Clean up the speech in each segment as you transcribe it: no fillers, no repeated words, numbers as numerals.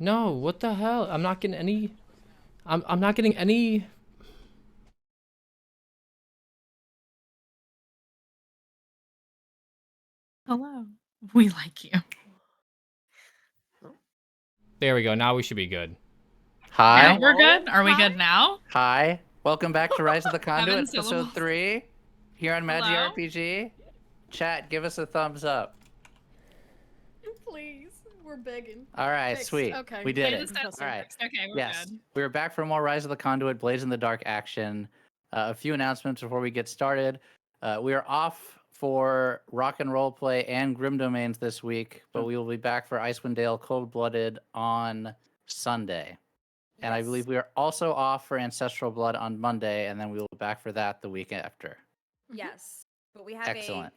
No, what the hell? I'm not getting any. I'm not getting any. Hello. We like you. There we go. Now we should be good. Hi. Now we're good? Are we good now? Hi. Welcome back to Rise of the Conduit, Seven episode syllables. 3, here on Hello? magitek. Chat, give us a thumbs up. Please, we're begging. All right, Fixed. sweet. Okay. We did Play it. the steps All right. first. Okay, we're Yes, good. we are back for more Rise of the Conduit, Blaze in the Dark action. A few announcements before we get started. We are off for Rock and Roll Play and Grim Domains this week, but we will be back for Icewind Dale Cold Blooded on Sunday. And I believe we are also off for Ancestral Blood on Monday, and then we will be back for that the week after. Yes, but we have Excellent.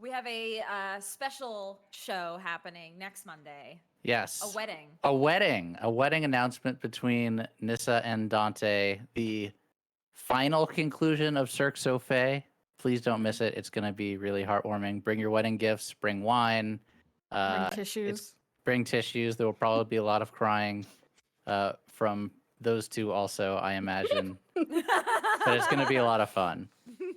a special show happening next Monday. Yes. A wedding. A wedding announcement between Nissa and Dante. The final conclusion of Cirque Sophie. Please don't miss it. It's going to be really heartwarming. Bring your wedding gifts. Bring wine. Bring tissues. Bring tissues. There will probably be a lot of crying from those two also, I imagine. But it's going to be a lot of fun.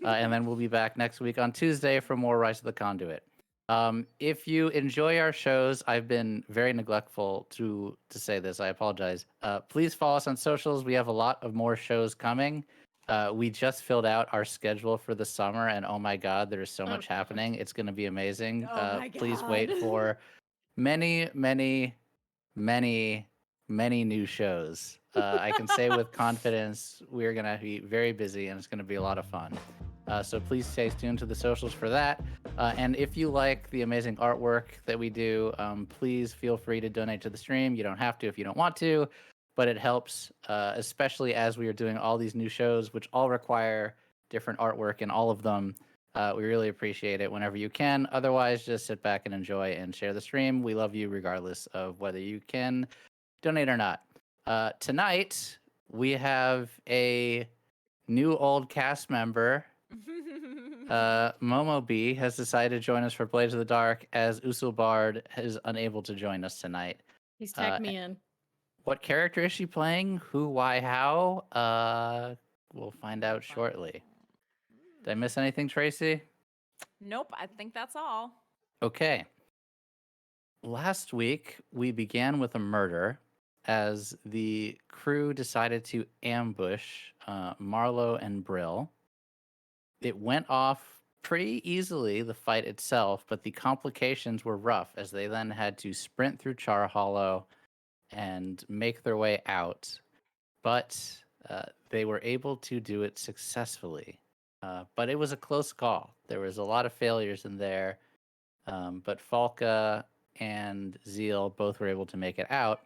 And then we'll be back next week on Tuesday for more Rise of the Conduit. If you enjoy our shows, I've been very neglectful to say this. I apologize. Please follow us on socials. We have a lot of more shows coming. We just filled out our schedule for the summer, and oh my God, there is so much happening. It's going to be amazing. Oh my Please God. wait for many, many, many, many new shows. I can say with confidence, we're going to be very busy, and it's going to be a lot of fun. So please stay tuned to the socials for that. And if you like the amazing artwork that we do, please feel free to donate to the stream. You don't have to if you don't want to, but it helps, especially as we are doing all these new shows, which all require different artwork in all of them. We really appreciate it whenever you can. Otherwise, just sit back and enjoy and share the stream. We love you regardless of whether you can donate or not. Tonight, we have a new old cast member. Momobee has decided to join us for Blades of the Dark, as Usulbard is unable to join us tonight. He's tagged me in. What character is she playing? Who, why, how? We'll find out shortly. Did I miss anything, Tracy? Nope, I think that's all. Okay. Last week, we began with a murder as the crew decided to ambush Marlowe and Brill. It went off pretty easily, the fight itself, but the complications were rough as they then had to sprint through Char Hollow and make their way out. But they were able to do it successfully. But it was a close call. There was a lot of failures in there, but Falka and Zeal both were able to make it out.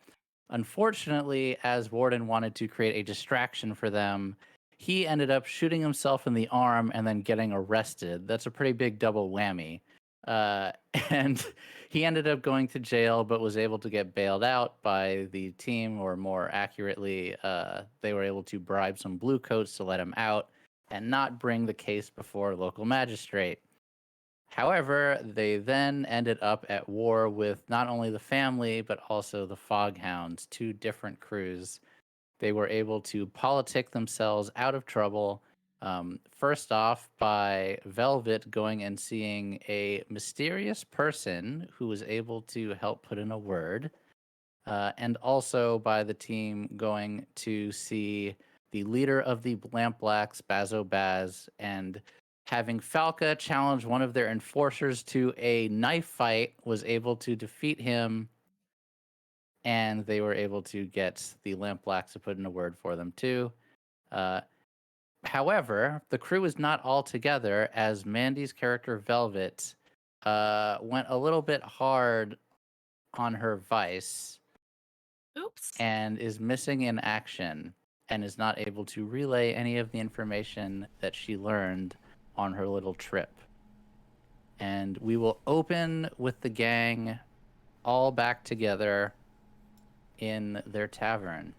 Unfortunately, as Warden wanted to create a distraction for them, he ended up shooting himself in the arm and then getting arrested. That's a pretty big double whammy. And he ended up going to jail, but was able to get bailed out by the team, or more accurately, they were able to bribe some bluecoats to let him out and not bring the case before a local magistrate. However, they then ended up at war with not only the family, but also the Foghounds, two different crews. They were able to politic themselves out of trouble. First off, by Velvet going and seeing a mysterious person who was able to help put in a word. And also by the team going to see the leader of the Lampblacks, Bazo Baz, and having Falka challenge one of their enforcers to a knife fight, was able to defeat him, and they were able to get the Lampblacks to put in a word for them too. However, the crew is not all together, as Mandy's character Velvet went a little bit hard on her vice. Oops. And is missing in action and is not able to relay any of the information that she learned on her little trip. And we will open with the gang all back together in their tavern.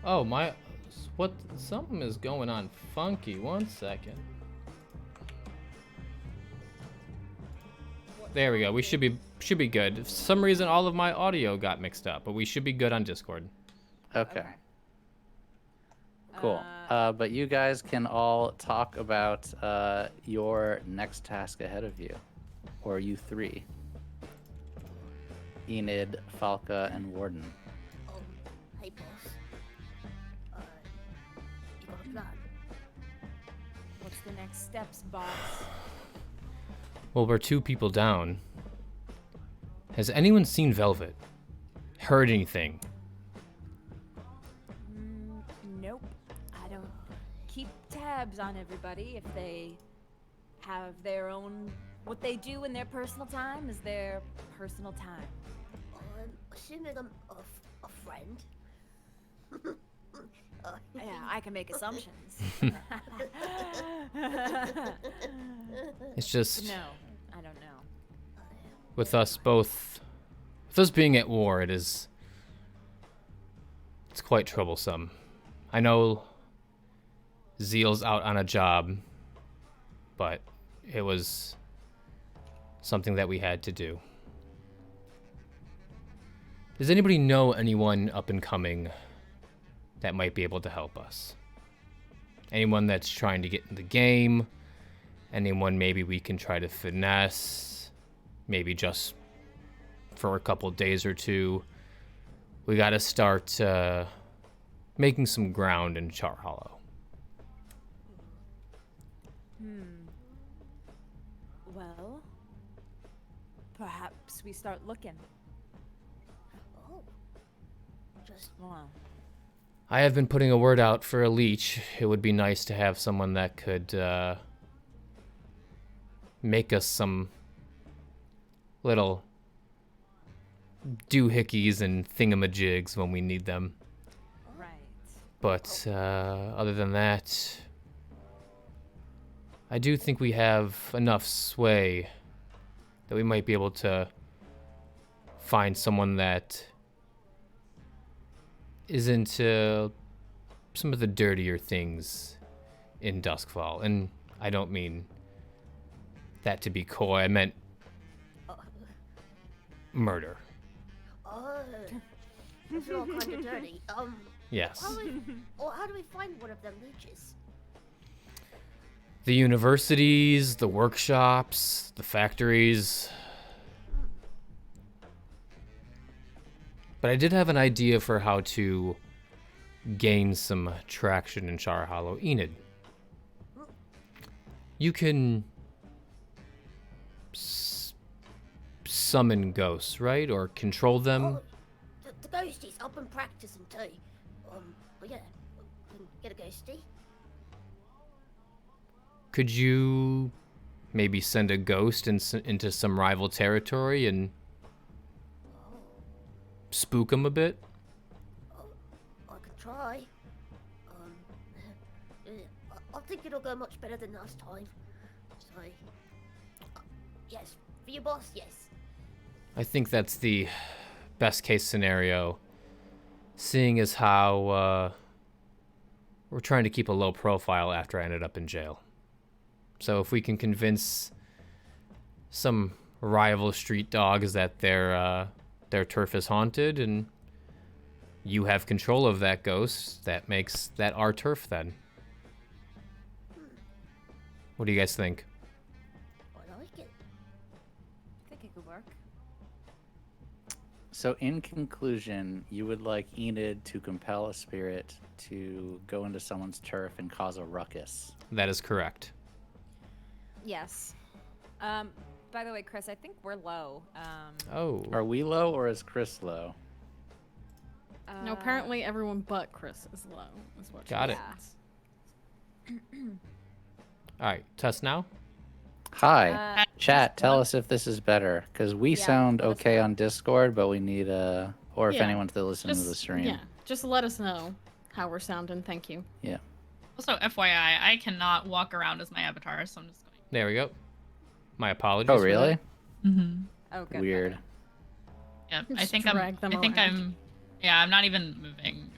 Oh my, what? Something is going on funky. 1 second. There we go. We should be good. For some reason, all of my audio got mixed up, but we should be good on Discord. Okay. Cool. But you guys can all talk about your next task ahead of you, or you three. Enid, Falka, and Warden. Hey boss. You got a plan? What's the next steps, boss? Well, we're 2 people down. Has anyone seen Velvet? Heard anything? Nope. I don't keep tabs on everybody. If they have their own, what they do in their personal time is their personal time. Assuming I'm a friend. Yeah, I can make assumptions. It's just No, I don't know. with us being at war, it's quite troublesome. I know Zeal's out on a job, but it was something that we had to do. Does anybody know anyone up and coming that might be able to help us? Anyone that's trying to get in the game? Anyone maybe we can try to finesse? Maybe just for a couple days or two. We gotta start making some ground in Char Hollow. Well, perhaps we start looking. Oh. Just Well, I have been putting a word out for a Leech. It would be nice to have someone that could make us some little doohickeys and thingamajigs when we need them. right. But other than that, I do think we have enough sway that we might be able to find someone that is into some of the dirtier things in Duskfall. And I don't mean that to be coy. I meant murder. That's all kind of dirty. Yes. How do we find one of them leeches? The universities, the workshops, the factories. But I did have an idea for how to gain some traction in Char Hollow. Enid, you can summon ghosts, right? Or control them? The ghosties. I've been practicing too. But yeah, we can get a ghostie. Could you maybe send a ghost into some rival territory and spook them a bit? I could try. I think it'll go much better than last time. So, yes, for your boss, yes. I think that's the best case scenario, seeing as how we're trying to keep a low profile after I ended up in jail. So if we can convince some rival street dogs that their turf is haunted and you have control of that ghost, that makes that our turf then. What do you guys think? I like it. I think it could work. So in conclusion, you would like Enid to compel a spirit to go into someone's turf and cause a ruckus. That is correct. Yes. By the way, Chris, I think we're low. Oh. Are we low or is Chris low? No, apparently everyone but Chris is low. Is what Got she it. says. All right, test now. Hi, chat. Tell us if this is better, because we Yeah, sound let us okay know. on Discord, but we need or if Yeah, anyone's to listen to the stream. Yeah, just let us know how we're sounding. Thank you. Yeah. Also, FYI, I cannot walk around as my avatar, so I'm just going. There we go. My apologies. Oh, for really? that. Mm-hmm. Oh, good. Weird. Yeah, I Just think drag them around. Yeah, I'm not even moving.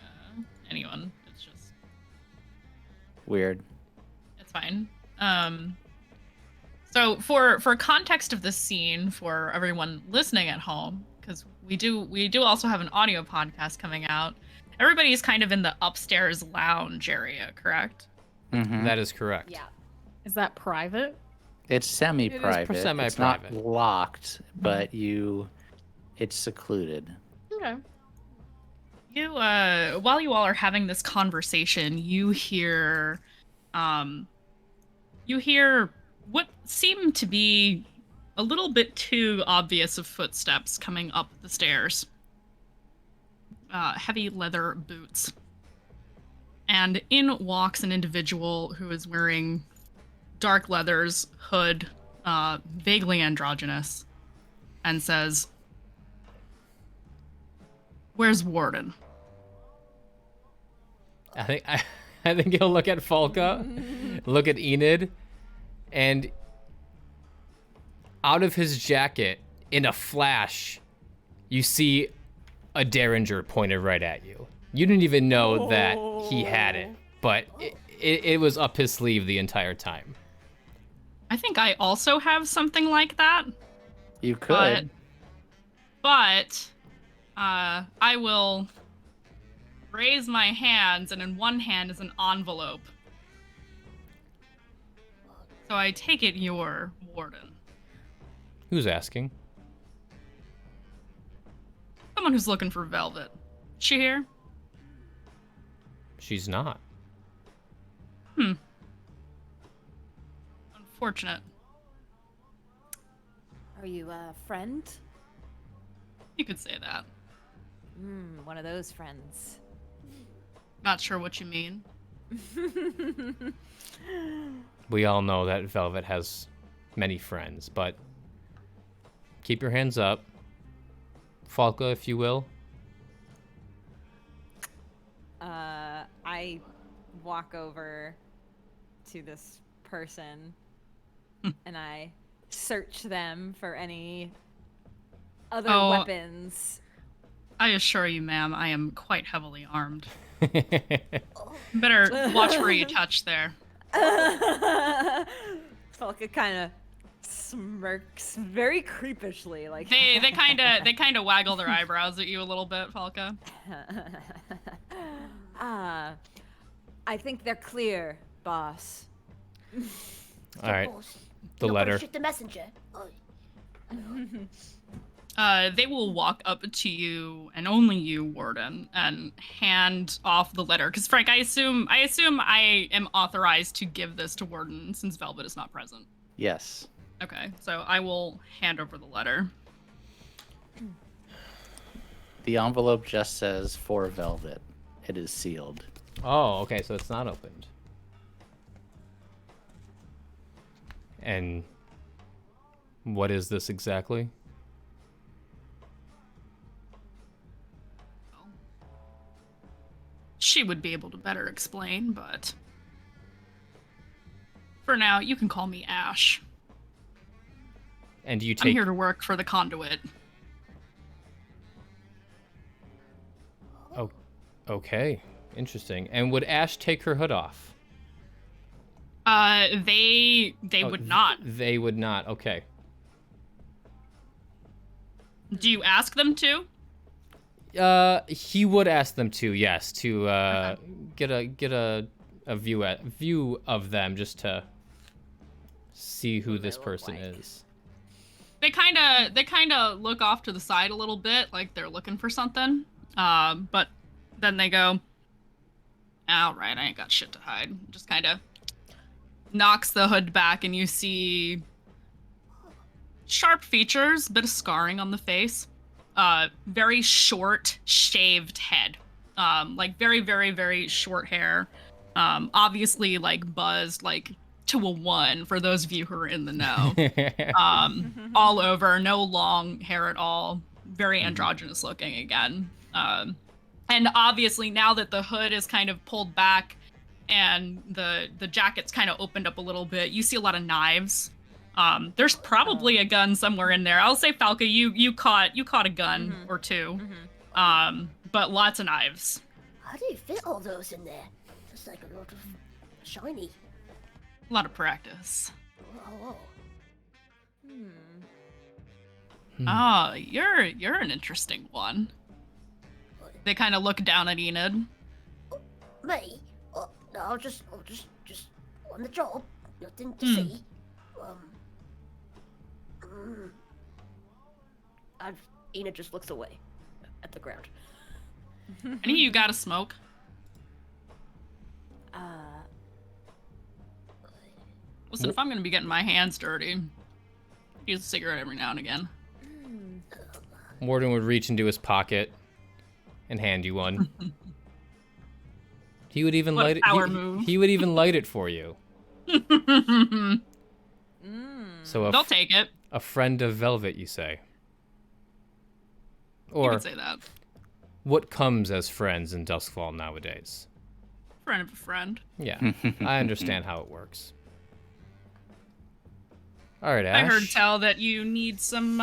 anyone. It's just Weird. it's fine. So for context of this scene for everyone listening at home, because we do also have an audio podcast coming out. Everybody's kind of in the upstairs lounge area, correct? Mm-hmm. That is correct. Yeah. Is that private? It's semi-private. It's not semi-private. locked, but it's secluded. Okay. You while you all are having this conversation, you hear what seem to be a little bit too obvious of footsteps coming up the stairs. Heavy leather boots. And in walks an individual who is wearing dark leathers, hood, vaguely androgynous, and says, "Where's Warden?" I think he'll look at Falka, look at Enid, and out of his jacket, in a flash, you see a derringer pointed right at you. You didn't even know that he had it, but it was up his sleeve the entire time. I think I also have something like that. You could. But I will raise my hands, and in one hand is an envelope. So I take it you're Warden. Who's asking? Someone who's looking for Velvet. She here? She's not. Unfortunate. Are you a friend? You could say that. One of those friends. Not sure what you mean. We all know that Velvet has many friends, but keep your hands up. Falka, if you will. I walk over to this person and I search them for any other weapons. I assure you, ma'am, I am quite heavily armed. Better watch where you touch there. Falka kind of smirks very creepishly, like They kind of waggle their eyebrows at you a little bit, Falka. I think they're clear, boss. All right. Boss, The you're gonna letter. shoot the messenger. They will walk up to you, and only you, Warden, and hand off the letter. Because Frank, I assume I am authorized to give this to Warden since Velvet is not present. Yes. Okay, so I will hand over the letter. The envelope just says for Velvet. It is sealed. Oh, okay, so it's not opened. And what is this exactly? She would be able to better explain, but for now, you can call me Ash. And you I'm take here to work for the Conduit. Oh, okay. Interesting. And would Ash take her hood off? They Oh, would not. They would not. Okay. Do you ask them to? He would ask them to, yes, to get a view of them, just to see who this person is. They kind of look off to the side a little bit, like they're looking for something. But then they go, "All right, I ain't got shit to hide." Just kind of knocks the hood back, and you see sharp features, bit of scarring on the face. Very short, shaved head. Like very, very, very short hair. Obviously, like buzzed, like to a 1 for those of you who are in the know. All over, no long hair at all. Very androgynous looking again. And obviously, now that the hood is kind of pulled back and the jacket's kind of opened up a little bit, you see a lot of knives. There's probably a gun somewhere in there. I'll say, Falka, you caught a gun or two. But lots of knives. How do you fit all those in there? It's like a lot of shiny. A lot of practice. Oh. Oh, you're an interesting one. They kind of look down at Enid. Me? Oh, no, just on the job. Nothing to see. Enid just looks away at the ground. Any of you got a smoke? Listen, if I'm gonna be getting my hands dirty, use a cigarette every now and again. Warden would reach into his pocket and hand you one. He would even What a light it. power move. He would even light it for you. So They'll take it. a friend of velvet, you say? You Or could say that. what comes as friends in Duskfall nowadays? Friend of a friend. Yeah, I understand how it works. All right, Ash. I heard tell that you need some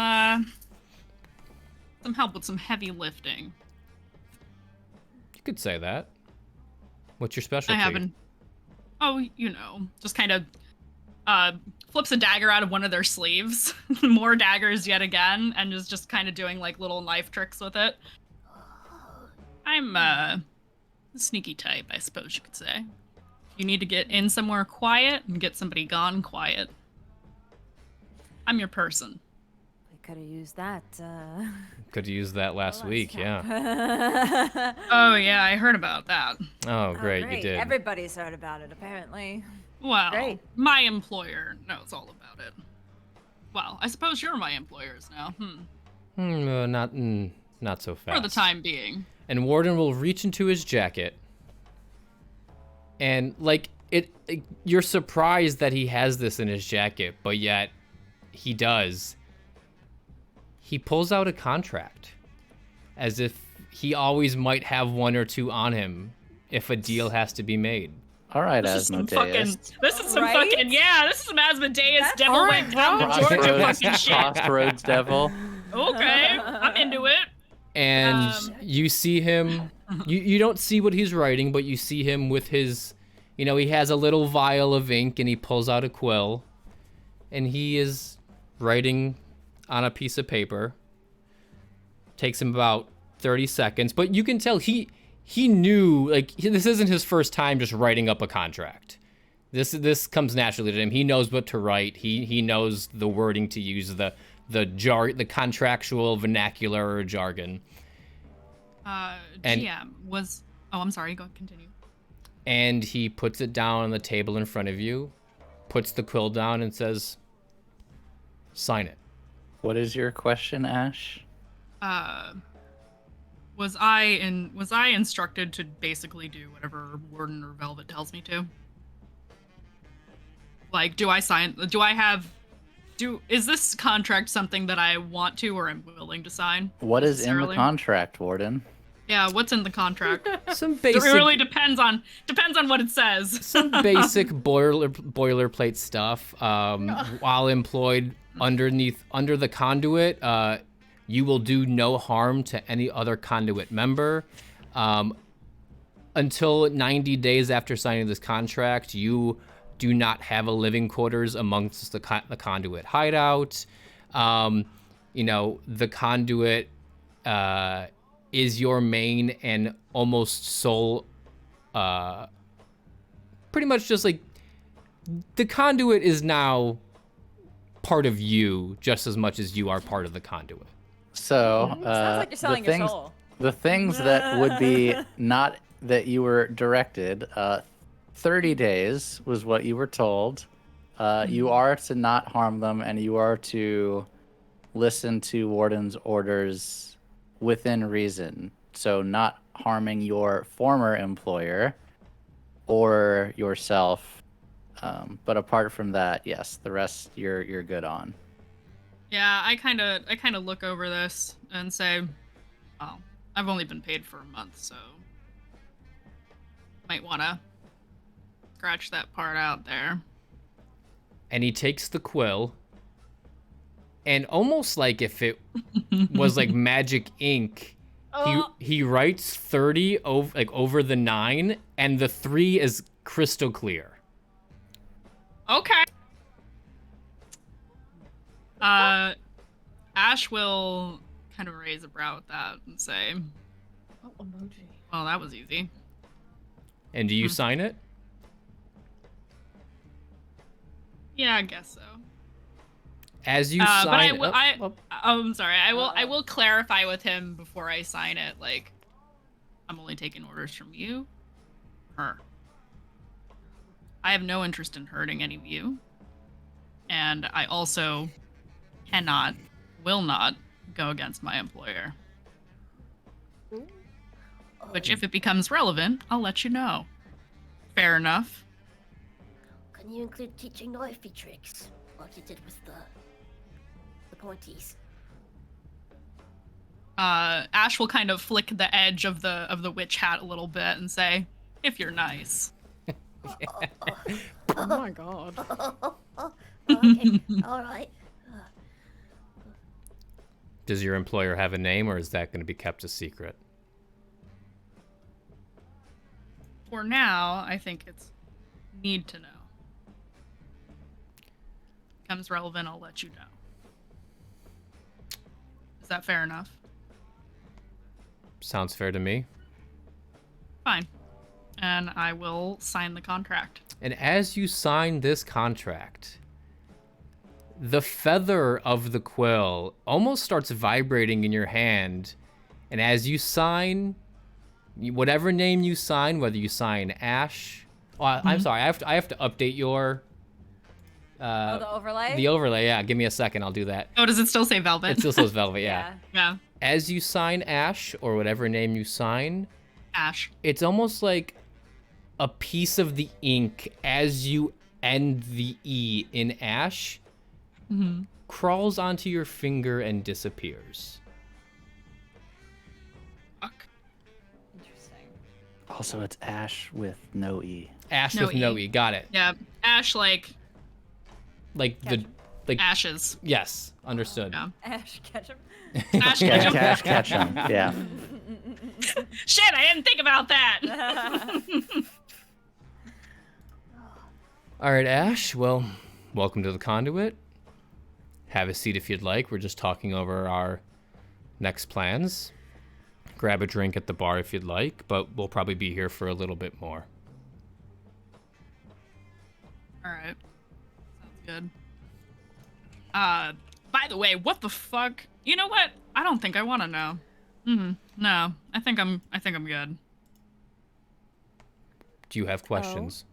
help with some heavy lifting. You could say that. What's your specialty? I haven't. Oh, you know, just kind of flips a dagger out of one of their sleeves. More daggers yet again, and is just kind of doing like little knife tricks with it. I'm a sneaky type, I suppose you could say. You need to get in somewhere quiet and get somebody gone quiet. I'm your person. We could have used that. Could use that last week, yeah. Oh yeah, I heard about that. Oh, great, you did. Everybody's heard about it, apparently. Well, Great. my employer knows all about it. Well, I suppose you're my employers now. Not so fast. For the time being. And Warden will reach into his jacket, and like you're surprised that he has this in his jacket, but yet he does. He pulls out a contract, as if he always might have one or two on him if a deal has to be made. All right, This is some Asmodeus. fucking, this is some Asmodeus devil all went right, down to Georgia Crossroads, fucking shit. Crossroads Devil. Okay, I'm into it. And you see him, you don't see what he's writing, but you see him with his, he has a little vial of ink and he pulls out a quill and he is writing on a piece of paper. Takes him about 30 seconds, but you can tell he knew, this isn't his first time just writing up a contract. This comes naturally to him. He knows what to write. He knows the wording to use, the contractual vernacular or jargon. GM was. Oh, I'm sorry. Go continue. And he puts it down on the table in front of you, puts the quill down, and says, "Sign it." What is your question, Ash? Was I instructed to basically do whatever Warden or Velvet tells me to? Like, do I sign? Is this contract something that I want to or am willing to sign? What is in the necessarily? contract, Warden? Yeah, what's in the contract? Some It basic, really depends on what it says. some basic boilerplate stuff. While employed under the Conduit, you will do no harm to any other Conduit member. Until 90 days after signing this contract, you do not have a living quarters amongst the Conduit hideout. The Conduit is your main and almost sole, pretty much just like, the Conduit is now part of you just as much as you are part of the Conduit. So, Sounds like you're selling your soul. the things that would be not that you were directed, 30 days was what you were told. You are to not harm them, and you are to listen to Warden's orders within reason. So not harming your former employer or yourself. But apart from that, yes, the rest you're good on. Yeah, I kind of look over this and say, well, I've only been paid for a month, so might want to scratch that part out there. And he takes the quill, and almost like if it was like magic ink, He writes 30 over the 9, and the 3 is crystal clear. Okay. Ash will kind of raise a brow at that and say, What emoji? well, that was easy. And do you sign it? Yeah, I guess so. As you But sign I'm sorry. I will clarify with him before I sign it. Like, I'm only taking orders from you. Her. I have no interest in hurting any of you, and I also cannot, will not go against my employer. Which, if it becomes relevant, I'll let you know. Fair enough. Can you include teaching knifey tricks like you did with the pointies? Ash will kind of flick the edge of the witch hat a little bit and say, "If you're nice." Oh my god. Okay, all right. Does your employer have a name, or is that going to be kept a secret? For now, I think it's need to know. Becomes relevant, I'll let you know. Is that fair enough? Sounds fair to me. Fine. And I will sign the contract. And as you sign this contract, the feather of the quill almost starts vibrating in your hand. And as you sign, whatever name you sign, whether you sign Ash... Oh, I'm sorry, I have to update your... the overlay? The overlay, yeah. Give me a second, I'll do that. Oh, does it still say Velvet? It still says Velvet, yeah. Yeah. As you sign Ash, or whatever name you sign, Ash. it's almost like a piece of the ink as you end the E in Ash crawls onto your finger and disappears. Fuck. Interesting. Also, it's Ash with no E. Ash No with no E. E, got it. Yeah. Ash, like Ashes. ashes. Yes, understood. Yeah. Ash Ketchum. Ash Yeah, ketchum. Ash Ketchum. Yeah. Shit, I didn't think about that. All right, Ash. Well, welcome to the Conduit. Have a seat if you'd like. We're just talking over our next plans. Grab a drink at the bar if you'd like, but we'll probably be here for a little bit more. All right. Sounds good. By the way, what the fuck? You know what? I don't think I want to know. No, I think I'm good. Do you have questions?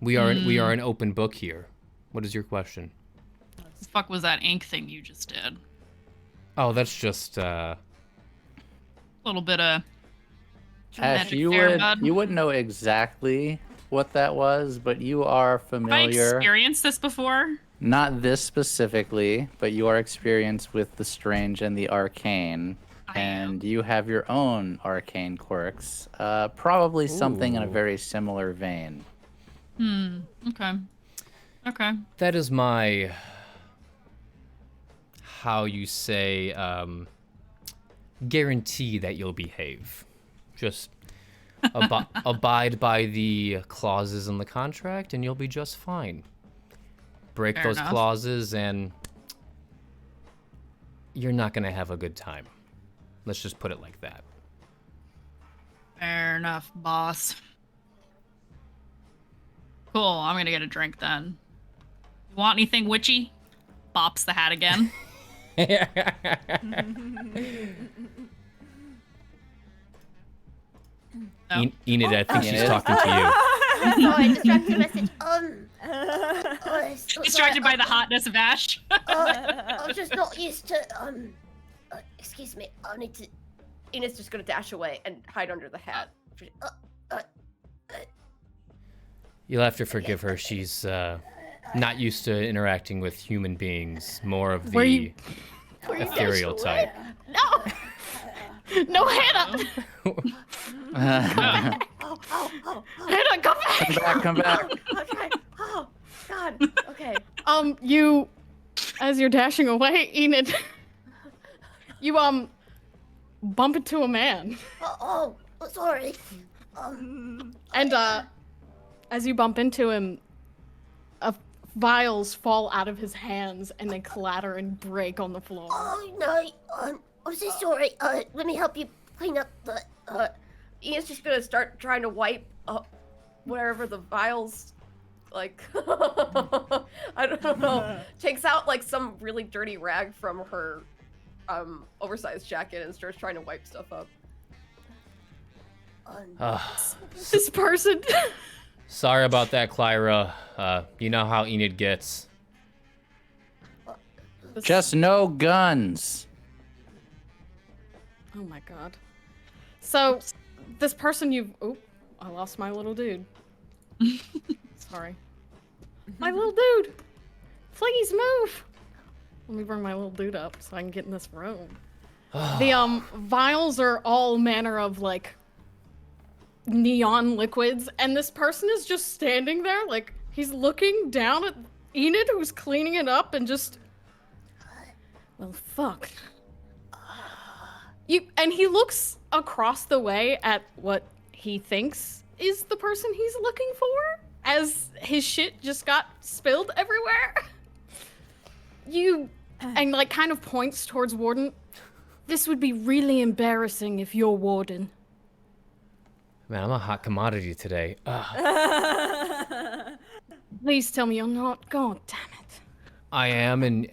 We are an open book here. What is your question? What the fuck was that ink thing you just did? Oh, that's just A little bit of Ash, magic you there, would bud. you wouldn't know exactly what that was, but you are Have I familiar. experienced this before? Not this specifically, but you are experienced with the strange and the arcane. I am. And you have your own arcane quirks. Probably something in a Ooh. very similar vein. Okay. Okay. that is my how you say guarantee that you'll behave. Just abide by the clauses in the contract and you'll be just fine. Break Fair those enough. clauses and you're not going to have a good time. Let's just put it like that. Fair enough, boss. Cool, I'm gonna get a drink then. You want anything witchy? Bops the hat again. No? Enid, I think she's Enid. talking to you. Sorry, distracted message. Distracted by the hotness of Ash. I'm just not used to excuse me. I need to. Enid's just gonna dash away and hide under the hat. You'll have to forgive her. She's not used to interacting with human beings, more of Were the you- ethereal type. No! No, Hannah! Hannah, come back! Come back. Okay. Oh, God. Okay. You, as you're dashing away, Enid, you bump into a man. Sorry. And as you bump into him, vials fall out of his hands and they clatter and break on the floor. Oh no, I'm so sorry. Let me help you clean up the. Ian's just gonna start trying to wipe wherever the vials, like, I don't know, takes out like some really dirty rag from her oversized jacket and starts trying to wipe stuff up. This person. Sorry about that, Clyra. You know how Enid gets. Just no guns. Oh my god. So, this person I lost my little dude. Sorry. My little dude! Please move! Let me bring my little dude up so I can get in this room. The vials are all manner of like neon liquids, and this person is just standing there, like he's looking down at Enid, who's cleaning it up, and just, well, fuck. And he looks across the way at what he thinks is the person he's looking for, as his shit just got spilled everywhere. And like kind of points towards Warden. This would be really embarrassing if you're Warden. Man, I'm a hot commodity today. Please tell me you're not. God damn it. I am, and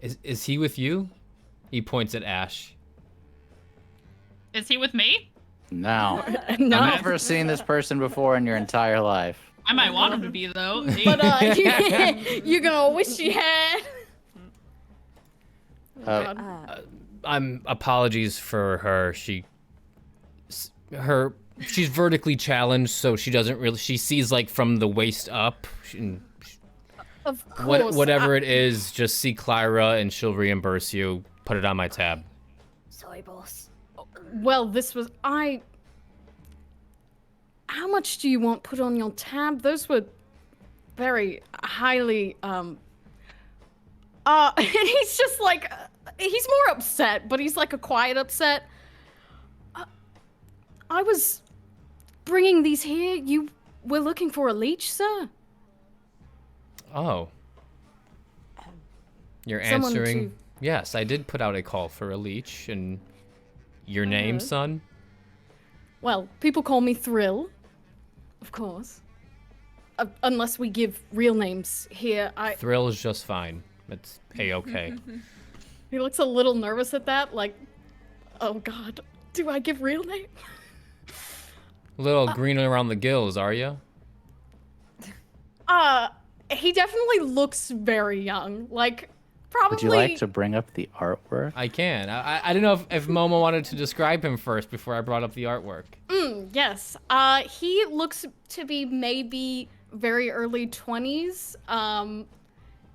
is he with you? He points at Ash. Is he with me? No. No. I've never seen this person before in your entire life. I might want him to be though. But you're gonna wish you had. I'm apologies for her. She's vertically challenged, so she doesn't really. She sees like from the waist up. Of course. Whatever it is, just see Clyra and she'll reimburse you. Put it on my tab. Sorry, boss. Well, this was How much do you want put on your tab? Those were very highly and he's just like he's more upset, but he's like a quiet upset. I was bringing these here. You were looking for a leech, sir? Oh. You're Someone answering. to- Yes, I did put out a call for a leech, and your name, son? Well, people call me Thrill, of course. Unless we give real names here. Thrill is just fine. It's A-okay. He looks a little nervous at that, like, oh god, do I give real name? A little green around the gills, are you? He definitely looks very young. Like, probably. Would you like to bring up the artwork? I can. I don't know if Momo wanted to describe him first before I brought up the artwork. Yes. He looks to be maybe very early 20s.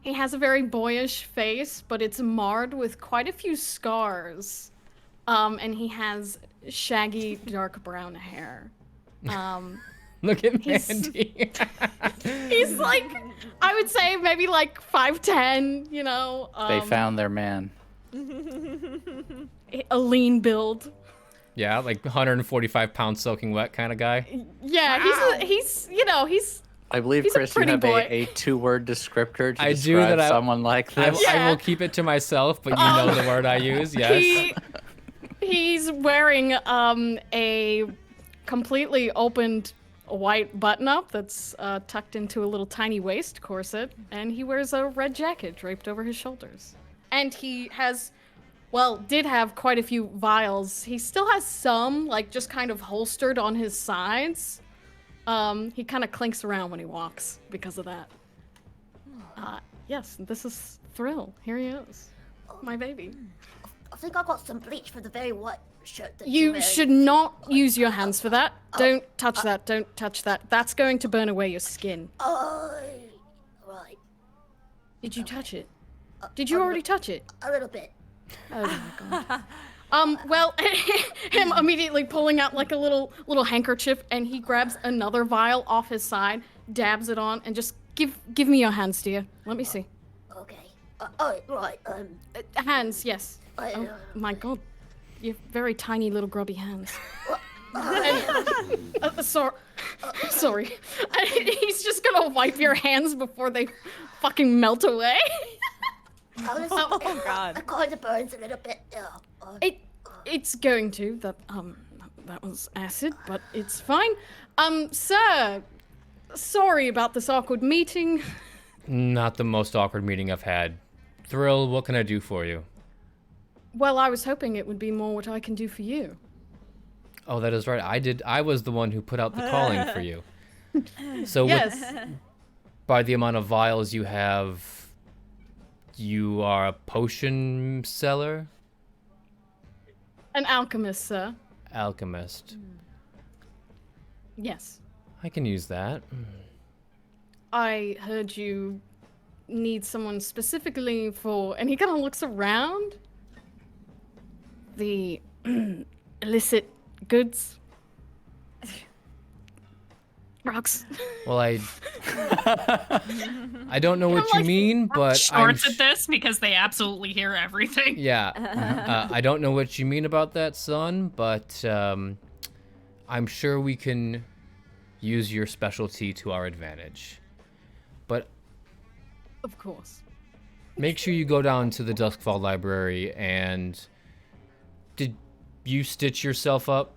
He has a very boyish face, but it's marred with quite a few scars. And he has shaggy dark brown hair. Look at He's- Mandy. He's like, I would say maybe like 5'10", you know. They found their man. A lean build. Yeah, like 145 pounds soaking wet kind of guy. Yeah, he's I believe, He's a Chris, you pretty have boy. a two-word descriptor to I do describe that. someone like this. I will keep it to myself, but you know the word I use. Yes. He's wearing a completely opened white button-up that's tucked into a little tiny waist corset, and he wears a red jacket draped over his shoulders. And he did have quite a few vials. He still has some, like, just kind of holstered on his sides. He kind of clinks around when he walks because of that. Yes, this is Thrill. Here he is. My baby. I think I got some bleach for the very white shirt that You you're should wearing. not use your hands for that. Don't touch that. Don't touch that. That's going to burn away your skin. Oh, right. Did you touch it? Did you already touch it? A little bit. Oh my god. Well, him immediately pulling out like a little handkerchief, and he grabs another vial off his side, dabs it on, and just give me your hands, dear. Let me see. Okay. Oh, right. Hands, yes. I, Oh my god. your very tiny little grubby hands. Sorry. He's just gonna wipe your hands before they fucking melt away. Oh God. It kind of burns a little bit. It's going to. That was acid, but it's fine. Sir, sorry about this awkward meeting. Not the most awkward meeting I've had. Thrill, what can I do for you? Well, I was hoping it would be more what I can do for you. Oh, that is right. I was the one who put out the calling for you. So Yes. by the amount of vials you have, you are a potion seller? An alchemist, sir. Alchemist. Yes. I can use that. I heard you need someone specifically for, and he kind of looks around, the illicit goods. Rocks. Well, I don't know what you mean, but Shorts at this because they absolutely hear everything. yeah, I don't know what you mean about that, son, but I'm sure we can use your specialty to our advantage. But Of course. make sure you go down to the Duskfall Library and... Did you stitch yourself up?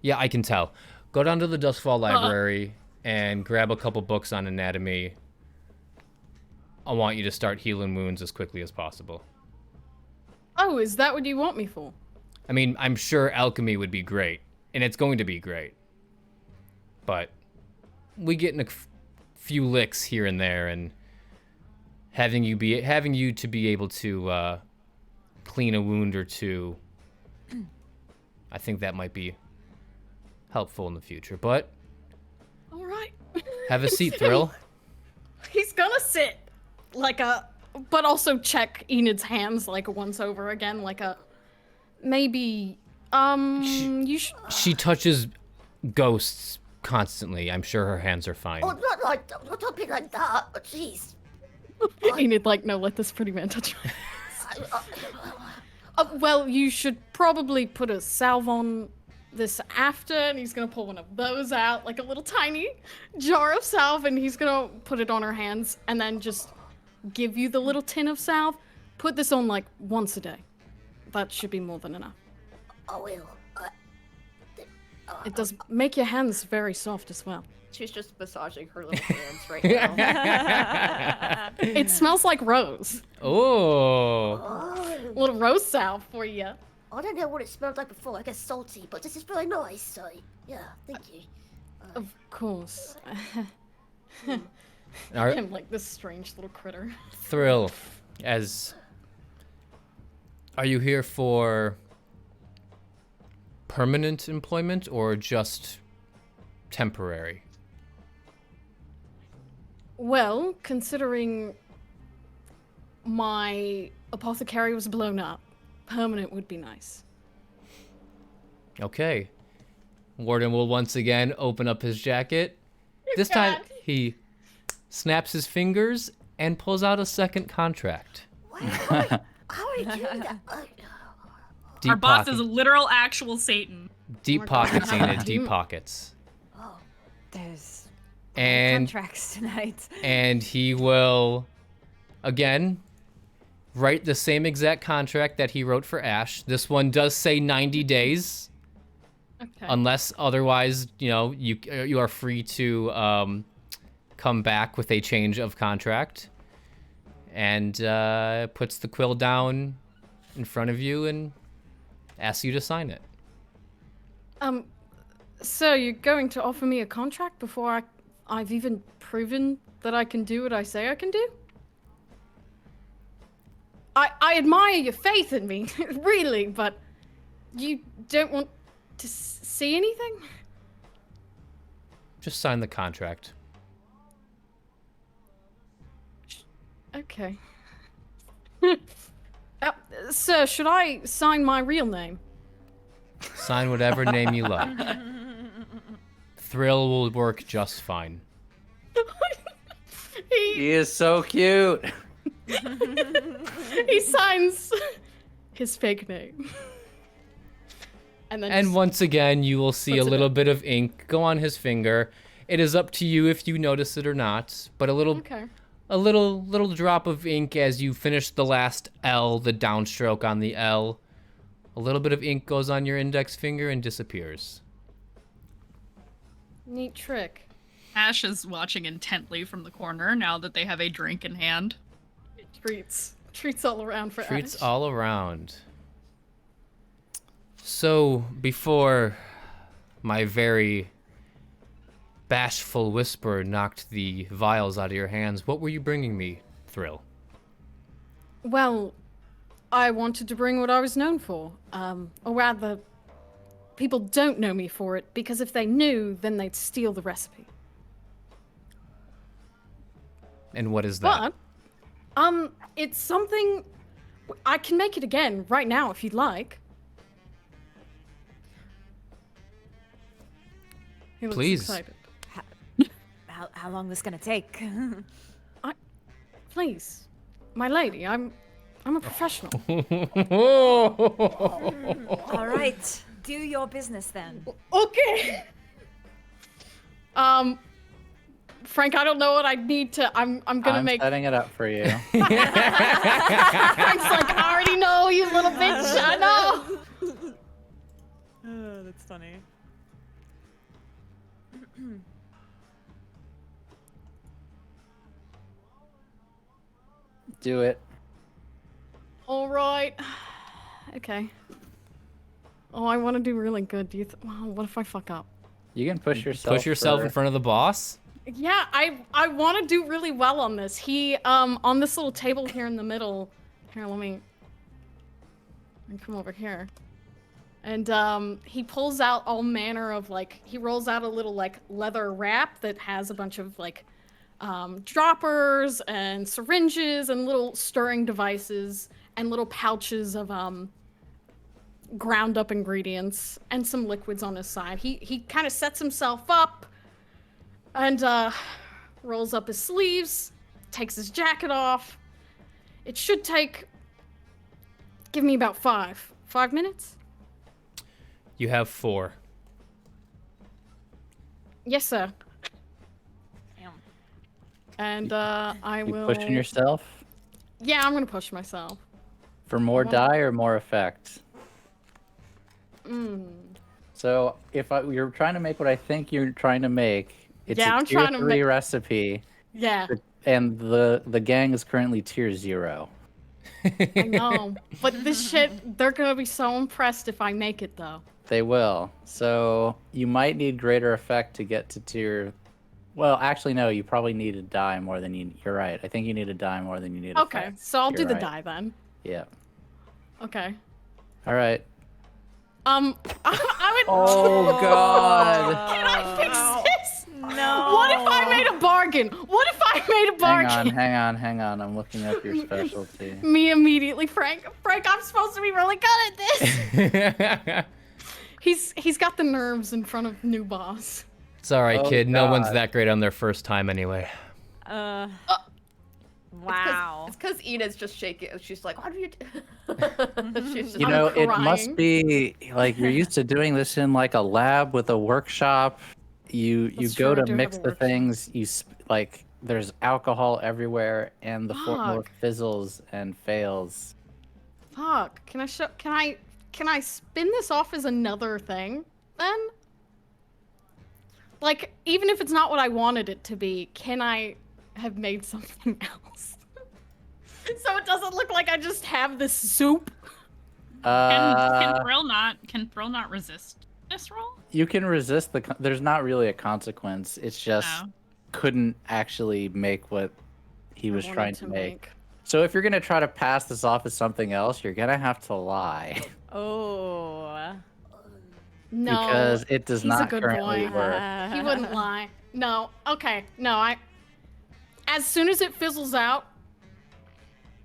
Yeah, I can tell. Go down to the Duskfall Library and grab a couple books on anatomy. I want you to start healing wounds as quickly as possible. Oh, is that what you want me for? I mean, I'm sure alchemy would be great, and it's going to be great. But we get in a few licks here and there, and having you to be able to clean a wound or two, I think that might be helpful in the future. But All right. have a seat, Thrill. He's gonna sit but also check Enid's hands like once over again, maybe, you should. She touches ghosts constantly. I'm sure her hands are fine. Oh, don't be like that. Oh, jeez. Enid, no, let this pretty man touch my well, you should probably put a salve on this after, and he's gonna pull one of those out, like a little tiny jar of salve, and he's gonna put it on her hands, and then just give you the little tin of salve. Put this on once a day. That should be more than enough. I will. It does make your hands very soft as well. She's just massaging her little hands right now. It smells like rose. Oh. Oh, A little rose salve for you. I don't know what it smelled like before. I guess salty, but this is really nice. So yeah, thank you. Of course. Are, I'm like this strange little critter. Thrill, are you here for permanent employment or just temporary? Well, considering my apothecary was blown up, permanent would be nice. Okay. Warden will once again open up his jacket. This time he snaps his fingers and pulls out a second contract. How are you doing that? Deep Our boss pocket- is a literal actual Satan. deep pockets, Enid, deep pockets. There's And contracts tonight. and he will again write the same exact contract that he wrote for Ash. This one does say 90 days. Okay. Unless otherwise, you are free to come back with a change of contract, and puts the quill down in front of you and asks you to sign it. So you're going to offer me a contract before I've even proven that I can do what I say I can do? I admire your faith in me, really, but you don't want to see anything? Just sign the contract. Okay. Sir, should I sign my real name? Sign whatever name you like. Thrill will work just fine. He is so cute. He signs his fake name. And then And just once again, you will see a puts it little in. bit of ink go on his finger. It is up to you if you notice it or not, but a little drop of ink as you finish the last L, the downstroke on the L. A little bit of ink goes on your index finger and disappears. Neat trick. Ash is watching intently from the corner now that they have a drink in hand. Treats all around for Treats Ash. all around. So, before my very bashful whisper knocked the vials out of your hands, what were you bringing me, Thrill? Well, I wanted to bring what I was known for. Or rather, people don't know me for it, because if they knew, then they'd steal the recipe. And what is that? But, it's something... I can make it again right now if you'd like. He looks Please. excited. How long this gonna take? Please, my lady, I'm a professional. All right, do your business then. Okay. Frank, I don't know what I need to. I'm gonna make. setting it up for you. Frank's like, I already know, you little bitch. I know. That's funny. Do it. All right. Okay. Oh, I want to do really good. Do you? Well, what if I fuck up? You can push yourself. Push yourself in front of the boss? Yeah, I want to do really well on this. He on this little table here in the middle. Here, let me come over here. And he pulls out all manner of like he rolls out a little like leather wrap that has a bunch of like droppers and syringes and little stirring devices and little pouches of ground up ingredients and some liquids on his side. He kind of sets himself up and rolls up his sleeves, takes his jacket off. It should give me about 5 minutes. You have 4. Yes, sir. And I You will. pushing yourself Yeah, I'm gonna push myself. for more die or more effect. Mm. So if you're trying to make what I think you're trying to make, it's Yeah, a I'm tier trying to 3 make- recipe, Yeah, and the gang is currently tier 0. I know. But this shit, they're gonna be so impressed if I make it, though. They will. So you might need greater effect to get to tier. Well, actually, no. You probably need a die more than you. You're right. I think you need a die more than you need. Okay, effect. so I'll You're do the right. die then. Yeah. Okay. All right. I would. Oh God. Can I fix this? No. What if I made a bargain? What if I made a bargain? Hang on. I'm looking up your specialty. Me immediately, Frank. Frank, I'm supposed to be really good at this. He's got the nerves in front of new boss. It's alright, Oh, kid. No one's God. that great on their first time anyway. Wow. It's because Enid's just shaking. She's like, "What do you do?" She's just, You I'm know, it crying. must be like you're used to doing this in like a lab with a workshop. You That's go true, I to do have mix a the workshop. things. There's alcohol everywhere, and the formula Fuck. fizzles and fails. Fuck. Can I spin this off as another thing then? Like, even if it's not what I wanted it to be, can I have made something else? So it doesn't look like I just have this soup. Can Thrill not resist this roll? You can resist there's not really a consequence. It's just Oh. couldn't actually make what he was I wanted trying to make. So if you're gonna try to pass this off as something else, you're gonna have to lie Oh. No. because it does he's a not good currently boy. work. He wouldn't lie. No. Okay. No, as soon as it fizzles out,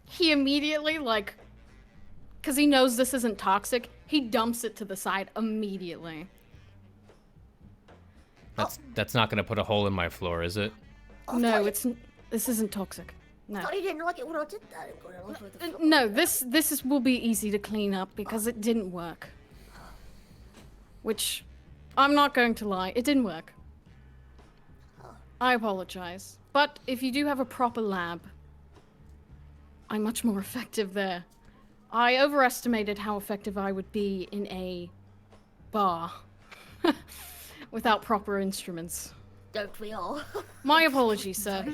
he immediately, like, because he knows this isn't toxic, he dumps it to the side immediately. That's not gonna put a hole in my floor, is it? I'll No, tell you- this isn't toxic. No. I thought you didn't like it when I did that. I'm going to look for the No, this will be easy to clean up because it didn't work. Which, I'm not going to lie, it didn't work. I apologize. But if you do have a proper lab, I'm much more effective there. I overestimated how effective I would be in a bar without proper instruments. Don't we all? My apologies, sir.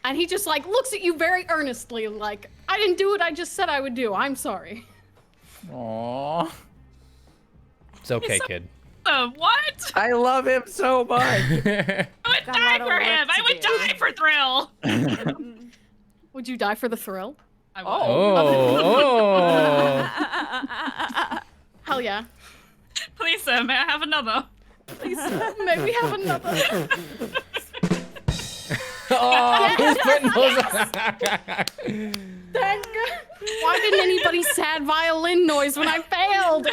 And he just like looks at you very earnestly, like, I didn't do what I just said I would do. I'm sorry. Aww. It's okay, kid. What? I love him so much. I would Got a die lot of for work him. to I would do. die for Thrill. Would you die for the thrill? I would. Oh. Hell yeah. Please, sir, may I have another? Please, maybe have another. Oh, who's putting those Dang. Why didn't anybody sad violin noise when I failed?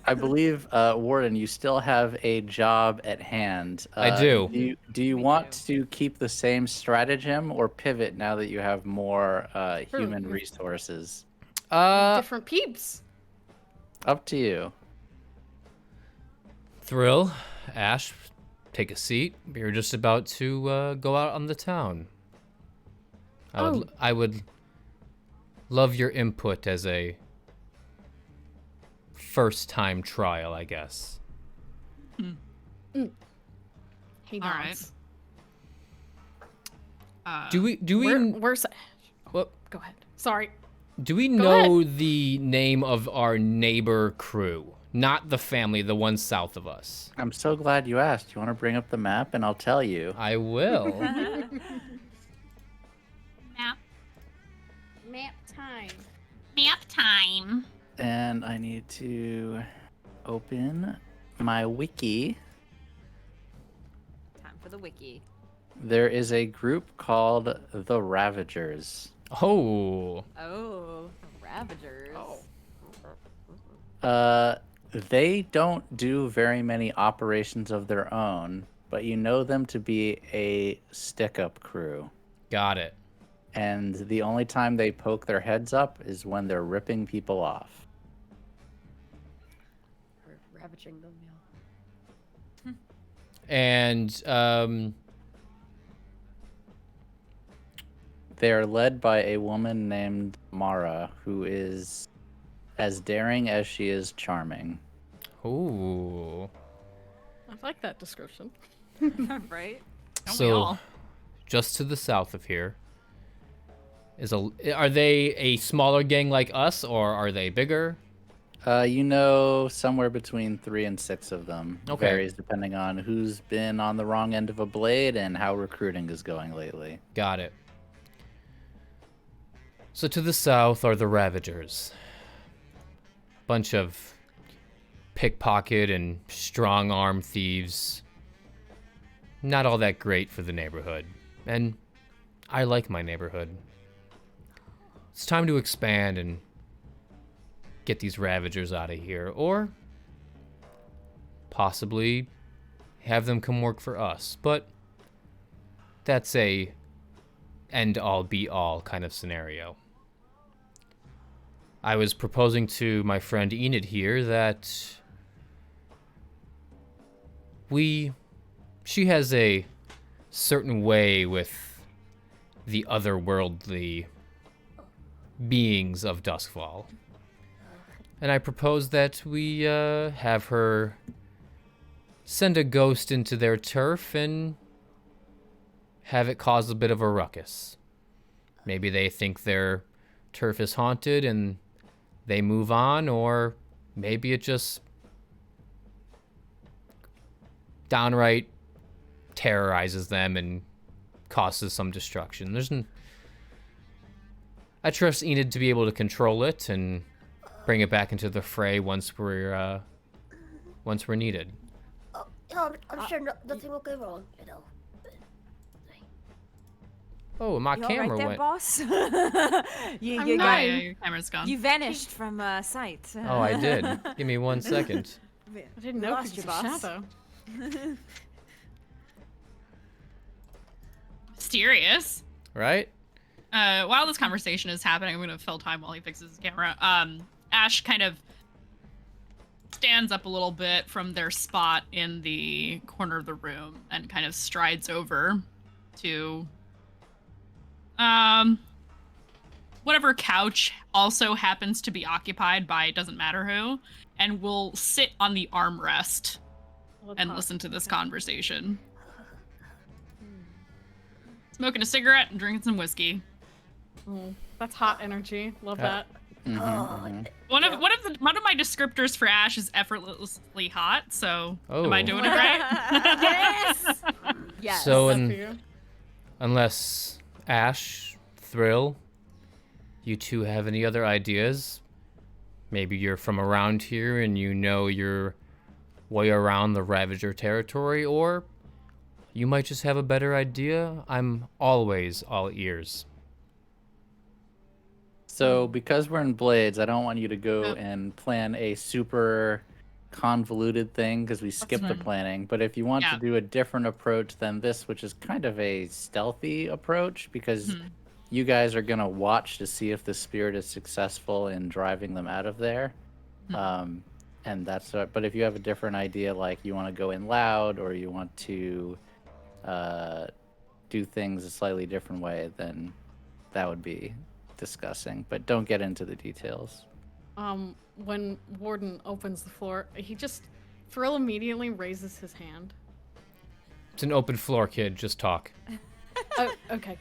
I believe, Warden, you still have a job at hand. I do. Do you want to keep the same stratagem or pivot now that you have more human resources? Different peeps. Up to you. Thrill, Ash, take a seat. We're just about to go out on the town. I would love your input as a first-time trial, I guess. He All nods. right. Do we Where's what, Go ahead. Sorry. do we Go know the name of our neighbor crew? Not the family, the one south of us. I'm so glad you asked. You want to bring up the map and I'll tell you. I will. Map. Map time. Map time. And I need to open my wiki. Time for the wiki. There is a group called the Ravagers. Oh. Oh, Ravagers. They don't do very many operations of their own, but you know them to be a stick-up crew. Got it. And the only time they poke their heads up is when they're ripping people off. Or ravaging them, yeah. And They are led by a woman named Mara, who is as daring as she is charming. ooh. I like that description. Right? Don't we So, all? just to the south of here are they a smaller gang like us, or are they bigger? You know, somewhere between 3 and 6 of them. Okay. Varies depending on who's been on the wrong end of a blade and how recruiting is going lately. Got it. So to the south are the Ravagers. Bunch of pickpocket and strong-arm thieves. Not all that great for the neighborhood. And I like my neighborhood. It's time to expand and get these Ravagers out of here. Or possibly have them come work for us. But that's a end-all, be-all kind of scenario. I was proposing to my friend Enid here that she has a certain way with the otherworldly beings of Duskfall. And I propose that we have her send a ghost into their turf and have it cause a bit of a ruckus. Maybe they think their turf is haunted and they move on, or maybe it just downright terrorizes them and causes some destruction. I trust Enid to be able to control it and bring it back into the fray once we're needed. Oh, yeah, I'm sure nothing will go wrong, you know. Oh, my You all camera right there, went. boss? you I'm you not. Yeah, got, yeah, your camera's gone. you vanished from sight. Oh, I did. Give me 1 second. I didn't know Lost because you, it's a boss. shadow. mysterious. Right? While this conversation is happening, I'm gonna fill time while he fixes his camera. Ash kind of stands up a little bit from their spot in the corner of the room and kind of strides over to whatever couch also happens to be occupied by it doesn't matter who, and will sit on the armrest and listen to this conversation. Smoking a cigarette and drinking some whiskey. Oh, that's hot energy. Love that. One of my descriptors for Ash is effortlessly hot. So am I Oh. doing it right? Yes. Yes. So, Love for you. unless Ash, Thrill, you two have any other ideas, maybe you're from around here and you know your way around the Ravager territory, or you might just have a better idea, I'm always all ears. So because we're in Blades, I don't want you to go and plan a super convoluted thing because we skipped the fine. planning. But if you want Yeah. to do a different approach than this, which is kind of a stealthy approach, because you guys are gonna watch to see if the spirit is successful in driving them out of there. And that's but if you have a different idea, like you want to go in loud or you want to do things a slightly different way, then that would be discussing. But don't get into the details. When Warden opens the floor, Thrill immediately raises his hand. It's an open floor, kid, just talk. Oh, okay.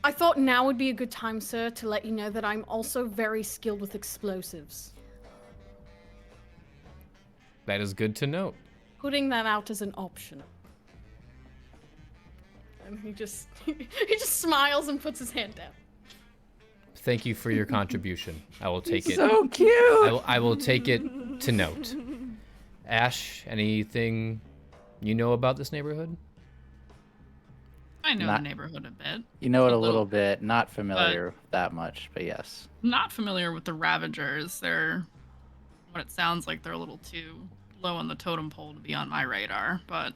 I thought now would be a good time, sir, to let you know that I'm also very skilled with explosives. That is good to note. Putting that out as an option. And he just smiles and puts his hand down. Thank you for your contribution. I will take it. So cute. I will take it to note. Ash, anything you know about this neighborhood? I know Not- the neighborhood a bit. You know it a A little little. bit. Not familiar that much, but yes. Not familiar with the Ravagers. They're what it sounds like they're a little too low on the totem pole to be on my radar, but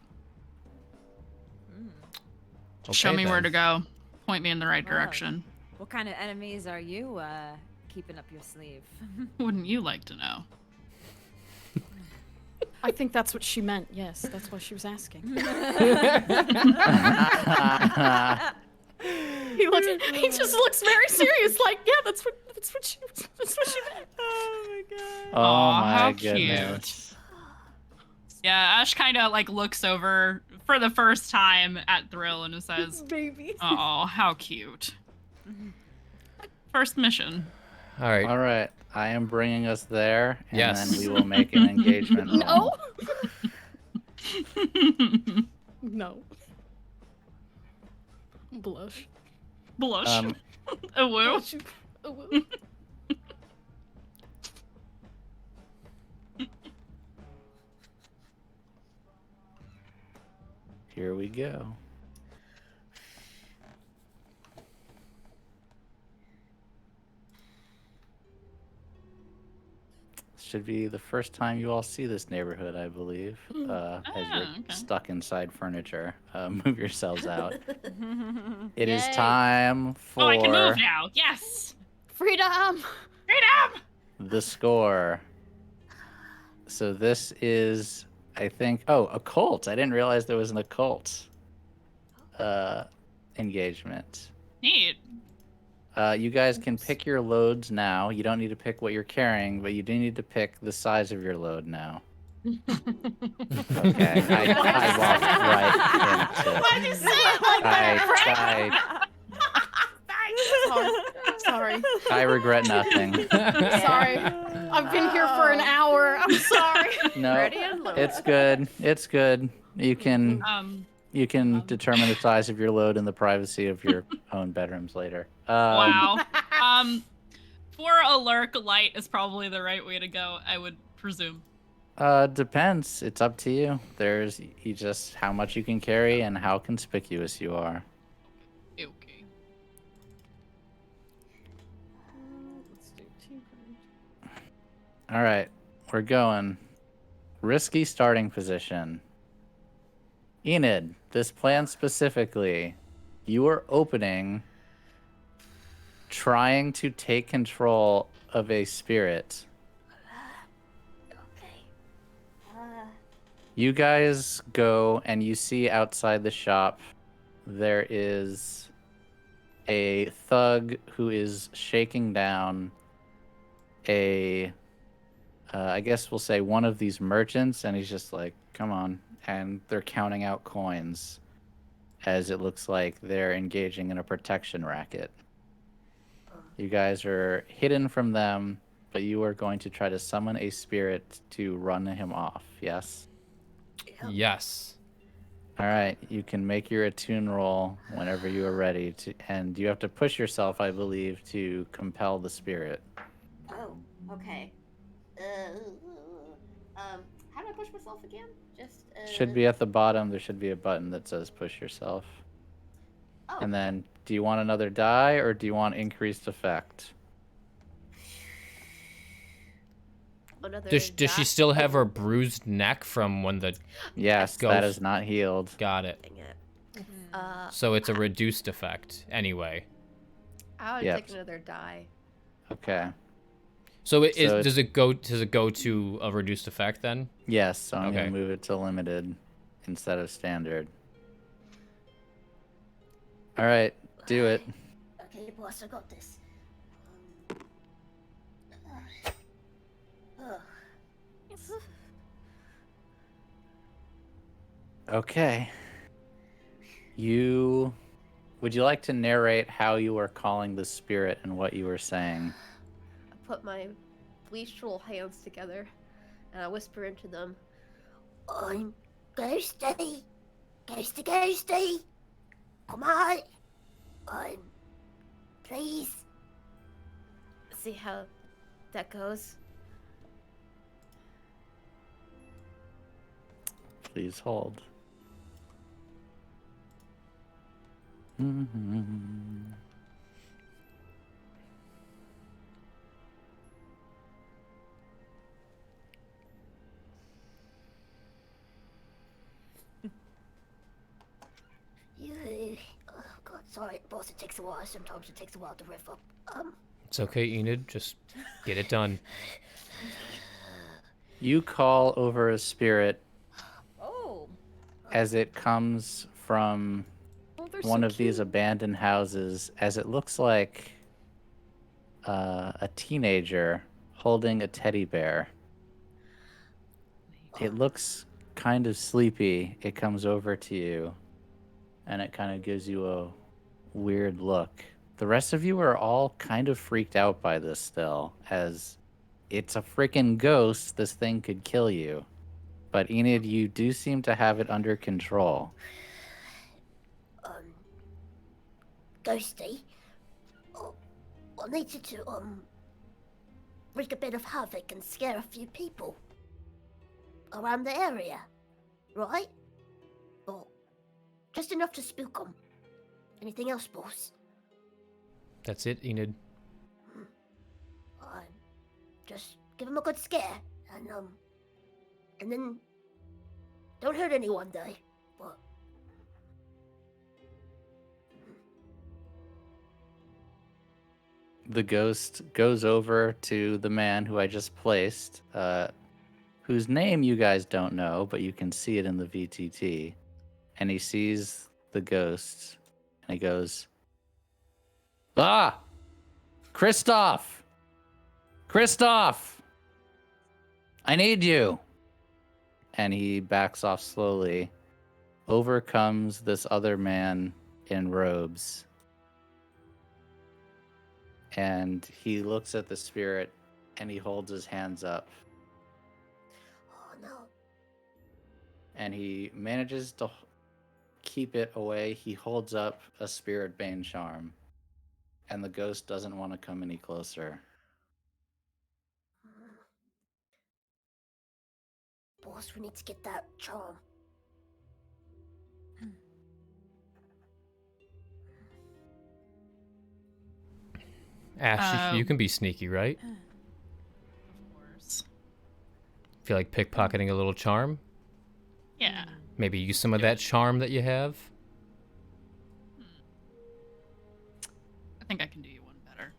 show Okay, me where to then. go. Point me in the right Wow. direction. What kind of enemies are you keeping up your sleeve? Wouldn't you like to know? I think that's what she meant. Yes, that's what she was asking. He just looks very serious. Like, yeah, that's what she meant. Oh my god. Oh Aw, my how goodness. Yeah, Ash kind of like looks over for the first time at Thrill and says, Baby. "Oh, how cute." First mission. All right. All right. I am bringing us there, and Yes. then we will make an engagement No. roll. No. Blush. Blush. Um, A woo. Oh, Here we go. Should be the first time you all see this neighborhood, I believe. As you're okay. stuck inside furniture. Move yourselves out. It is Yay. time for Oh, I can move now. Yes. freedom! Freedom. the score. So this is, I think, occult. I didn't realize there was an occult engagement. Neat. You guys can pick your loads now. You don't need to pick what you're carrying, but you do need to pick the size of your load now. Okay, I walked right into Why'd you say it like that? Sorry. I regret nothing. Sorry. I've been here for an hour. I'm sorry. No, Ready and loaded. it's good. It's good. You can determine the size of your load in the privacy of your own bedrooms later. Wow. For a Lurk, light is probably the right way to go, I would presume. Depends. It's up to you. There's just how much you can carry and how conspicuous you are. Okay. Let's do 200. All right, we're going. Risky starting position. Enid, this plan specifically, you are opening, trying to take control of a spirit. Okay. You guys go and you see outside the shop there is a thug who is shaking down I guess we'll say one of these merchants, and he's just like, come on. And they're counting out coins as it looks like they're engaging in a protection racket. You guys are hidden from them, but you are going to try to summon a spirit to run him off, yes? Yes. All right, you can make your attune roll whenever you are ready to, and you have to push yourself, I believe, to compel the spirit. Oh, okay. How do I push myself again? Just Should be at the bottom. There should be a button that says push yourself. Oh. And then, do you want another die or do you want increased effect? Another Does she dot? still have her bruised neck from when the... Yes, Go that f- is not healed. Got it. Dang it. So it's a reduced effect anyway. I would Yep. take another die. Okay. So it is. So Does it go to a reduced effect then? Yes, so I'm Okay. going to move it to limited instead of standard. All right, do it. Okay, boss, I got this. Okay. Would you like to narrate how you were calling the spirit and what you were saying? I put my bleached little hands together and I whisper into them. I'm Ghosty. Ghosty. Come on. Please. See how that goes? Please hold. Oh God, sorry, boss. It takes a while. Sometimes it takes a while to riff up. It's okay, Enid. Just get it done. You call over a spirit Oh. as it comes from one of these abandoned houses, as it looks like a teenager holding a teddy bear. It looks kind of sleepy. It comes over to you, and it kind of gives you a weird look. The rest of you are all kind of freaked out by this still, as it's a freaking ghost. This thing could kill you. But Enid, you do seem to have it under control. Ghosty. I need you to wreak a bit of havoc and scare a few people around the area, right? Or just enough to spook them. Anything else, boss? That's it, Enid. Just give them a good scare, and then don't hurt anyone, though. But The ghost goes over to the man who I just placed, whose name you guys don't know, but you can see it in the VTT. And he sees the ghost, and he goes, "Ah! Christoph! Christoph! I need you!" And he backs off slowly. Over comes this other man in robes. And he looks at the spirit, and he holds his hands up. oh no. And he manages to keep it away. He holds up a spirit bane charm, and the ghost doesn't want to come any closer. Boss, we need to get that charm. Ash, you can be sneaky, right? Of course. Feel like pickpocketing a little charm? Yeah. Maybe use some of that charm that you have. I think I can do you one better.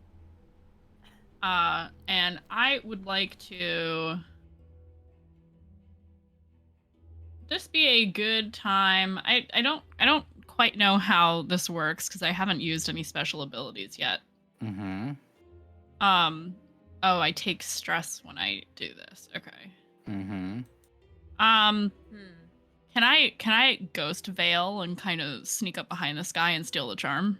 And I would like to just be a good time. I don't quite know how this works because I haven't used any special abilities yet. Mm-hmm. Oh, I take stress when I do this. Okay. Mm-hmm. Can I ghost veil and kind of sneak up behind this guy and steal the charm?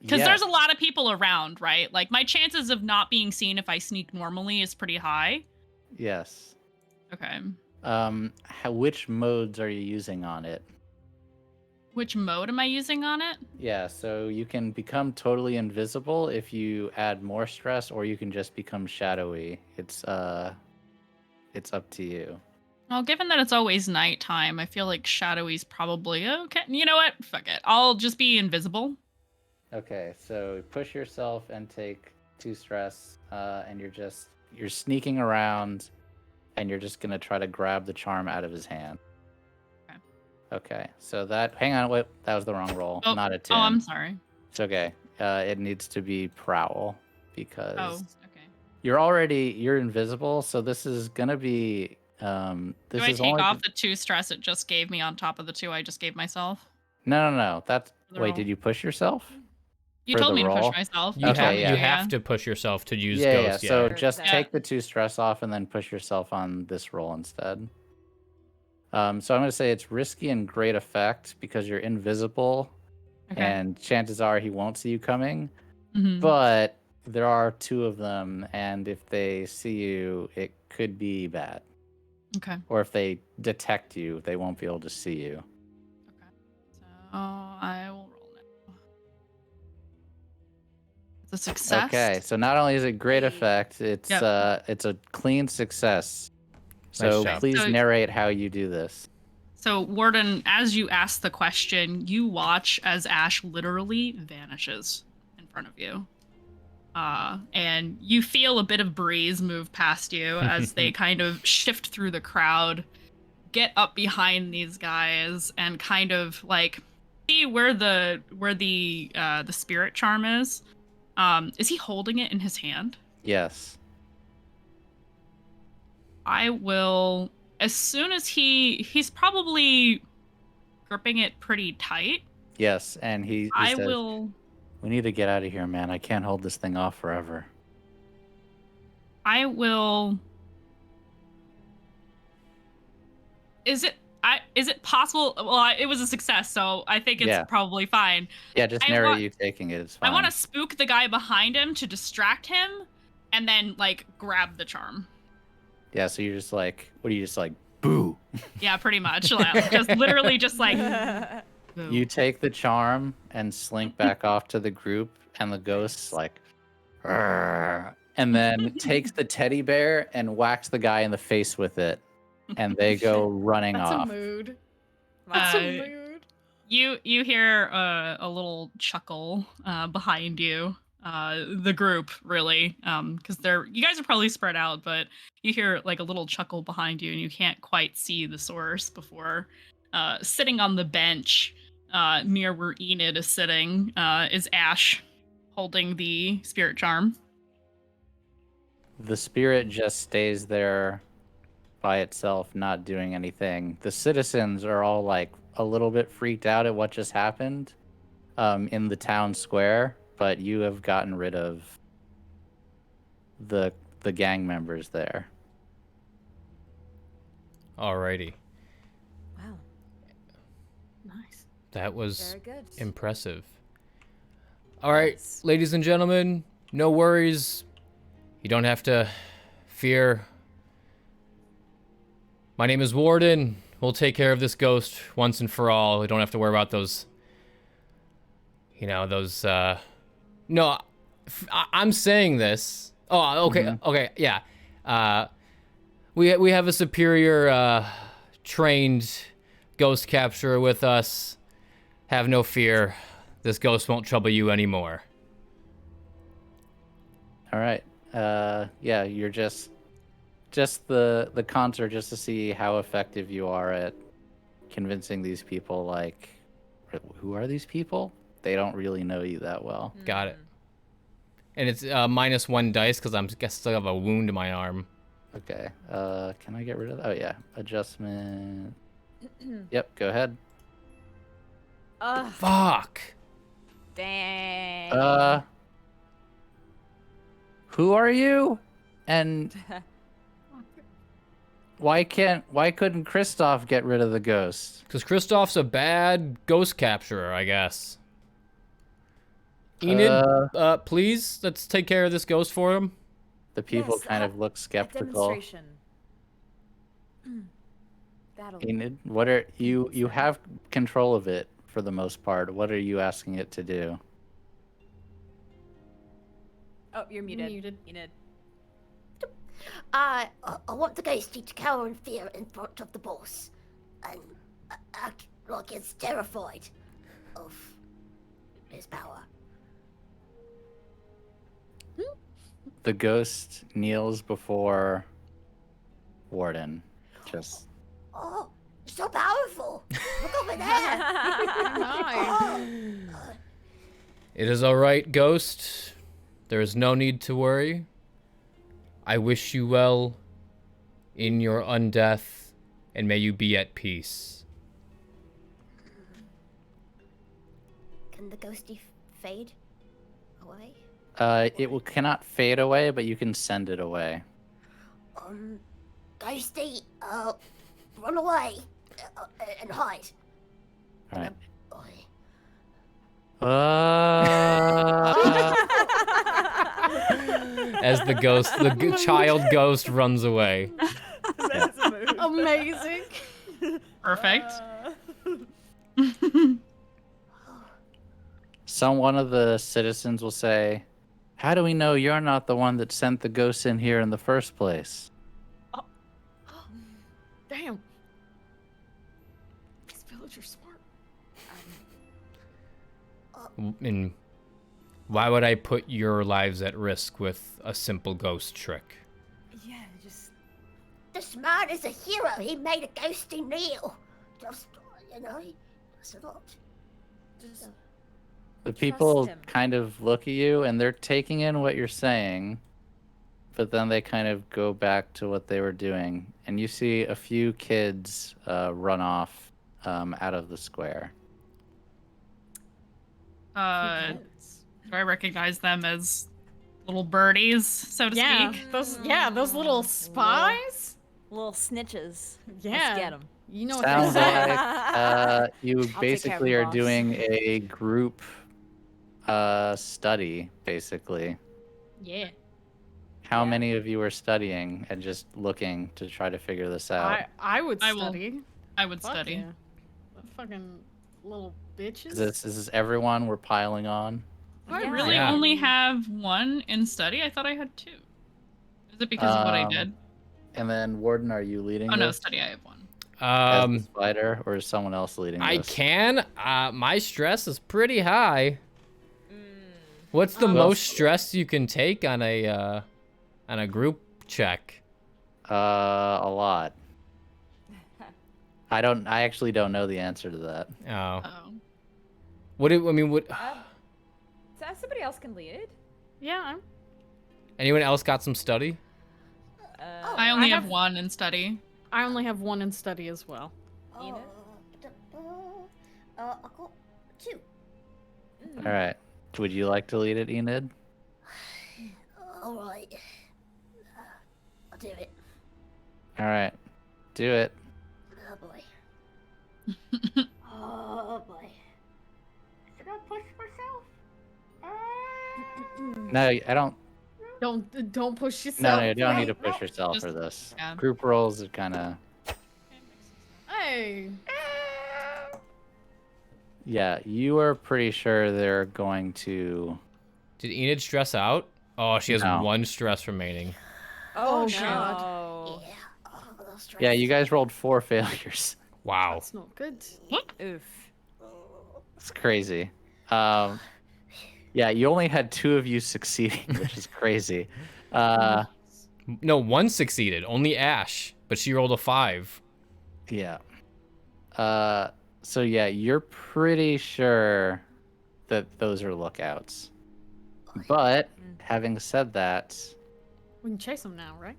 Because there's a lot of people around, right? Like, my chances of not being seen if I sneak normally is pretty high. Yes. Okay. Which modes are you using on it? Which mode am I using on it? Yeah, so you can become totally invisible if you add more stress, or you can just become shadowy. It's up to you. Well, given that it's always nighttime, I feel like shadowy's probably okay. You know what? Fuck it. I'll just be invisible. Okay, so push yourself and take 2 stress, and you're sneaking around, and you're just gonna try to grab the charm out of his hand. Okay, so hang on, wait, that was the wrong roll, not a 10. Oh, I'm sorry. It's okay. It needs to be prowl, because okay. you're invisible, so this is gonna be, Do I take off the 2 stress it just gave me on top of the 2 I just gave myself? No, wait, roll. did you push yourself? You For told the me to roll? push myself. You Okay, have to push yourself to use Yeah, Ghost. so Yeah. just Yeah. take the 2 stress off and then push yourself on this roll instead. So I'm going to say it's risky and great effect because you're invisible, Okay. and chances are he won't see you coming. Mhm. But there are 2 of them, and if they see you, it could be bad. Okay. Or if they detect you, they won't be able to see you. Okay. So I will roll now. It's a success. Okay, so not only is it great effect, it's a clean success. So job. please So- narrate how you do this. So, Warden, as you ask the question, you watch as Ash literally vanishes in front of you. And you feel a bit of breeze move past you as they kind of shift through the crowd, get up behind these guys, and kind of like see where the spirit charm is. Is he holding it in his hand? Yes. I will, as soon as he's probably gripping it pretty tight. Yes, and he I says, will. "We need to get out of here, man. I can't hold this thing off forever." I will. Is it possible? Well, it was a success, so I think it's probably fine. Yeah, just narrate you taking it. It's fine. I want to spook the guy behind him to distract him, and then like grab the charm. Yeah, so you're just like, what are you just like, boo? Yeah, pretty much. Just literally just like. Boo. You take the charm and slink back off to the group, and the ghost's like, "Arr," and then takes the teddy bear and whacks the guy in the face with it, and they go running That's off. a mood. That's a mood. You hear a little chuckle behind you. The group really, because you guys are probably spread out, but you hear like a little chuckle behind you, and you can't quite see the source before sitting on the bench near where Enid is sitting is Ash holding the spirit charm. The spirit just stays there by itself, not doing anything. The citizens are all like a little bit freaked out at what just happened in the town square, but you have gotten rid of the gang members there. Alrighty. Wow. Nice. That was Very good. impressive. All right, ladies and gentlemen, no worries. You don't have to fear. My name is Warden. We'll take care of this ghost once and for all. We don't have to worry about those. No, I'm saying this. Oh, okay, okay, yeah. We have a superior trained ghost capturer with us. Have no fear. This ghost won't trouble you anymore. All right. Yeah, you're just just the concert, just to see how effective you are at convincing these people. Like, who are these people? They don't really know you that well. Got it. And it's -1 dice because I still have a wound in my arm. Okay. Can I get rid of that? Oh yeah, adjustment. Yep. Go ahead. Fuck. Dang. Who are you? And why couldn't Kristoff get rid of the ghost? Because Kristoff's a bad ghost capturer, I guess. Enid, please, let's take care of this ghost for him. The people Yes, kind of look A skeptical. demonstration. That'll Enid, what are you have control of it for the most part. What are you asking it to do? Oh, you're muted. Muted. Enid. I want the ghosty to cower in fear in front of the boss, and act like it's terrified of his power. The ghost kneels before Warden. Just Oh, so powerful! Look over there! Oh, It is all right, ghost. There is no need to worry. I wish you well in your undeath, and may you be at peace. can the ghosty fade away? cannot fade away, but you can send it away. Ghosty, run away and hide. All right. As the ghost, child ghost runs away. That is a move. Amazing. Perfect. One of the citizens will say, "How do we know you're not the one that sent the ghosts in here in the first place?" Damn. These villagers smart. And why would I put your lives at risk with a simple ghost trick? Yeah, just. This man is a hero. He made a ghosty kneel. Just, that's a lot. Just. The people him. kind of look at you and they're taking in what you're saying, but then they kind of go back to what they were doing. And you see a few kids run off out of the square. Do I recognize them as little birdies, so to Yeah, speak? those little spies. Little snitches. Yeah. Let's get them. You know what Sounds they say. like you care of basically the are boss. doing a group study, basically. Yeah. How Yeah. many of you are studying and just looking to try to figure this out? I would I will study. I would Fuck study. yeah. The fucking little bitches. Is this everyone we're piling on? Do I Yeah. really Yeah. only have one in study? I thought I had two. Is it because of what I did? And then Warden, are you leading Oh no, this study, I have one. as the spider, or is someone else leading I this? can. My stress is pretty high. What's the Well, most stress you can take on a group check? A lot. I actually don't know the answer to that. Oh, Oh. what? I mean, what? So somebody else can lead it. Yeah. Anyone else got some study? I only I have have- one in study. I only have one in study as well. Enid? I got two. All right. Would you like to lead it, Enid? All right. I'll do it. All right. Do it. Oh boy. Oh boy. Should I push myself? No, I don't. Don't push yourself. No, you don't Wait, need to push no. yourself Just- for this. yeah. Group roles are kind of. Hey. Yeah, you are pretty sure they're going to. Did Enid stress out? Oh, she has No. one stress remaining. Oh, no. God. Yeah. Oh, that's stress. Yeah, you guys rolled 4 failures. Wow. That's not good. Oof. It's crazy. Yeah, you only had 2 of you succeeding, which is crazy. No, one succeeded. Only Ash, but she rolled a 5. Yeah. So yeah, you're pretty sure that those are lookouts. But having said that, We can chase them now, right?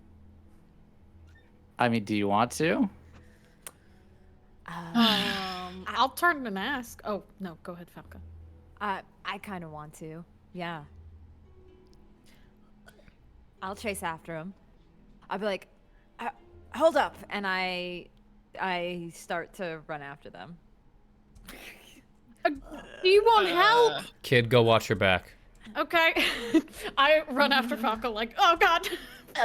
I mean, do you want to? I'll turn and ask. Oh, no, go ahead, Falka. I kind of want to. Yeah. I'll chase after him. I'll be like, hold up, and I start to run after them. Do you want help? Kid, go watch your back. Okay. I run after Falka like, oh god.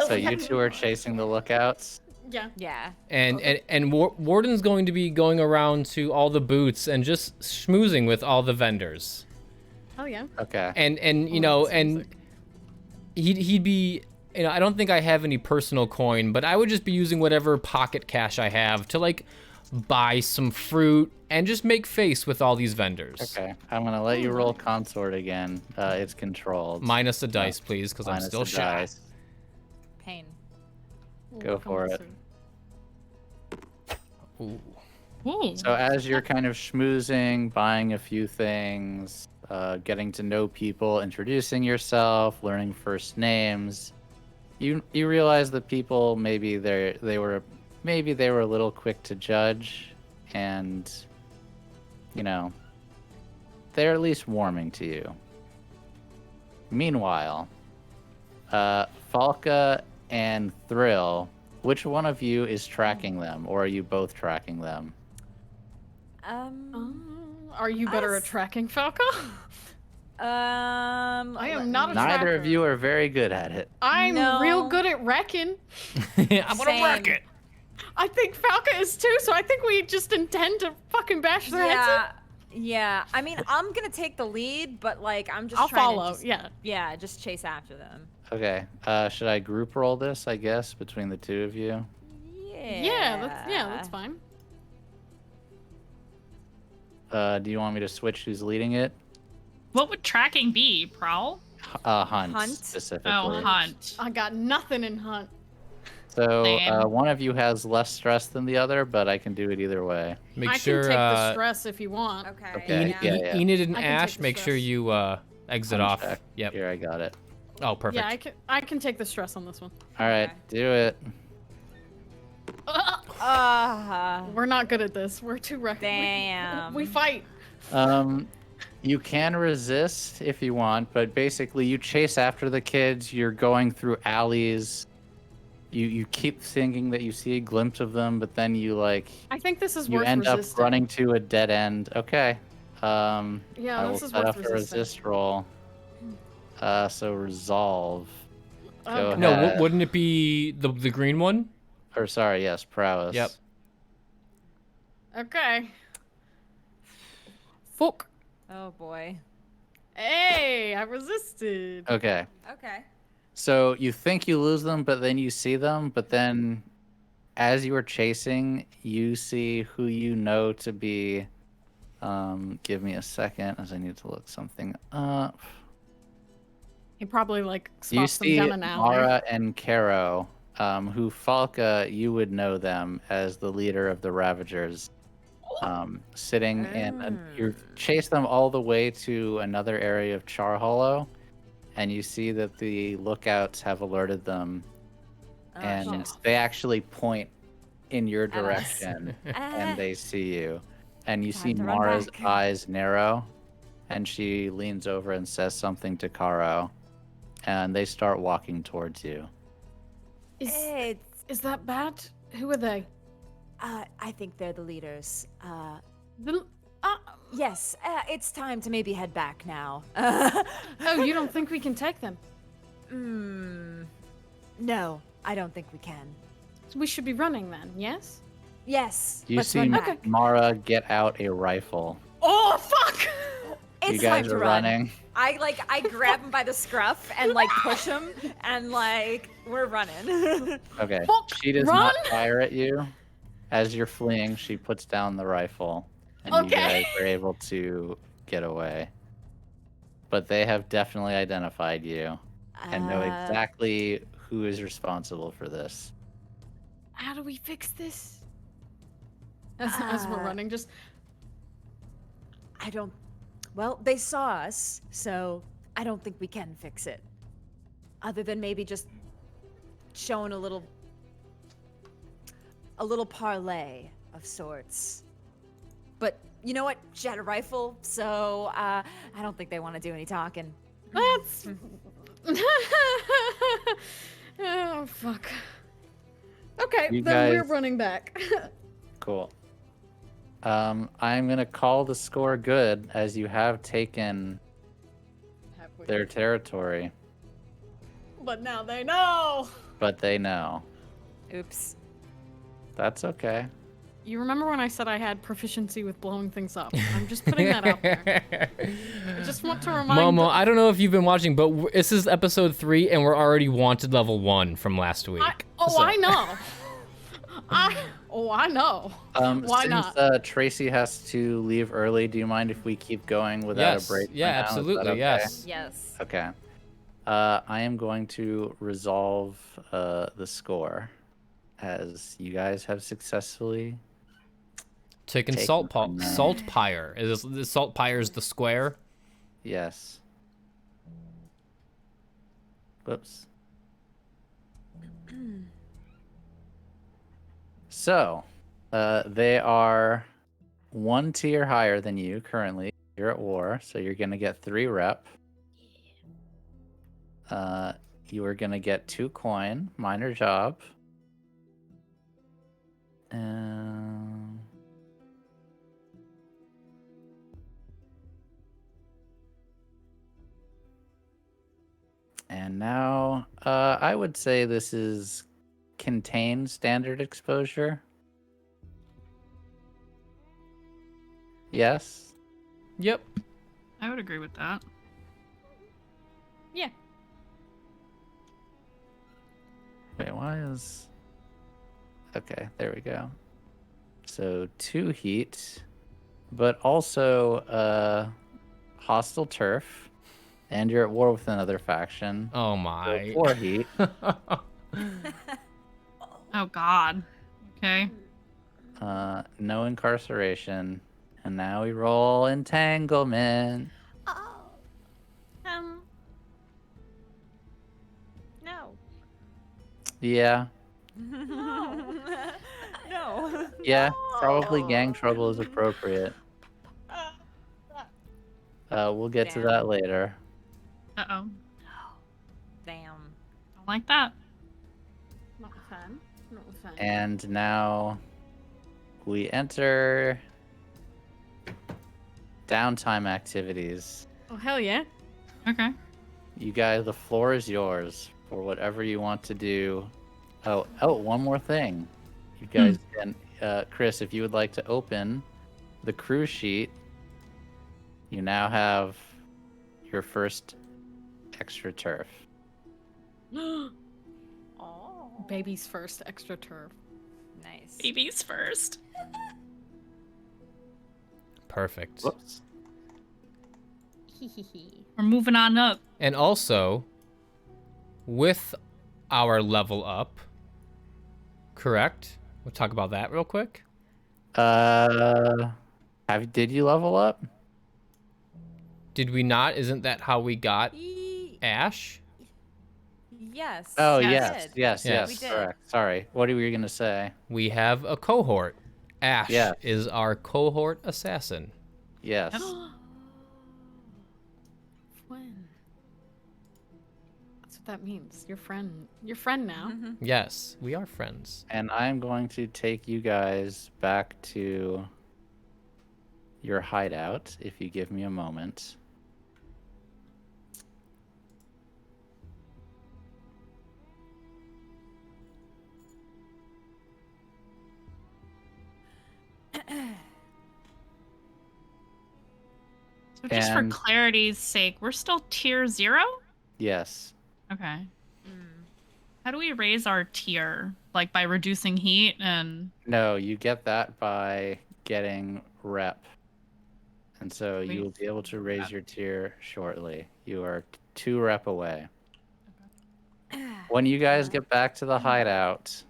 So you two are chasing the lookouts? Yeah. Yeah. And Warden's going to be going around to all the booths and just schmoozing with all the vendors. Oh yeah. Okay. And you know, and he'd be, you know, I don't think I have any personal coin, but I would just be using whatever pocket cash I have to like buy some fruit and just make face with all these vendors. Okay. I'm gonna let you roll consort again. It's controlled. Minus the dice, please, because I'm Minus still the shy. dice. Pain. Go for it. Ooh. Ooh. So as you're kind of schmoozing, buying a few things, getting to know people, introducing yourself, learning first names, you realize that people maybe they were a little quick to judge, and you know, they're at least warming to you. Meanwhile, Falka and Thrill, which one of you is tracking them, or are you both tracking them? Are you better at Us. tracking Falka? I am not a Neither tracker. of you are very good at it. I'm real No. good at wrecking. I'm gonna wreck it. I think Falka is too, so I think we just intend to fucking bash their heads in. Yeah. I mean, I'm gonna take the lead, but like, I'm just I'll trying follow, to just, yeah. yeah, just chase after them. Okay. Should I group roll this, I guess, between the two of you? Yeah. That's fine. Do you want me to switch who's leading it? What would tracking be? Prowl? Hunt, Hunt? specifically. Oh, hunt. I got nothing in hunt. So Same. one of you has less stress than the other, but I can do it either way. Make I sure can take the stress if you want. Okay. Okay. Yeah. Enid and I can take Ash, the make sure stress. you exit Hunt off. check. Yep. Here, I got it. Oh, perfect. Yeah, I can take the stress on this one. All right, Okay. do it. We're not good at this. We're too reckless. Damn. We fight. You can resist if you want, but basically you chase after the kids. You're going through alleys. You keep thinking that you see a glimpse of them, but then you I think this is you worth end resisting. up running to a dead end. Okay. Yeah, I will this is set worth up a resisting. resist roll. So resolve. Go Okay. No, ahead. wouldn't it be the green one? Or sorry, yes, prowess. Yep. Okay. Fuck. Oh boy. Hey, I resisted. Okay. Okay. So you think you lose them, but then you see them, but then as you are chasing, you see who you know to be give me a second as I need to look something up. He probably like You spots them see down an alley. Mara and Caro, who Falka, you would know them as the leader of the Ravagers. Sitting in, you chase them all the way to another area of Char Hollow, and you see that the lookouts have alerted them, and they actually point in your At us. direction, and they see you. And you Time see to run Mara's back. eyes narrow, and she leans over and says something to Caro, and they start walking towards you. Hey, Is that bad? Who are they? I think they're the leaders. The, Yes, it's time to maybe head back now. oh, you don't think we can take them? No, I don't think we can. We should be running then, yes? Yes, You let's see run back. Mara get out a rifle. Oh, fuck! It's You guys time to are run. running. I grab him by the scruff and like push him and like we're running. Okay. Fuck, She does run! not fire at you. As you're fleeing, she puts down the rifle, and you Okay. guys are able to get away. But they have definitely identified you and know exactly who is responsible for this. How do we fix this? As we're running, just I don't. Well, they saw us, so I don't think we can fix it. Other than maybe just showing a little parlay of sorts. But you know what? She had a rifle, so I don't think they want to do any talking. That's. Oh fuck. Okay, You then we're guys- running back. Cool. I'm gonna call the score good as you have taken their territory, But now they know. but they know. Oops. That's okay. You remember when I said I had proficiency with blowing things up? I'm just putting that out there. I just want to remind. Momo, I don't know if you've been watching, but this is episode 3, and we're already wanted level 1 from last week. I know. I know. Why Since not? Tracy has to leave early, do you mind if we keep going without Yes. a break? for Yeah, now? Is that absolutely. okay? Yes. Yes. Okay. I am going to resolve the score as you guys have successfully. Taking Take salt one now. Saltpire. Is this, the Saltpire is the square? Yes. Whoops. So, they are 1 tier higher than you currently. You're at war, so you're gonna get 3 rep. You are gonna get 2 coin, minor job. And now, I would say this is contained standard exposure. Yes. Yep. I would agree with that. Yeah. Wait, why is... Okay, there we go. So 2 heat, but also hostile turf, and you're at war with another faction. Oh So my. 4 heat. Oh God. Okay. No incarceration, and now we roll entanglement. Oh, No. Yeah, No. yeah, probably gang trouble is appropriate. We'll get to Damn. that later. Uh-oh. Damn. Don't like that. Not a fan. Not a fan. And now we enter downtime activities. Oh hell yeah. Okay. You guys, the floor is yours for whatever you want to do. Oh, one more thing. You guys can, Chris, if you would like to open the crew sheet, you now have your first extra turf. Oh. Baby's first extra turf. Nice. Babies first. Perfect. Whoops. We're moving on up. And also, with our level up, correct? We'll talk about that real quick. Did you level up? Did we not? Isn't that how we got Ye- Ash? Yes. Oh, Yes. yes, yes, Yes. yes. We did. Correct. Sorry. What were you gonna say? We have a cohort. Ash Yeah. is our cohort assassin. Yes. When? That's what that means. Your friend. Your friend now. Yes, we are friends. And I'm going to take you guys back to your hideout if you give me a moment. So just for And- clarity's sake, we're still tier 0? Yes. Okay. How do we raise our tier? Like by reducing heat and... No, you get that by getting rep. And so you will be able to raise your tier shortly. You are 2 rep away. When you guys get back to the hideout,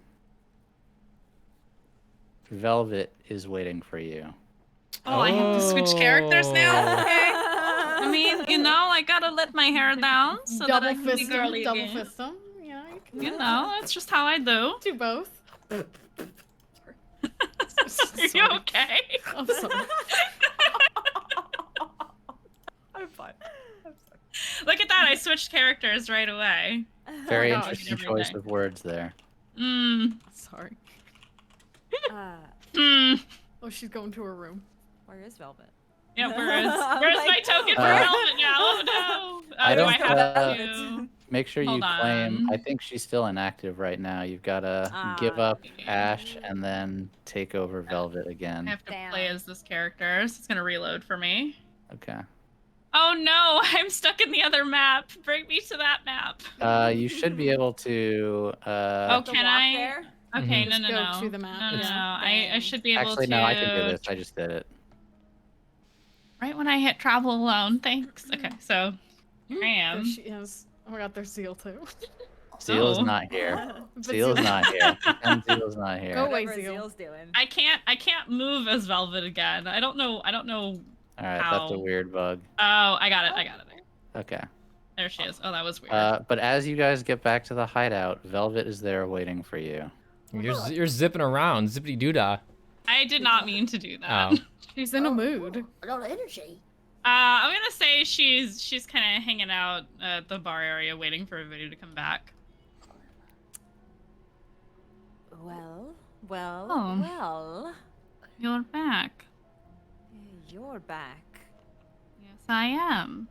Velvet is waiting for you. Oh, I have to switch characters now? Okay. I mean, I gotta let my hair down so that I Double can be fist girly double again. fist them. You know, you can That's just how I do. do both. Are you okay? I'm sorry. I'm fine. Look at that, I switched characters right away. Very gosh. interesting Every choice day. of words there. Sorry. Oh, she's going to her room. Where is Velvet? Yeah, where's my token for Velvet now? Oh no! I Do don't, I have to? Make sure you Hold claim. on. I think she's still inactive right now. You've got to give up Ash and then take over Velvet I again. have to play as this character, so it's gonna reload for me. Okay. Oh no, I'm stuck in the other map. Bring me to that map. You should be able to. Oh, can I? There? Okay, Mhm. no, Just no, go no. to the map, No, no, yeah. no. I should be able Actually, to. no, I can do this. I just did it. Right when I hit travel alone. Thanks. Okay, so here I am. There she is. Oh my god, there's Zeal too. Zeal's Oh. not here. But Zeal's not here. And Zeal's not here. Go away, Whatever Zeal. Zeal's doing. I can't move as Velvet again. I don't know. All right, that's a Ow. weird bug. Oh, I got it. Okay. There she is. Oh, that was weird. But as you guys get back to the hideout, Velvet is there waiting for you. You're zipping around, zippity doodah. I did not mean to do that. Oh. She's in a mood. A lot of energy. I'm gonna say she's kind of hanging out at the bar area, waiting for everybody to come back. Well, Oh. well. You're back. You're back. Yes, I am.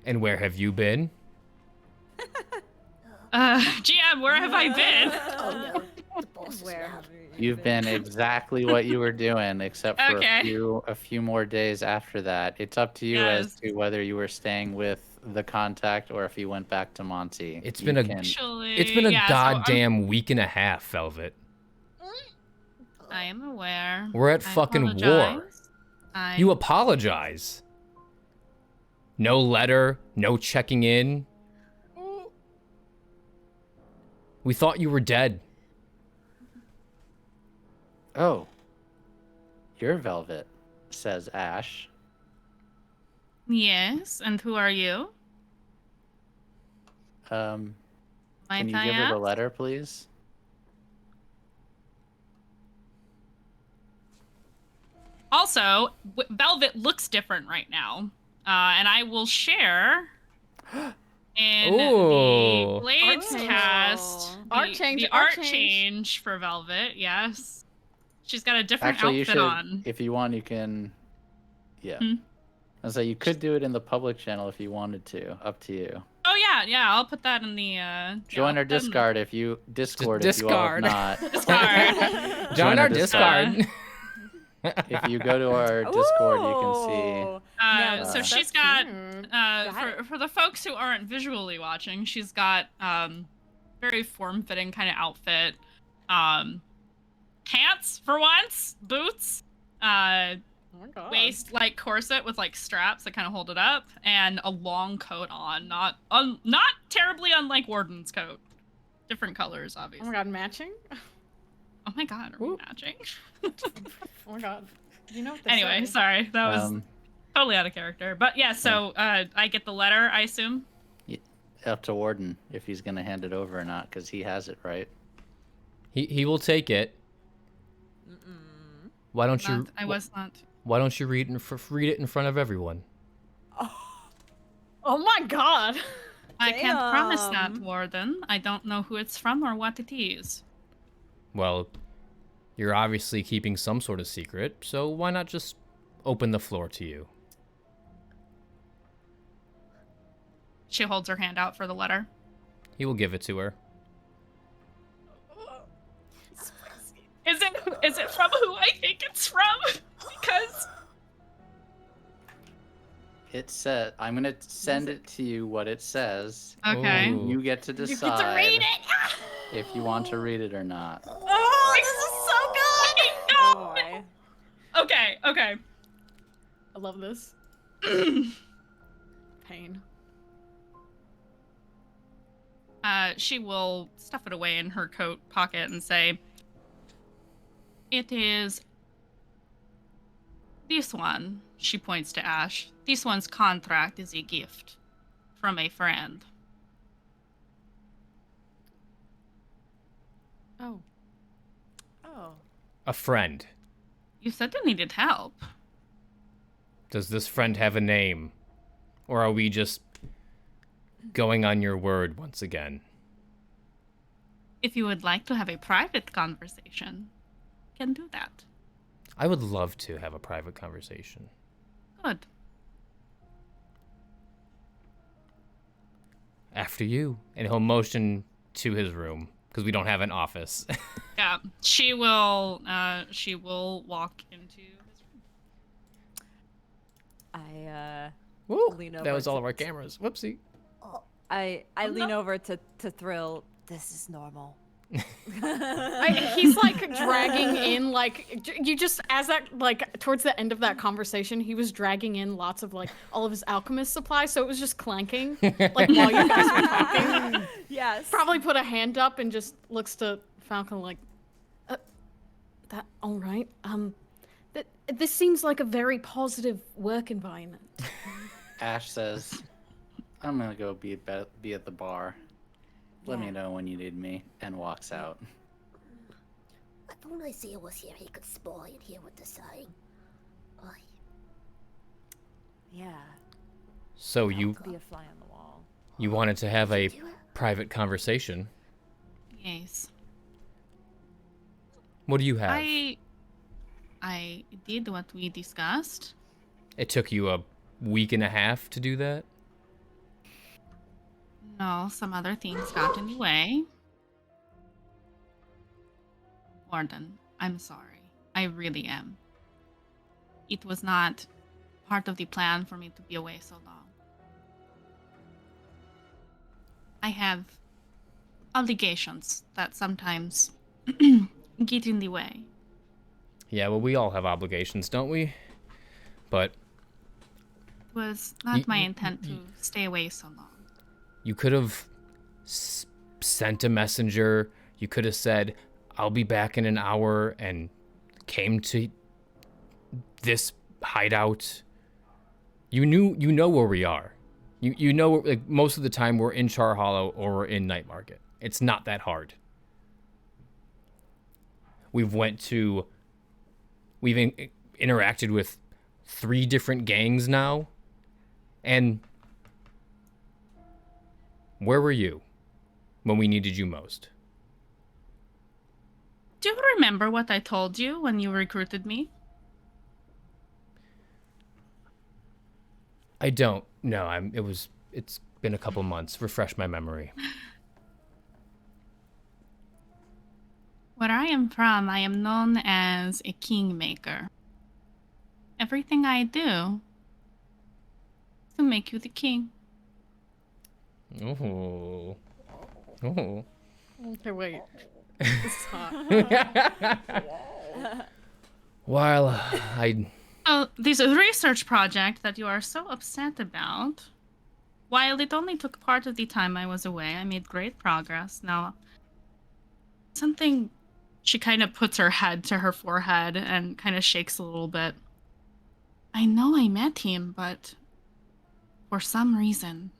And where have you been? GM, where have I been? Oh no, the boss is Where loud. have You've been exactly what you were doing, except for Okay. a few more days after that. It's up to you as Yes. to whether you were staying with the contact or if you went back to Monty. It's You been a- can- Actually, It's been a yeah, so goddamn week and a half, Velvet. I am aware. We're at I fucking war. apologize. You apologize. No letter, no checking in. We thought you were dead. Oh, you're Velvet, says Ash. Yes, and who are you? Can Might you I give her the ask? letter, please? Also, Velvet looks different right now, and I will share in Ooh. the Blades Art change. cast Art change, the art art change. change for Velvet. Yes, she's got a different Actually, you outfit should. on. If you want, you can. Yeah. Hmm? And so you could do it in the public channel if you wanted to. Up to you. Oh yeah, I'll put that in the. Join our Discord if you Discord if you all have Discard. not. Discard. Join our Discord. Discard. If you go to our Discord, you can see. Ooh. So That's she's got Got for the folks who aren't visually watching, she's got very form-fitting kind of outfit, pants for once, boots, Oh my god. waist like corset with like straps that kind of hold it up, and a long coat on. Not terribly unlike Warden's coat. Different colors, Oh obviously. my god, matching? Oh my god, are we Whoop. matching? Oh my god. You know what they Anyway, say. sorry, that was Um, totally out of character. But yeah, so I get the letter, I assume. up to Warden if he's gonna hand it over or not, because he has it, right? He will take it. Why don't you? I was not. Why don't you read it in front of everyone? Oh my god. I can't promise that, Damn. Warden. I don't know who it's from or what it is. Well, you're obviously keeping some sort of secret, so why not just open the floor to you? She holds her hand out for the letter. He will give it to her. Is it from who I think it's from? Because It said, I'm gonna send it to you what it says. okay. Ooh. You get to You decide get to read it. if you want to read it or not. Oh, this is so good. Boy. No. Okay. I love this. Pain. She will stuff it away in her coat pocket and say, "It is this one." She points to Ash. "This one's contract is a gift from a friend." Oh. Oh. A friend. You said you needed help. Does this friend have a name? Or are we just going on your word once again? If you would like to have a private conversation, you can do that. I would love to have a private conversation. Good. After you. And he'll motion to his room, because we don't have an office. Yeah, she will walk into his room. I Woo! lean That over was all to- of our cameras. Whoopsie. I lean over to Thrill. This is normal. He's like dragging in, like, you just, as that, like, towards the end of that conversation, he was dragging in lots of, like, all of his alchemist supplies, so it was just clanking, like, while you guys were talking. Yes. Probably put a hand up and just looks to Falcon like, that, all right, this seems like a very positive work environment. Ash says, "I'm gonna go be at the bar. Let me know when you need me," and walks out. I thought Zeal was here. He could spy and hear what they're saying. Aye. Yeah. So you Be a fly on the wall. wanted to have a Do it. private conversation. Yes. What do you have? I did what we discussed. It took you a week and a half to do that? No, some other things got in the way. Warden, I'm sorry. I really am. It was not part of the plan for me to be away so long. I have obligations that sometimes get in the way. Yeah, well, we all have obligations, don't we? But It was not my y- intent to stay away so long. you could have sent a messenger. You could have said, "I'll be back in an hour," and came to this hideout. You know where we are. You know, like, most of the time we're in Char Hollow or we're in Night Market. It's not that hard. We've interacted with 3 different gangs now. And where were you when we needed you most? Do you remember what I told you when you recruited me? I don't. No, it's been a couple months. Refresh my memory. Where I am from, I am known as a kingmaker. Everything I do is to make you the king. Oh. Oh. Okay, wait. This is hot. While I Oh, this research project that you are so upset about, while it only took part of the time I was away, I made great progress. Now, something... She kind of puts her head to her forehead and kind of shakes a little bit. I know I met him, but for some reason,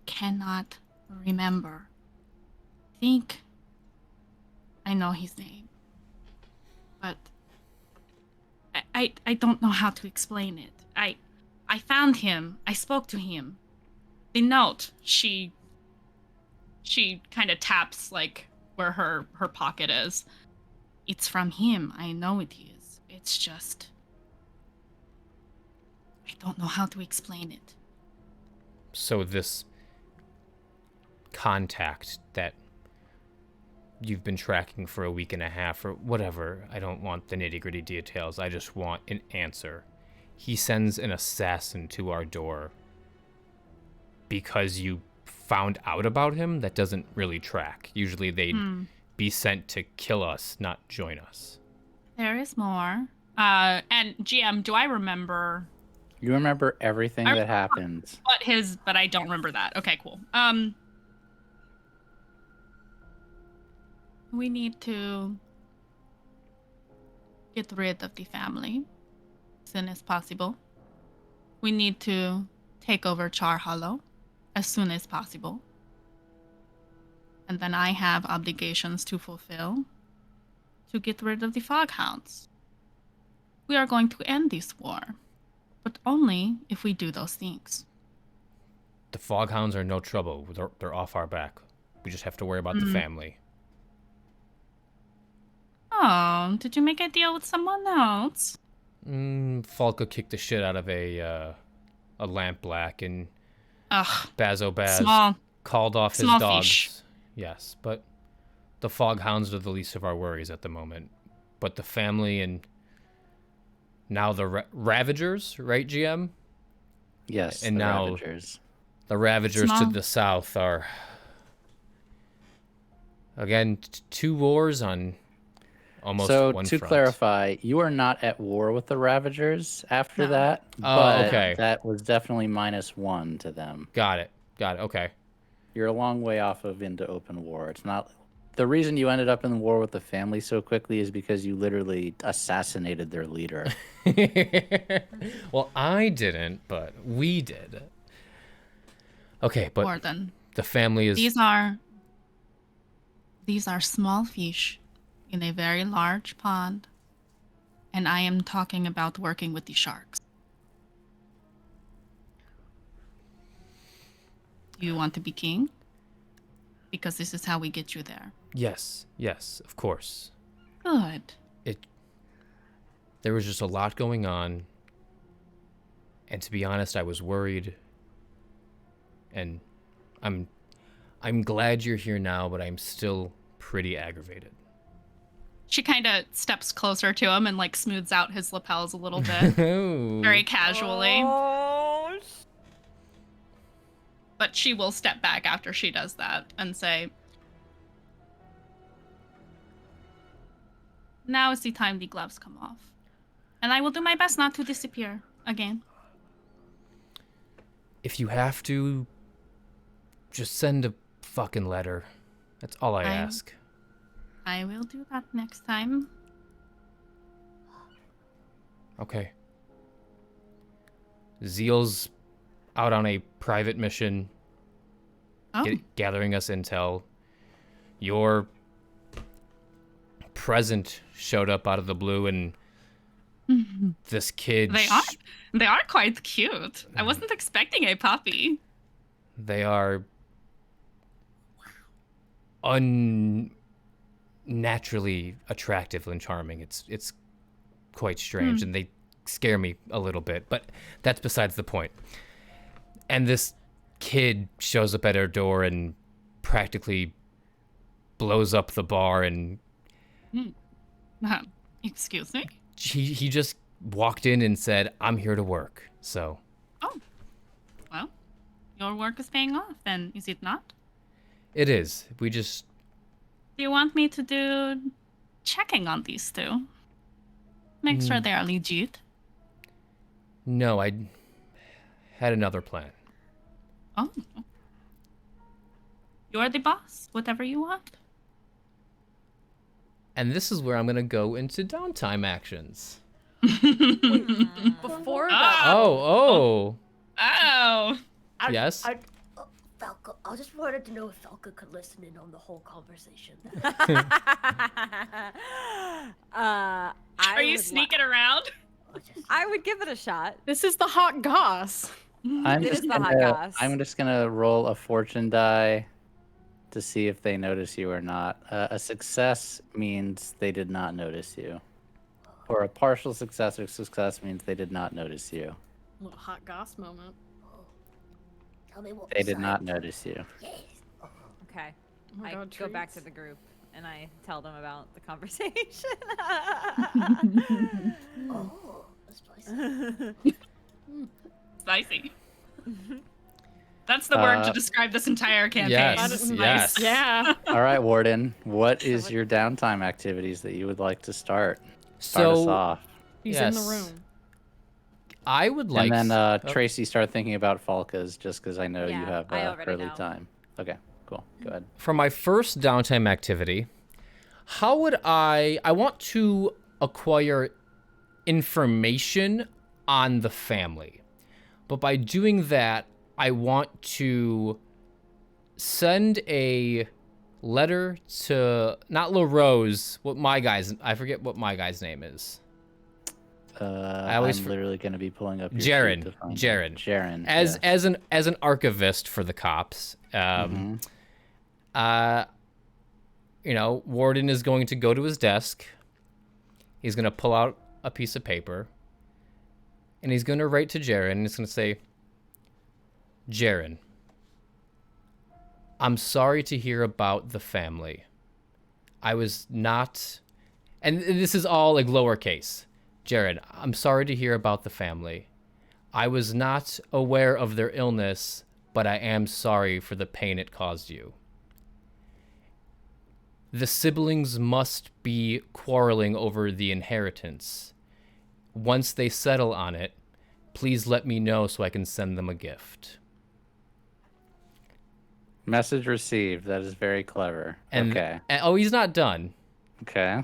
cannot remember. Think I know his name, but I don't know how to explain it. I found him. I spoke to him. The note, she kind of taps, like, where her pocket is. It's from him. I know it is. It's just... I don't know how to explain it. so this contact that you've been tracking for a week and a half or whatever, I don't want the nitty-gritty details. I just want an answer. He sends an assassin to our door because you found out about him. That doesn't really track. Usually they'd be sent to kill us, not join us. There is more. And GM, do I remember You remember everything that happens. but I don't remember that. Okay, cool. We need to get rid of the family as soon as possible. We need to take over Char Hollow as soon as possible. And then I have obligations to fulfill to get rid of the Foghounds. We are going to end this war, but only if we do those things. The Foghounds are no trouble. They're off our back. We just have to worry about the family. Oh, did you make a deal with someone else? Falka kicked the shit out of a lampblack, and Ugh, Bazobaz small. called off his small dogs. fish. Yes, but the Foghounds are the least of our worries at the moment. But the family and now the Ravagers, right, GM? Yes, And the now- Ravagers. The Ravagers to Small. the south are, again, two wars on almost So one to front. clarify, you are not at war with the Ravagers after No. that. Oh, but okay. That was definitely -1 to them. Got it. Okay. You're a long way off of into open war. It's not. The reason you ended up in war with the family so quickly is because you literally assassinated their leader. Well, I didn't, but we did. Okay, but Warden. the family is... These are small fish in a very large pond, and I am talking about working with the sharks. You want to be king? Because this is how we get you there. Yes, of course. Good. There was just a lot going on, and to be honest, I was worried. And I'm glad you're here now, but I'm still pretty aggravated. She kind of steps closer to him and like smooths out his lapels a little bit, very casually. Oh, But she will step back after she does that and say, "Now is the time the gloves come off. And I will do my best not to disappear again." If you have to, just send a fucking letter. That's all I ask. I will do that next time. Okay. Zeal's out on a private mission, Oh, gathering us intel. Your present showed up out of the blue, and this kid... they are quite cute. I wasn't expecting a puppy. They are unnaturally attractive and charming. It's quite strange, and they scare me a little bit, but that's besides the point. And this kid shows up at our door and practically blows up the bar, and Excuse me? he just walked in and said, "I'm here to work." So Oh, well, your work is paying off then, is it not? it is. We just... Do you want me to do checking on these two? Make sure they are legit. No, I had another plan. Oh. You're the boss. Whatever you want. And this is where I'm going to go into downtime actions. Before that, Oh. Oh. Yes? Falka, I just wanted to know if Falka could listen in on the whole conversation. Are you sneaking around? I would give it a shot. This is the hot goss. I'm It just is the hot gonna, goss. I'm just gonna roll a fortune die to see if they notice you or not. A success means they did not notice you, or a partial success or success means they did not notice you. A little hot goss moment. Tell me what They did not besides- notice you. Yes. Okay. Oh my I God, go back to treats. the group and I tell them about the conversation. Oh, that's spicy. Spicy. That's the word to Uh, describe this entire campaign. Yes, yes. Yeah. All right, Warden. What is your downtime activities that you would like to start? Start us So, off. He's in the Yes. room. I would like... And then oh, Tracy, start thinking about Falkas, just because I know you Yeah, have I already early know. time. Okay, cool. Go ahead. For my first downtime activity, How would I want to acquire information on the family. But by doing that, I want to send a letter to, not LaRose, I forget what my guy's name is. I'm literally going to be pulling up your sheet to find Jaren. Jaren. As an archivist for the cops, Warden is going to go to his desk. He's going to pull out a piece of paper, and he's going to write to Jaren, and he's going to say, Jaren, I'm sorry to hear about the family. I was not, and this is all like lowercase. Jaren, I'm sorry to hear about the family. I was not aware of their illness, but I am sorry for the pain it caused you. The siblings must be quarreling over the inheritance. Once they settle on it, please let me know so I can send them a gift. Message received. That is very clever. Okay. Oh, he's not done. Okay.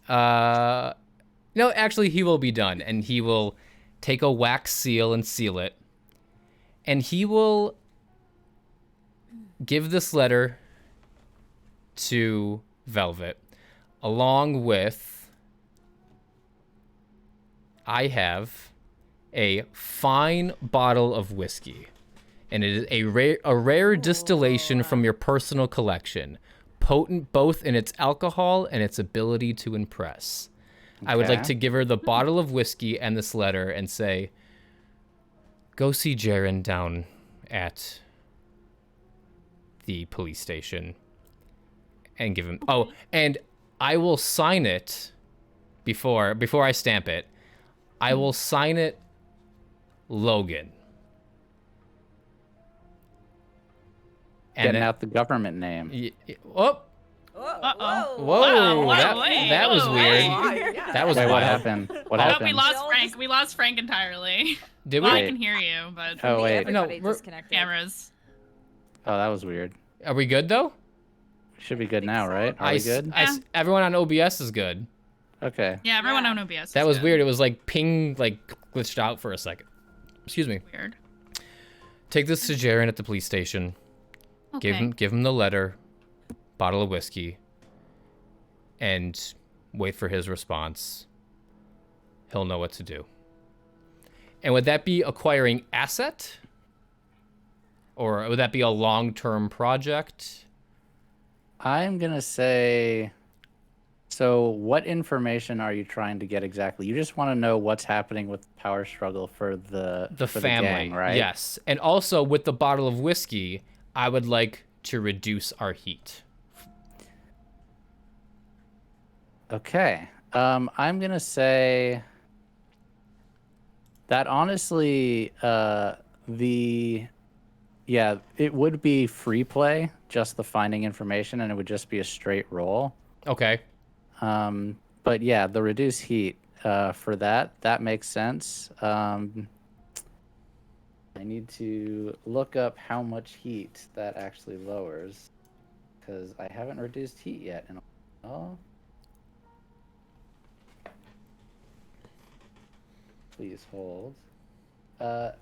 No, actually, he will be done, and he will take a wax seal and seal it, and he will give this letter to Velvet, along with, I have a fine bottle of whiskey, and it is a rare distillation from your personal collection, potent both in its alcohol and its ability to impress. I would like to give her the bottle of whiskey and this letter and say, go see Jaren down at the police station and give him... Oh, and I will sign it before I stamp it. I will sign it Logan. And getting out the government name. Oh! Uh-oh. Whoa, Wow, that was weird. That was Wait, wild. what happened? What Oh, happened? we lost Frank entirely. Did Well, we? I can hear you, but Oh, wait. Everybody No, we're- disconnected. cameras. Oh, that was weird. Are we good, though? Should be good now, right? Are we good? Everyone on OBS is good. Okay. Yeah, everyone Yeah. on OBS. That is was good. weird. It was like ping, like glitched out for a second. Excuse me. Weird. Take this to Jaren at the police station. Okay. Give him the letter, bottle of whiskey, and wait for his response. He'll know what to do. And would that be acquiring asset? Or would that be a long-term project? I'm going to say... So what information are you trying to get exactly? You just want to know what's happening with the power struggle for the family, gang, right? Yes. And also with the bottle of whiskey, I would like to reduce our heat. Okay. I'm going to say that honestly, it would be free play, just the finding information, and it would just be a straight roll. Okay. But yeah, the reduce heat for that makes sense. I need to look up how much heat that actually lowers, because I haven't reduced heat yet. Please hold.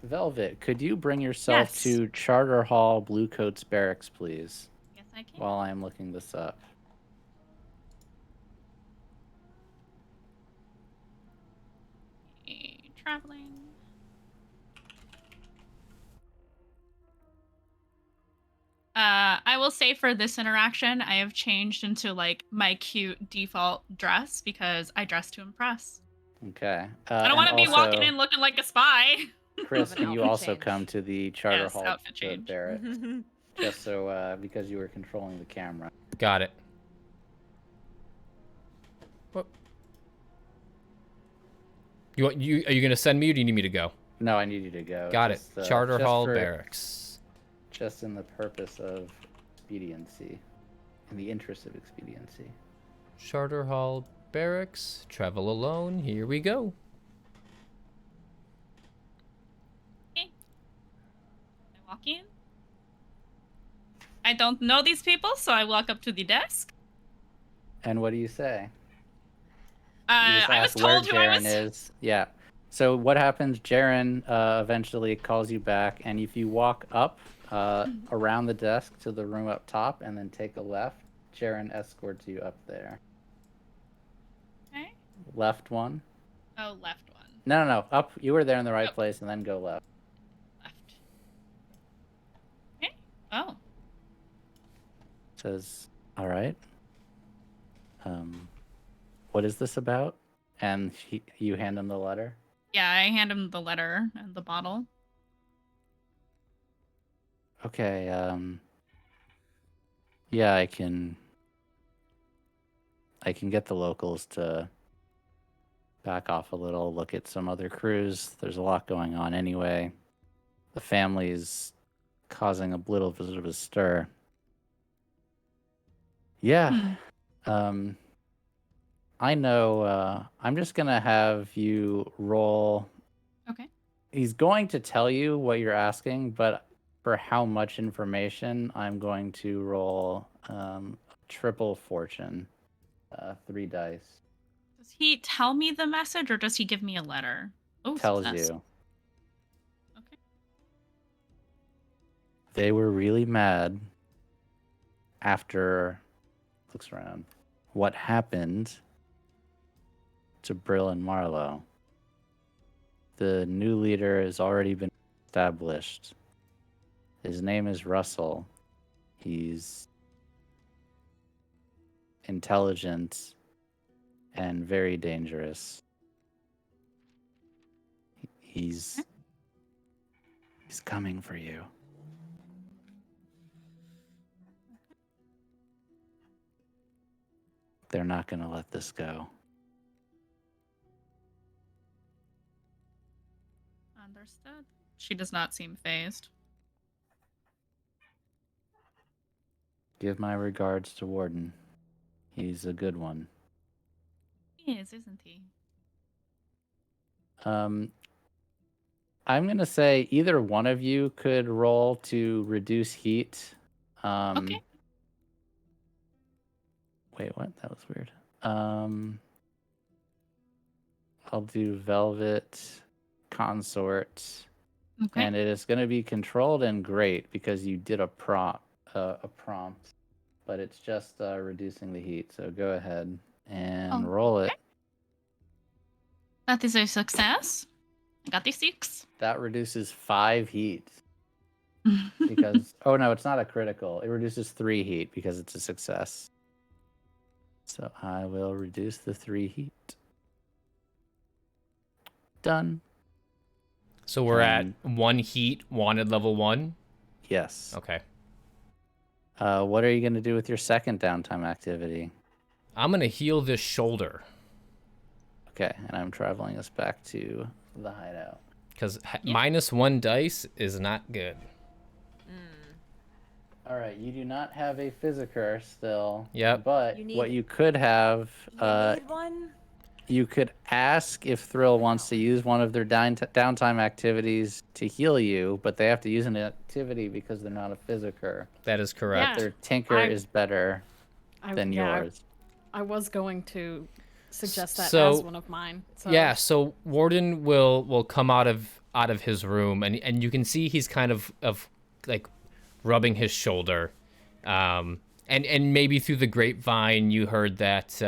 Velvet, could you bring yourself Yes. to Charter Hall Bluecoats Barracks, please, Yes, I can. while I'm looking this up? Traveling. I will say for this interaction, I have changed into like my cute default dress because I dress to impress. Okay. I don't want to be walking in looking like a spy. Chris, An can you outfit also change. come to the Charter Yes, Hall outfit change. Barracks? Just so, because you were controlling the camera. Got it. What? Are you going to send me or do you need me to go? No, I need you to go. Got it. Charter just Hall for- Barracks. Just in the purpose of expediency. In the interest of expediency. Charter Hall Barracks. Travel alone. Here we go. I walk in. I don't know these people, so I walk up to the desk. And what do you say? You I just was ask where told who I Jaren was. is. Yeah. So what happens? Jaren eventually calls you back, and if you walk up around the desk to the room up top, and then take a left, Jaren escorts you up there. Okay. Left one. Oh, left one. No. Up. You were there in the right Oh. place, and then go left. Left. Okay. Oh. Says, all right. What is this about? And you hand him the letter. Yeah, I hand him the letter and the bottle. Okay. Yeah, I can get the locals to back off a little, look at some other crews. There's a lot going on anyway. The family's causing a little bit of a stir. Yeah. I know. I'm just gonna have you roll. Okay. He's going to tell you what you're asking, but for how much information, I'm going to roll triple fortune, 3 dice. Does he tell me the message or does he give me a letter? Oh, Tells success. you. Okay. They were really mad after, looks around, what happened to Brill and Marlowe. The new leader has already been established. His name is Russell. He's intelligent and very dangerous. He's coming for you. They're not going to let this go. Understood. She does not seem phased. Give my regards to Warden. He's a good one. He is, isn't he? I'm going to say either one of you could roll to reduce heat. Okay. Wait, what? That was weird. I'll do Velvet Consort. Okay. And it is going to be controlled and great because you did a prompt, but it's just reducing the heat. So go ahead and roll it. That is a success. I got the 6. That reduces 5 heat because oh no, it's not a critical. It reduces 3 heat because it's a success. So I will reduce the 3 heat. Done. So we're at 1 heat, wanted level 1? Yes. Okay. What are you going to do with your second downtime activity? I'm going to heal this shoulder. Okay, and I'm traveling us back to the hideout. Because -1 dice is not good. All right, you do not have a Physicker still. Yep. But what you could have, You need one? you could ask if Thrill wants to use one of their downtime activities to heal you, but they have to use an activity because they're not a Physicker. That is correct. Their Tinker is better than yeah, yours. I was going to suggest that So- as one of mine. So. Yeah, so Warden will come out of his room, and you can see he's kind of like rubbing his shoulder, and maybe through the grapevine you heard that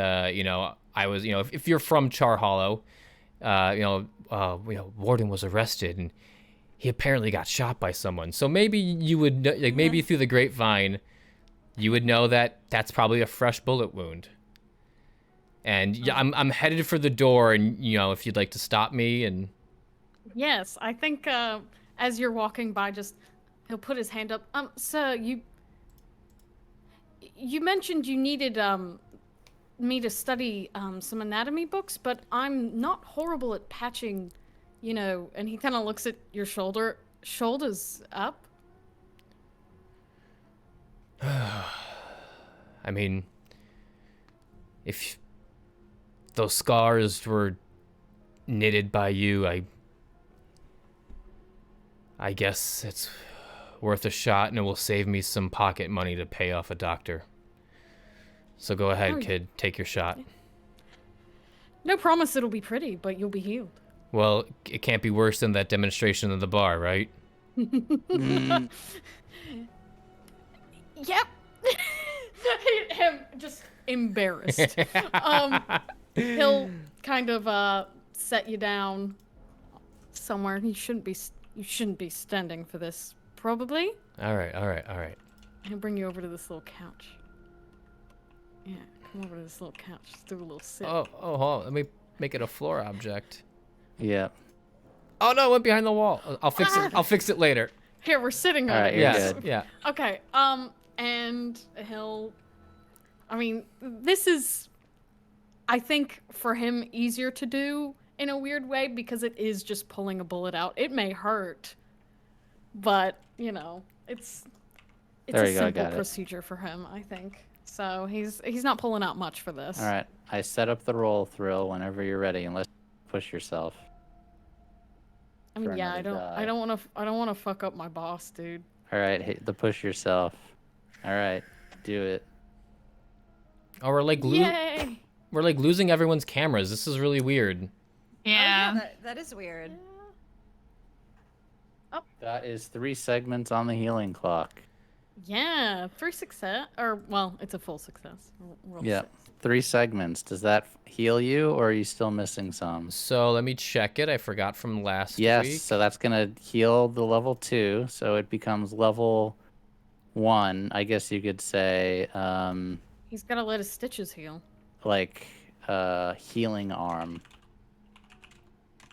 I was if you're from Char Hollow, Warden was arrested and he apparently got shot by someone. So maybe you would maybe through the grapevine you would know that that's probably a fresh bullet wound. And yeah, I'm headed for the door, and if you'd like to stop me and. Yes, I think as you're walking by, he'll put his hand up. Sir, you mentioned you needed me to study some anatomy books, but I'm not horrible at patching, and he kind of looks at your shoulders up. I mean, if those scars were knitted by you, I guess it's worth a shot, and it will save me some pocket money to pay off a doctor. So go ahead, Oh, kid. Take your shot. No promise it'll be pretty, but you'll be healed. Well, it can't be worse than that demonstration in the bar, right? Mm, Yep. Him just embarrassed. He'll kind of set you down somewhere. You shouldn't be standing for this, probably. All right. He'll bring you over to this little couch. Yeah, come over to this little couch. Just do a little sit. Oh, hold on. Let me make it a floor object. yeah. Oh no, it went behind the wall. I'll fix it. I'll fix it later. Here, we're sitting on Alright, it. you're Yes. good. Yeah. Okay, and I mean, this is, I think, for him, easier to do in a weird way because it is just pulling a bullet out. It may hurt, but, you know, it's There a you go, I simple got it. procedure for him, I think. So he's not pulling out much for this. All right. I set up the roll, Thrill, whenever you're ready, unless you push yourself. I mean, for yeah, another die. I don't want to fuck up my boss, dude. All right, hit the push yourself. All right, do it. Oh, we're like Yay! we're like losing everyone's cameras. This is really weird. Yeah. That is weird. That is 3 segments on the healing clock. Yeah, 3 success, or well, it's a full success. Roll Yeah, 6. 3 segments. Does that heal you, or are you still missing some? So let me check it. I forgot from last Yes, week. so that's gonna heal the level 2, so it becomes level 1. I guess you could say, He's got to let his stitches heal. like healing arm,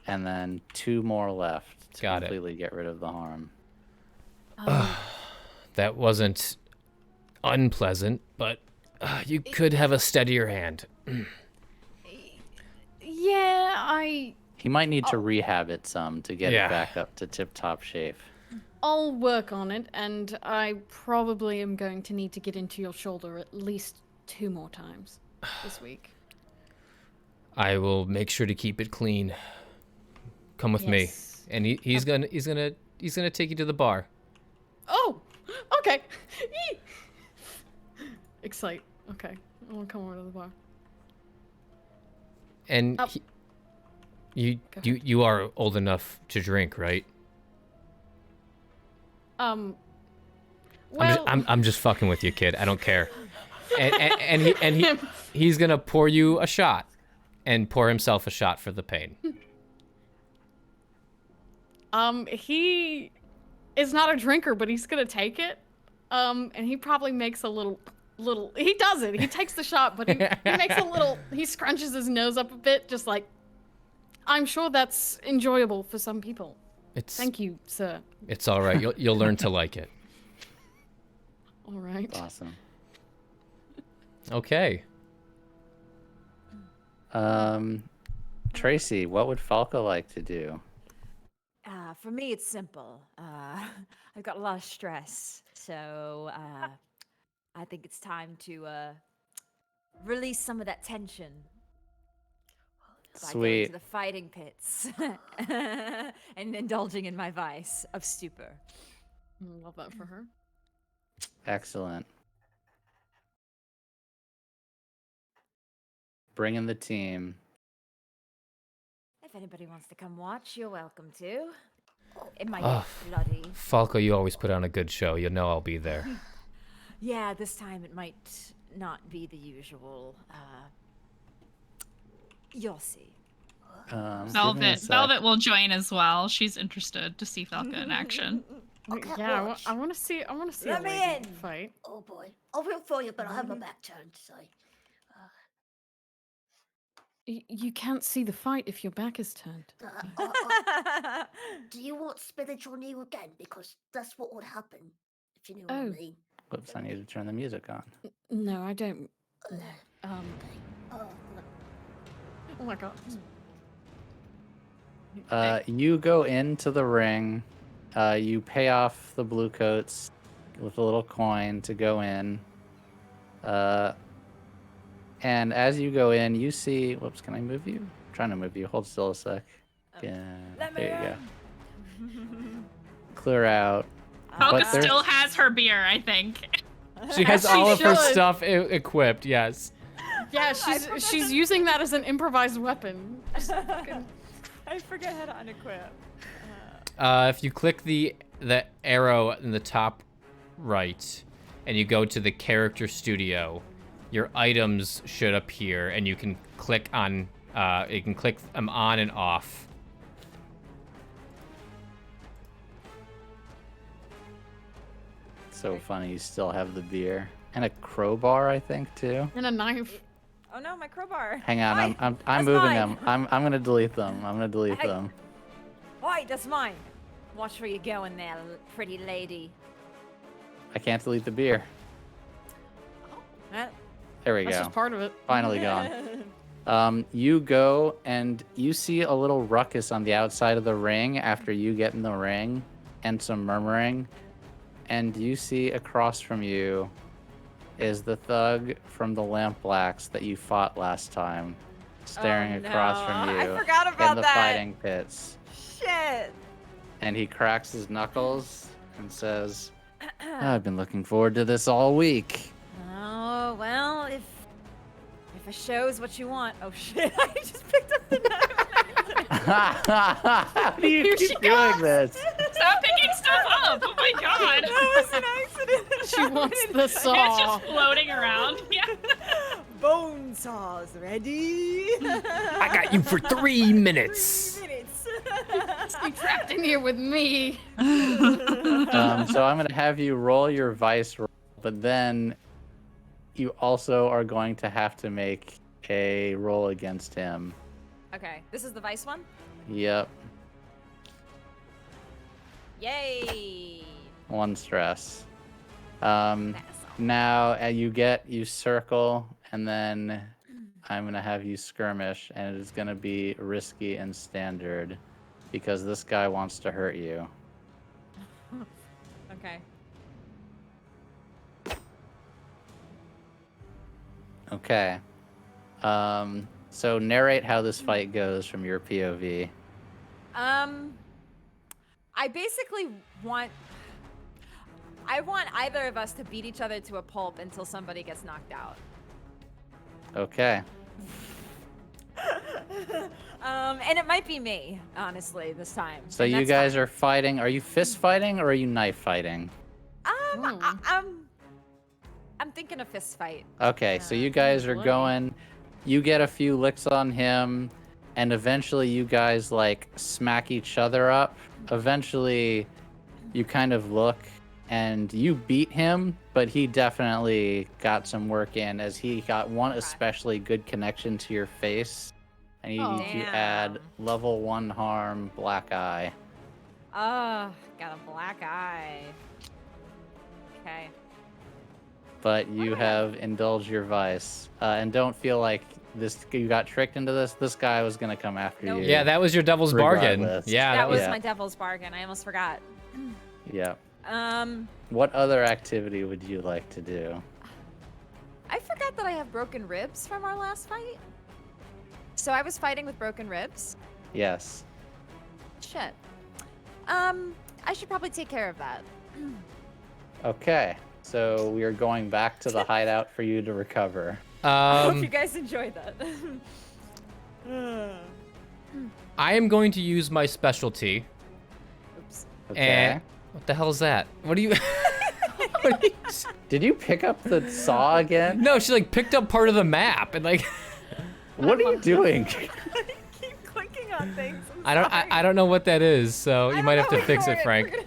and then 2 more left to Got it. completely get rid of the harm. That wasn't unpleasant, but you could have a steadier hand. Yeah, He might need to rehab it some to get Yeah. it back up to tip-top shape. I'll work on it, and I probably am going to need to get into your shoulder at least 2 more times this week. I will make sure to keep it clean. Come with me, Yes. and he's gonna take you to the bar. Oh, okay. Yee. Excite. Okay, I want to come over to the bar. And Up. you Go you are old enough to drink, right? Well, I'm just fucking with you, kid. I don't care. And he's gonna pour you a shot, and pour himself a shot for the pain. He is not a drinker, but he's gonna take it. And he probably makes a little. He does it. He takes the shot, but he makes a little. He scrunches his nose up a bit, just like. I'm sure that's enjoyable for some people. Thank you, sir. It's all right. You'll learn to like it. All right. Awesome. Okay. Tracy, what would Falka like to do? For me, it's simple. I've got a lot of stress, so I think it's time to release some of that tension. By going Sweet. to the fighting pits and indulging in my vice of stupor. Love that for her. Excellent. Bring in the team. If anybody wants to come watch, you're welcome to. It might Oh, be bloody. Falco, you always put on a good show. You know I'll be there. Yeah, this time it might not be the usual. You'll see. Give me a Velvet. sec. Velvet will join as well. She's interested to see Falka in action. Okay, Yeah, watch. I want to see. I want to see Let a me lady in. fight. Oh boy. I'll root for you, but I have my back turned, so. You can't see the fight if your back is turned. Do you want spinach on you again? Because that's what would happen, if you know what I Oh. mean. Whoops, I need to turn the music on. No, I don't. No. Okay. Oh, Oh my god. You go into the ring. You pay off the blue coats with a little coin to go in. And as you go in, you see. Whoops, can I move you? I'm trying to move you. Hold still a sec. Yeah, Let me there you go. Clear out. Falka But there's- still has her beer, I think. She has She all of her should. stuff equipped. Yes. Yeah, she's using that as an improvised weapon. I forget how to unequip. If you click the arrow in the top right, and you go to the character studio, your items should appear, and you can click on. You can click them on and off. So funny. You still have the beer and a crowbar, I think, too. And a knife. Oh no, my crowbar. Hang on, Why? I'm That's moving mine. them. I'm gonna delete them. I'm gonna delete Hey. them. Why? That's mine. Watch where you're going there, pretty lady. I can't delete the beer. That There we That's go. just part of it. Finally gone. You go and you see a little ruckus on the outside of the ring after you get in the ring, and some murmuring, and you see across from you is the thug from the Lampblacks that you fought last time, staring across from you I forgot about in the that. fighting pits. Shit. And he cracks his knuckles and says, "I've been looking forward to this all week." Oh, well, if it shows what you want. Oh shit, I just picked up the knife. How do you Here she keep doing this? Stop picking stuff up! Oh my god! That was an accident. She wants the It's saw. just floating around. Yeah. Bone saws ready. I got you for 3 minutes. 3 minutes. Be trapped in here with me. So I'm gonna have you roll your vice roll, but then you also are going to have to make a roll against him. Okay, this is the vice one. Yep, Yay! 1 stress. Now you circle, and then I'm gonna have you skirmish, and it is gonna be risky and standard because this guy wants to hurt you. Okay. Okay. So narrate how this fight goes from your POV. I basically want. I want either of us to beat each other to a pulp until somebody gets knocked out. Okay. And it might be me, honestly, this time. So and you that's guys fine. are fighting. Are you fist fighting or are you knife fighting? I'm thinking a fist fight. Okay, so you guys are boy. going. You get a few licks on him, and eventually you guys like smack each other up. Eventually, you kind of look, and you beat him, but he definitely got some work in, as he got one especially good connection to your face, and you Oh. need to add level 1 harm, black eye. Oh, got a black eye. Okay. But you have indulged your vice, and don't feel like you got tricked into this. This guy was gonna come after Nope. you. Yeah, that was your devil's bargain. Regardless. Yeah, That was yeah. my devil's bargain. I almost forgot. Yeah. Um, What other activity would you like to do? I forgot that I have broken ribs from our last fight. So I was fighting with broken ribs. Yes. Shit. I should probably take care of that. Okay. So we are going back to the hideout for you to recover. I hope you guys enjoyed that. I am going to use my specialty. Oops. Okay. And what the hell is that? What are you? What are you... Did you pick up the saw again? No, she like picked up part of the map and like. What are you doing? Keep clicking on things. I don't know what that is, so you might have to fix it, Frank.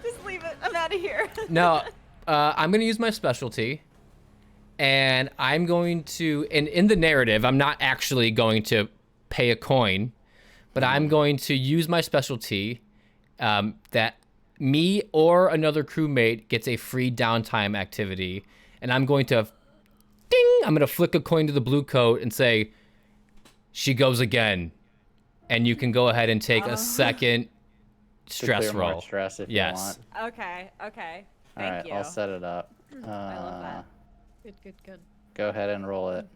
Just leave it. I'm out of here. No, I'm gonna use my specialty, and I'm going to. And in the narrative, I'm not actually going to pay a coin, but I'm going to use my specialty. That me or another crewmate gets a free downtime activity, and I'm going to, ding! I'm gonna flick a coin to the blue coat and say, "She goes again," and you can go ahead and take a second To stress clear more roll. stress if Yes. you want. Okay. Okay. All Thank right, you. I'll set it up. I love that. Good. Go ahead and roll it.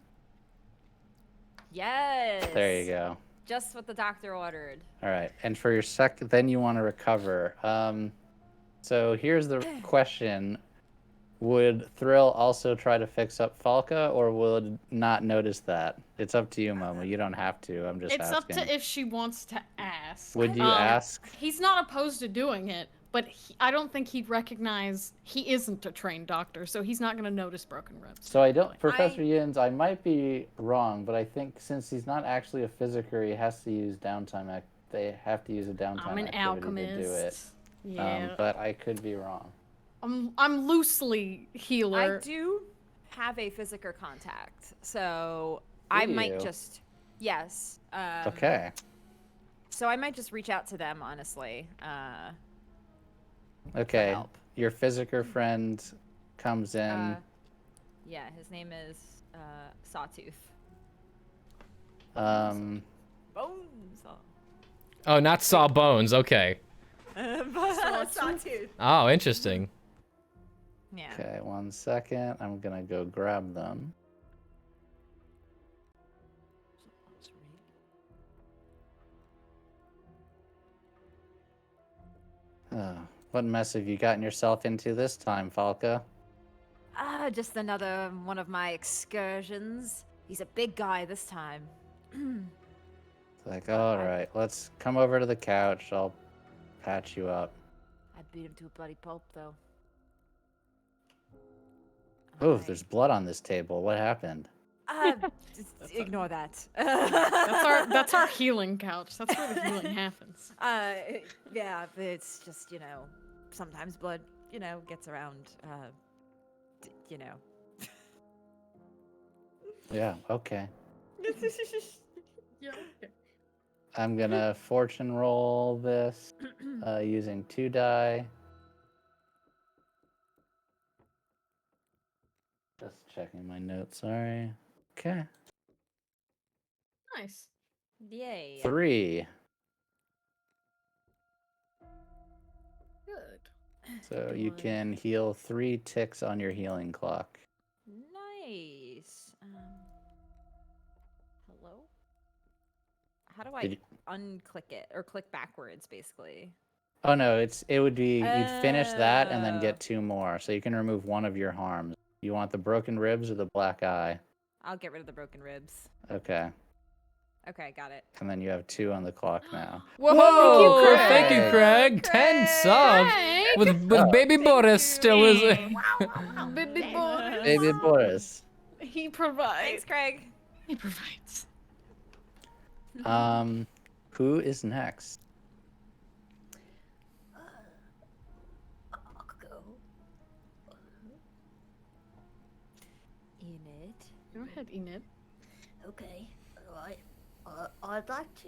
Yes. There you go. Just what the doctor ordered. All right, and for your then you want to recover. So here's the question: Would Thrill also try to fix up Falka, or would not notice that? It's up to you, Momo. You don't have to. I'm just It's asking. up to if she wants to ask. Would you ask? He's not opposed to doing it, but I don't think he'd recognize he isn't a trained doctor, so he's not going to notice broken ribs. So I don't, Professor Yins, I might be wrong, but I think since he's not actually a physiker, he has to use downtime. They have to use a downtime I'm an activity to do it. alchemist. Yeah. But I could be wrong. I'm loosely healer. I do have a physiker contact, so Do I might you? just yes. Okay. So I might just reach out to them, honestly. Okay. help. Your physiker friend comes in. Yeah, his name is Sawtooth. Bones. Oh, not saw bones. Okay. Sawtooth. Oh, interesting. Yeah. Okay, 1 second. I'm gonna go grab them. What mess have you gotten yourself into this time, Falka? Just another one of my excursions. He's a big guy this time. It's like, all right, let's come over to the couch. I'll patch you up. I beat him to a bloody pulp, though. Oh, Alright. there's blood on this table. What happened? Just ignore that. That's our healing couch. That's where the healing happens. Yeah, but it's just, sometimes blood, gets around, Yeah, okay. Yeah. Okay. I'm gonna fortune roll this using 2 die. Just checking my notes, sorry. Okay. Nice. Yay. 3. Good. So you can heal 3 ticks on your healing clock. Nice. Hello? How do Did I you- unclick it or click backwards, basically? Oh no, it would be you'd finish that and then Oh. get 2 more. So you can remove 1 of your harms. You want the broken ribs or the black eye? I'll get rid of the broken ribs. Okay. Okay, got it. And then you have 2 on the clock now. Whoa! Thank you, Craig. Craig. 10 subs Craig! with baby Boris still is. Baby boy. Baby Boris. He provides. Thanks, Craig. He provides. Who is next? I'll go. Enid. Go ahead, Enid. Okay, alright. I'd like to.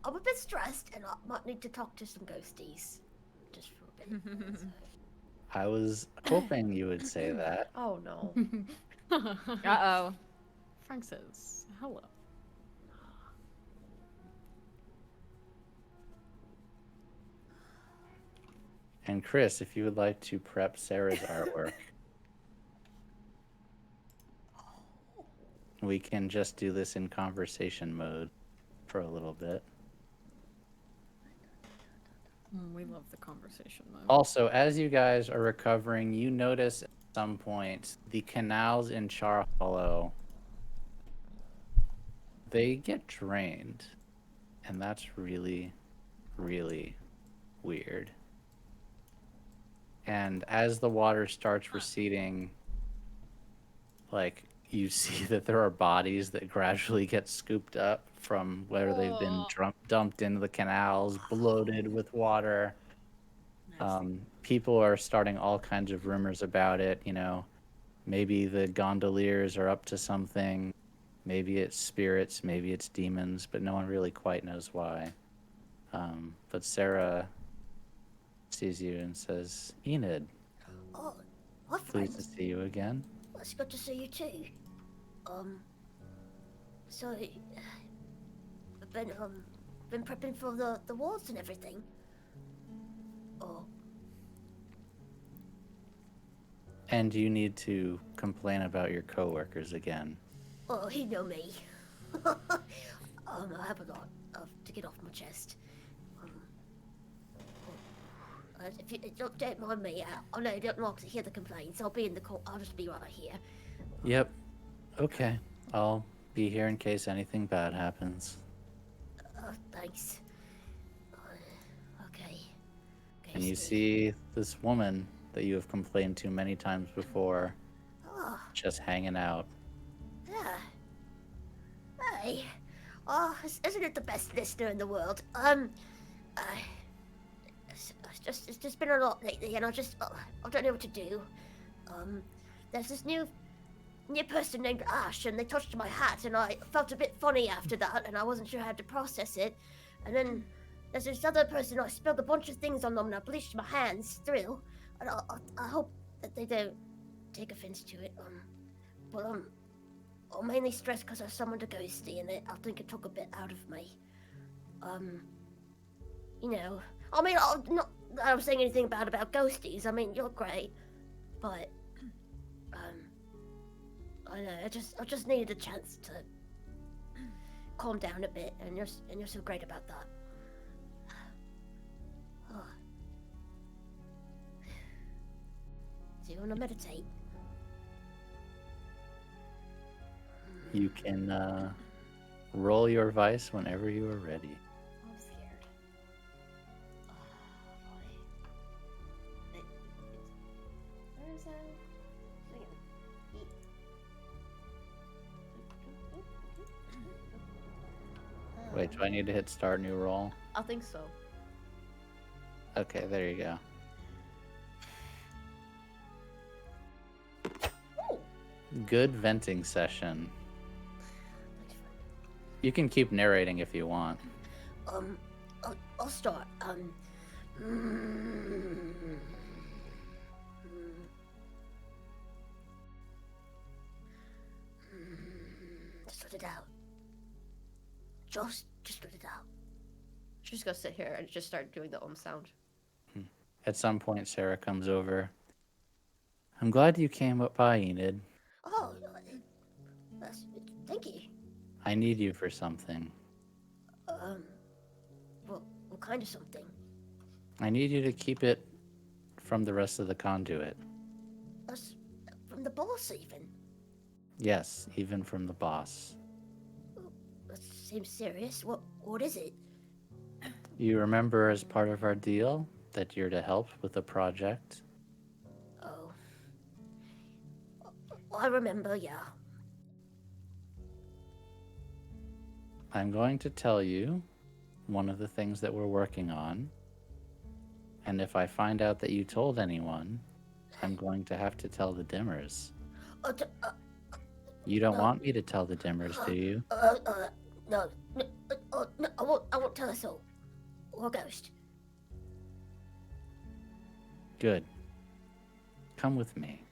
I'm a bit stressed and I might need to talk to some ghosties. Just for a bit. So. I was hoping you would say that. Oh no. Uh-oh. Frank says hello. And Chris, if you would like to prep Sarah's artwork, we can just do this in conversation mode for a little bit. We love the conversation mode. Also, as you guys are recovering, you notice at some point the canals in Char Hollow, they get drained. And that's really, really weird. And as the water starts receding, like, you see that there are bodies that gradually get scooped up from where they've been dumped into the canals, bloated with water. People are starting all kinds of rumors about it, maybe the gondoliers are up to something, maybe it's spirits, maybe it's demons, but no one really quite knows why. But Sarah sees you and says, Enid, Oh, hi pleased to friends. see you again. Well, it's good to see you too. So I've been prepping for the wars and everything. Oh, And you need to complain about your coworkers again. oh, you know me. I have a lot to get off my chest. if you don't mind me, I know you don't want to hear the complaints. I'll be in the court. I'll just be right here. Yep. Okay. I'll be here in case anything bad happens. Thanks. Okay. And you Steve. see this woman that you have complained to many times before, Oh, just hanging out. yeah. Hey. Oh, isn't it the best listener in the world? It's just been a lot lately, and I don't know what to do. There's this new person named Ash, and they touched my hat, and I felt a bit funny after that, and I wasn't sure how to process it. And then there's this other person, I spilled a bunch of things on them, and I bleached my hands, Thrill. And I hope that they don't take offense to it. But I'm mainly stressed because I summoned a ghosty, and I think it took a bit out of me. You know, I mean, not that I'm saying anything bad about ghosties. I mean, you're great, but I know. I just needed a chance to calm down a bit, and you're so great about that. Oh. Do you want to meditate? You can roll your vice whenever you are ready. I'm scared. Oh, boy. Where is that? Wait, do I need to hit start new roll? I think so. Okay, there you go. Good venting session. You can keep narrating if you want. I'll start. Sort it out. Just sort it out. She's gonna sit here and just start doing the sound. At some point, Sarah comes over. I'm glad you came up by, Enid. Oh, thank you. I need you for something. What kind of something? I need you to keep it from the rest of the conduit. Us, from the boss, even. Yes, even from the boss. That seems serious. What is it? You remember as part of our deal that you're to help with a project? Oh. I remember, yeah. I'm going to tell you one of the things that we're working on. And if I find out that you told anyone, I'm going to have to tell the Dimmers. You don't want me to tell the Dimmers, do you? No, I won't tell us all. Or Ghost. Good. Come with me.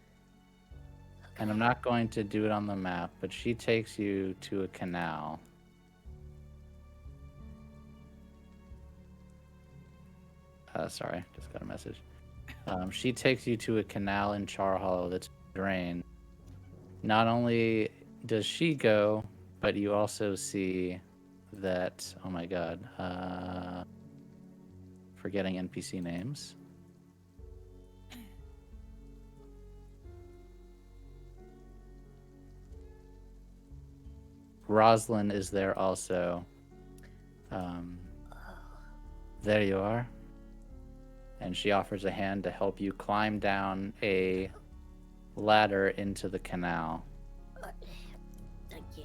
And I'm not going to do it on the map, but she takes you to a canal. Sorry, just got a message. She takes you to a canal in Char Hollow that's drained. Not only does she go, but you also see that, oh my god, forgetting NPC names. Rosalind is there also. There you are. And she offers a hand to help you climb down a ladder into the canal. Thank you.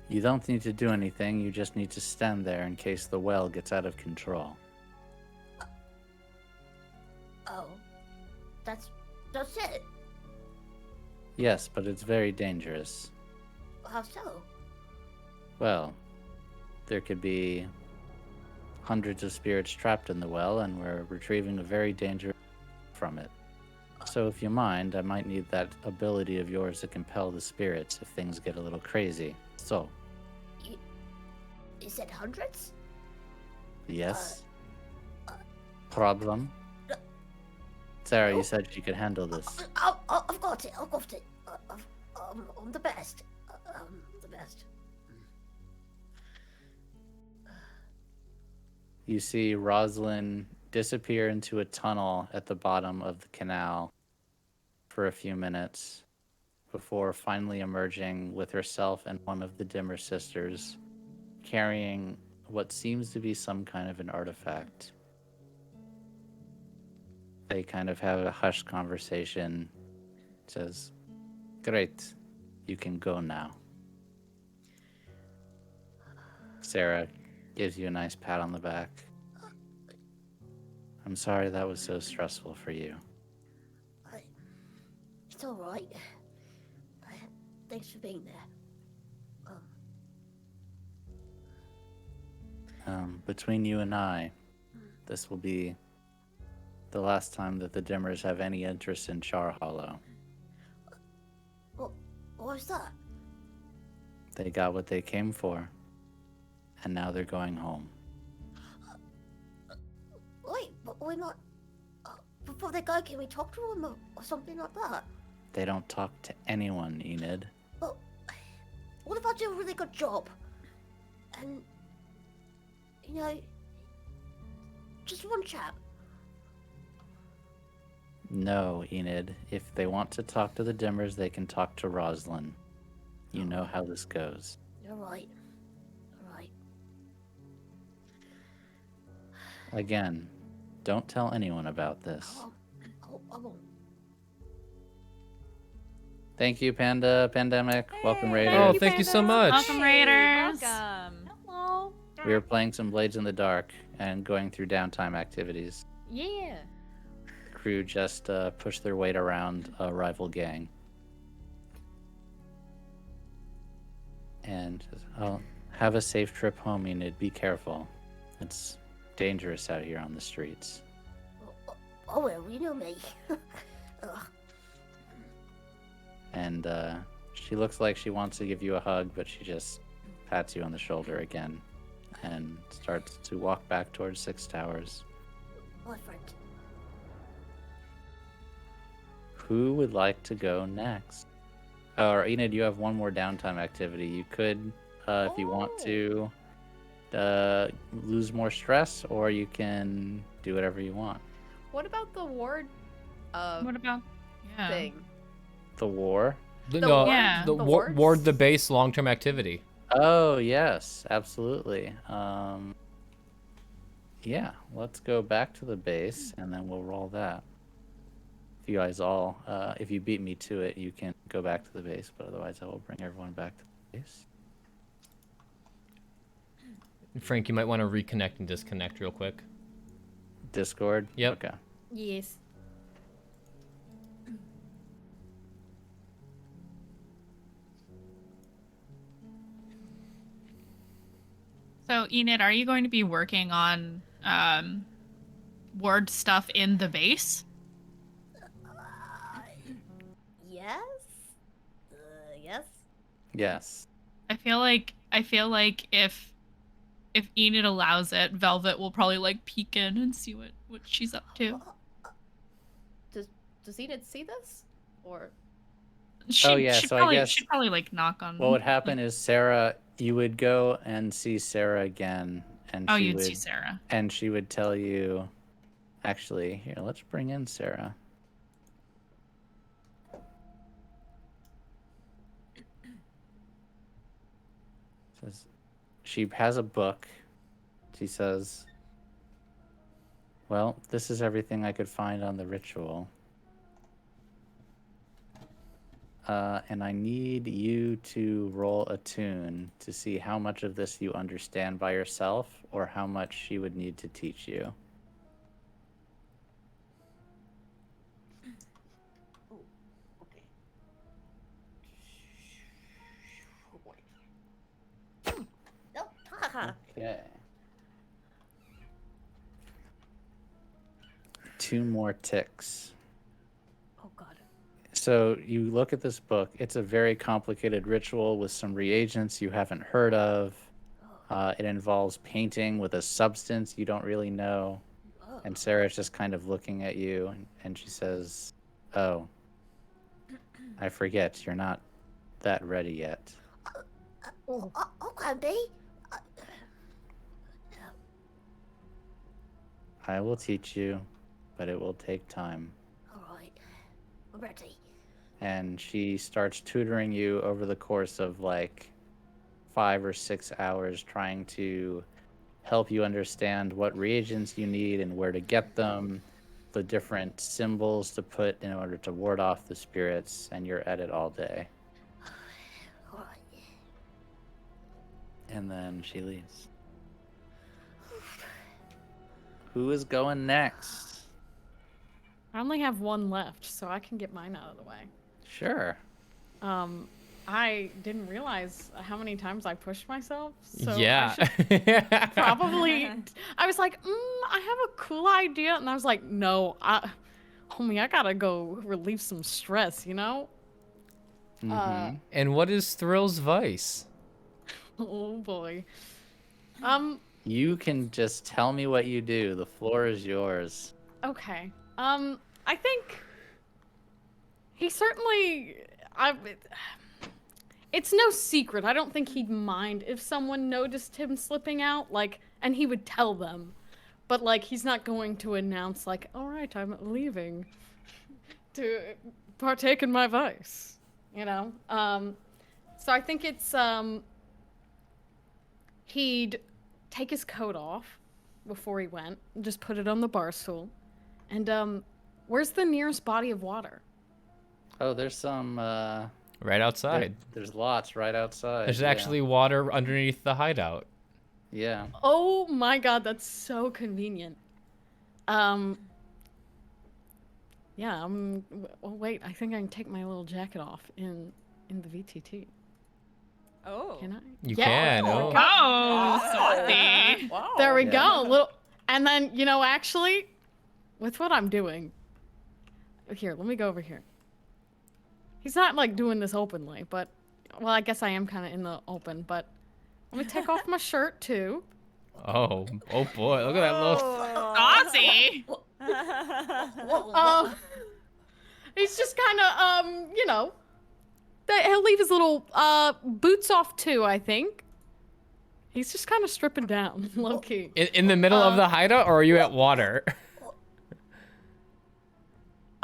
You don't need to do anything, you just need to stand there in case the well gets out of control. Oh. That's it? Yes, but it's very dangerous. How so? Well, there could be hundreds of spirits trapped in the well, and we're retrieving a very dangerous from it. So if you mind, I might need that ability of yours to compel the spirits if things get a little crazy. So, You said hundreds? yes? Problem? Sarah, you said she could handle this. I've got it. I've got it. I'm the best. The best. You see Rosalind disappear into a tunnel at the bottom of the canal for a few minutes before finally emerging with herself and one of the Dimmer sisters carrying what seems to be some kind of an artifact. They kind of have a hushed conversation. Says, "Great, you can go now." Sarah gives you a nice pat on the back. "I'm sorry that was so stressful for you." It's all right. Thanks for being there. Between you and I, this will be the last time that the Dimmers have any interest in Char Hollow. What was that? They got what they came for, and now they're going home. Wait, but we're not. Before they go, can we talk to them or something like that? They don't talk to anyone, Enid. But what if I do a really good job? And, you know, just one chat. No, Enid. If they want to talk to the Dimmers, they can talk to Roslyn. You know how this goes. You're right. All right. Again, don't tell anyone about this. I won't. Thank you, Pandemic. Welcome, Raiders. Oh, thank you so much. Welcome, Raiders. Welcome. Hello. We were playing some Blades in the Dark and going through downtime activities. Yeah. Crew just pushed their weight around a rival gang. And oh, have a safe trip home, Enid. Be careful. It's dangerous out here on the streets. Oh well, you know me. Ugh. And she looks like she wants to give you a hug, but she just pats you on the shoulder again and starts to walk back towards Six Towers. My friend. Who would like to go next? Or Enid, you have one more downtime activity. You could, if you want to, lose more stress, or you can do whatever you want. What about the ward What about thing? The war? No, Yeah. the The ward wards? the base long-term activity. Oh, yes, absolutely. Yeah, let's go back to the base, and then we'll roll that. If you guys all, if you beat me to it, you can go back to the base, but otherwise I will bring everyone back to the base. Frank, you might want to reconnect and disconnect real quick. Discord? Yep. Okay. Yes. So, Enid, are you going to be working on ward stuff in the base? Yes. Yes. Yes. I feel like if Enid allows it, Velvet will probably like peek in and see what she's up to. Does Enid see this? Or Yeah, so I guess she'd probably like knock on. what would happen is Sarah, you would go and see Sarah again, and Oh, she you'd would, see Sarah. and she would tell you, actually, here, let's bring in Sarah. Says she has a book. She says, "Well, this is everything I could find on the ritual. And I need you to roll a tune to see how much of this you understand by yourself or how much she would need to teach you." Oh, okay. Oh boy. Nope. Haha. Okay. 2 more ticks. Oh god. So you look at this book. It's a very complicated ritual with some reagents you haven't heard of. It involves painting with a substance you don't really know. Oh. And Sarah's just kind of looking at you, and she says, "Oh, I forget, you're not that ready yet." I can be. I will teach you, but it will take time. All right. I'm ready. And she starts tutoring you over the course of like 5 or 6 hours, trying to help you understand what reagents you need and where to get them, the different symbols to put in order to ward off the spirits, and you're at it all day. All right. And then she leaves. Who is going next? I only have one left, so I can get mine out of the way. Sure. I didn't realize how many times I pushed myself. So Yeah. I probably. I was like, I have a cool idea, and I was like, no, homie, I gotta go relieve some stress, you know? And what is Thrill's vice? Oh boy. You can just tell me what you do. The floor is yours. Okay. I think he certainly. It's no secret. I don't think he'd mind if someone noticed him slipping out, like, and he would tell them. But like, he's not going to announce like, "All right, I'm leaving to partake in my vice," you know. So I think it's he'd take his coat off before he went, and just put it on the bar stool, and where's the nearest body of water? Oh, there's some. Right outside. There's lots right outside. There's yeah. actually water underneath the hideout. Yeah. Oh my god, that's so convenient. Yeah, wait, I think I can take my little jacket off in the VTT. Oh. Can I? You Yeah. can. Oh, Oh. Oh, saucy. Wow. There we Yeah. go. Little, and then, you know, actually, with what I'm doing, here, let me go over here. He's not like doing this openly, but, well, I guess I am kind of in the open, but let me take off my shirt too. Oh boy, look at that little. Saucy. He's just kind of, you know, he'll leave his little boots off too, I think. He's just kind of stripping down, low key. In the middle of the hideout, or are you at water?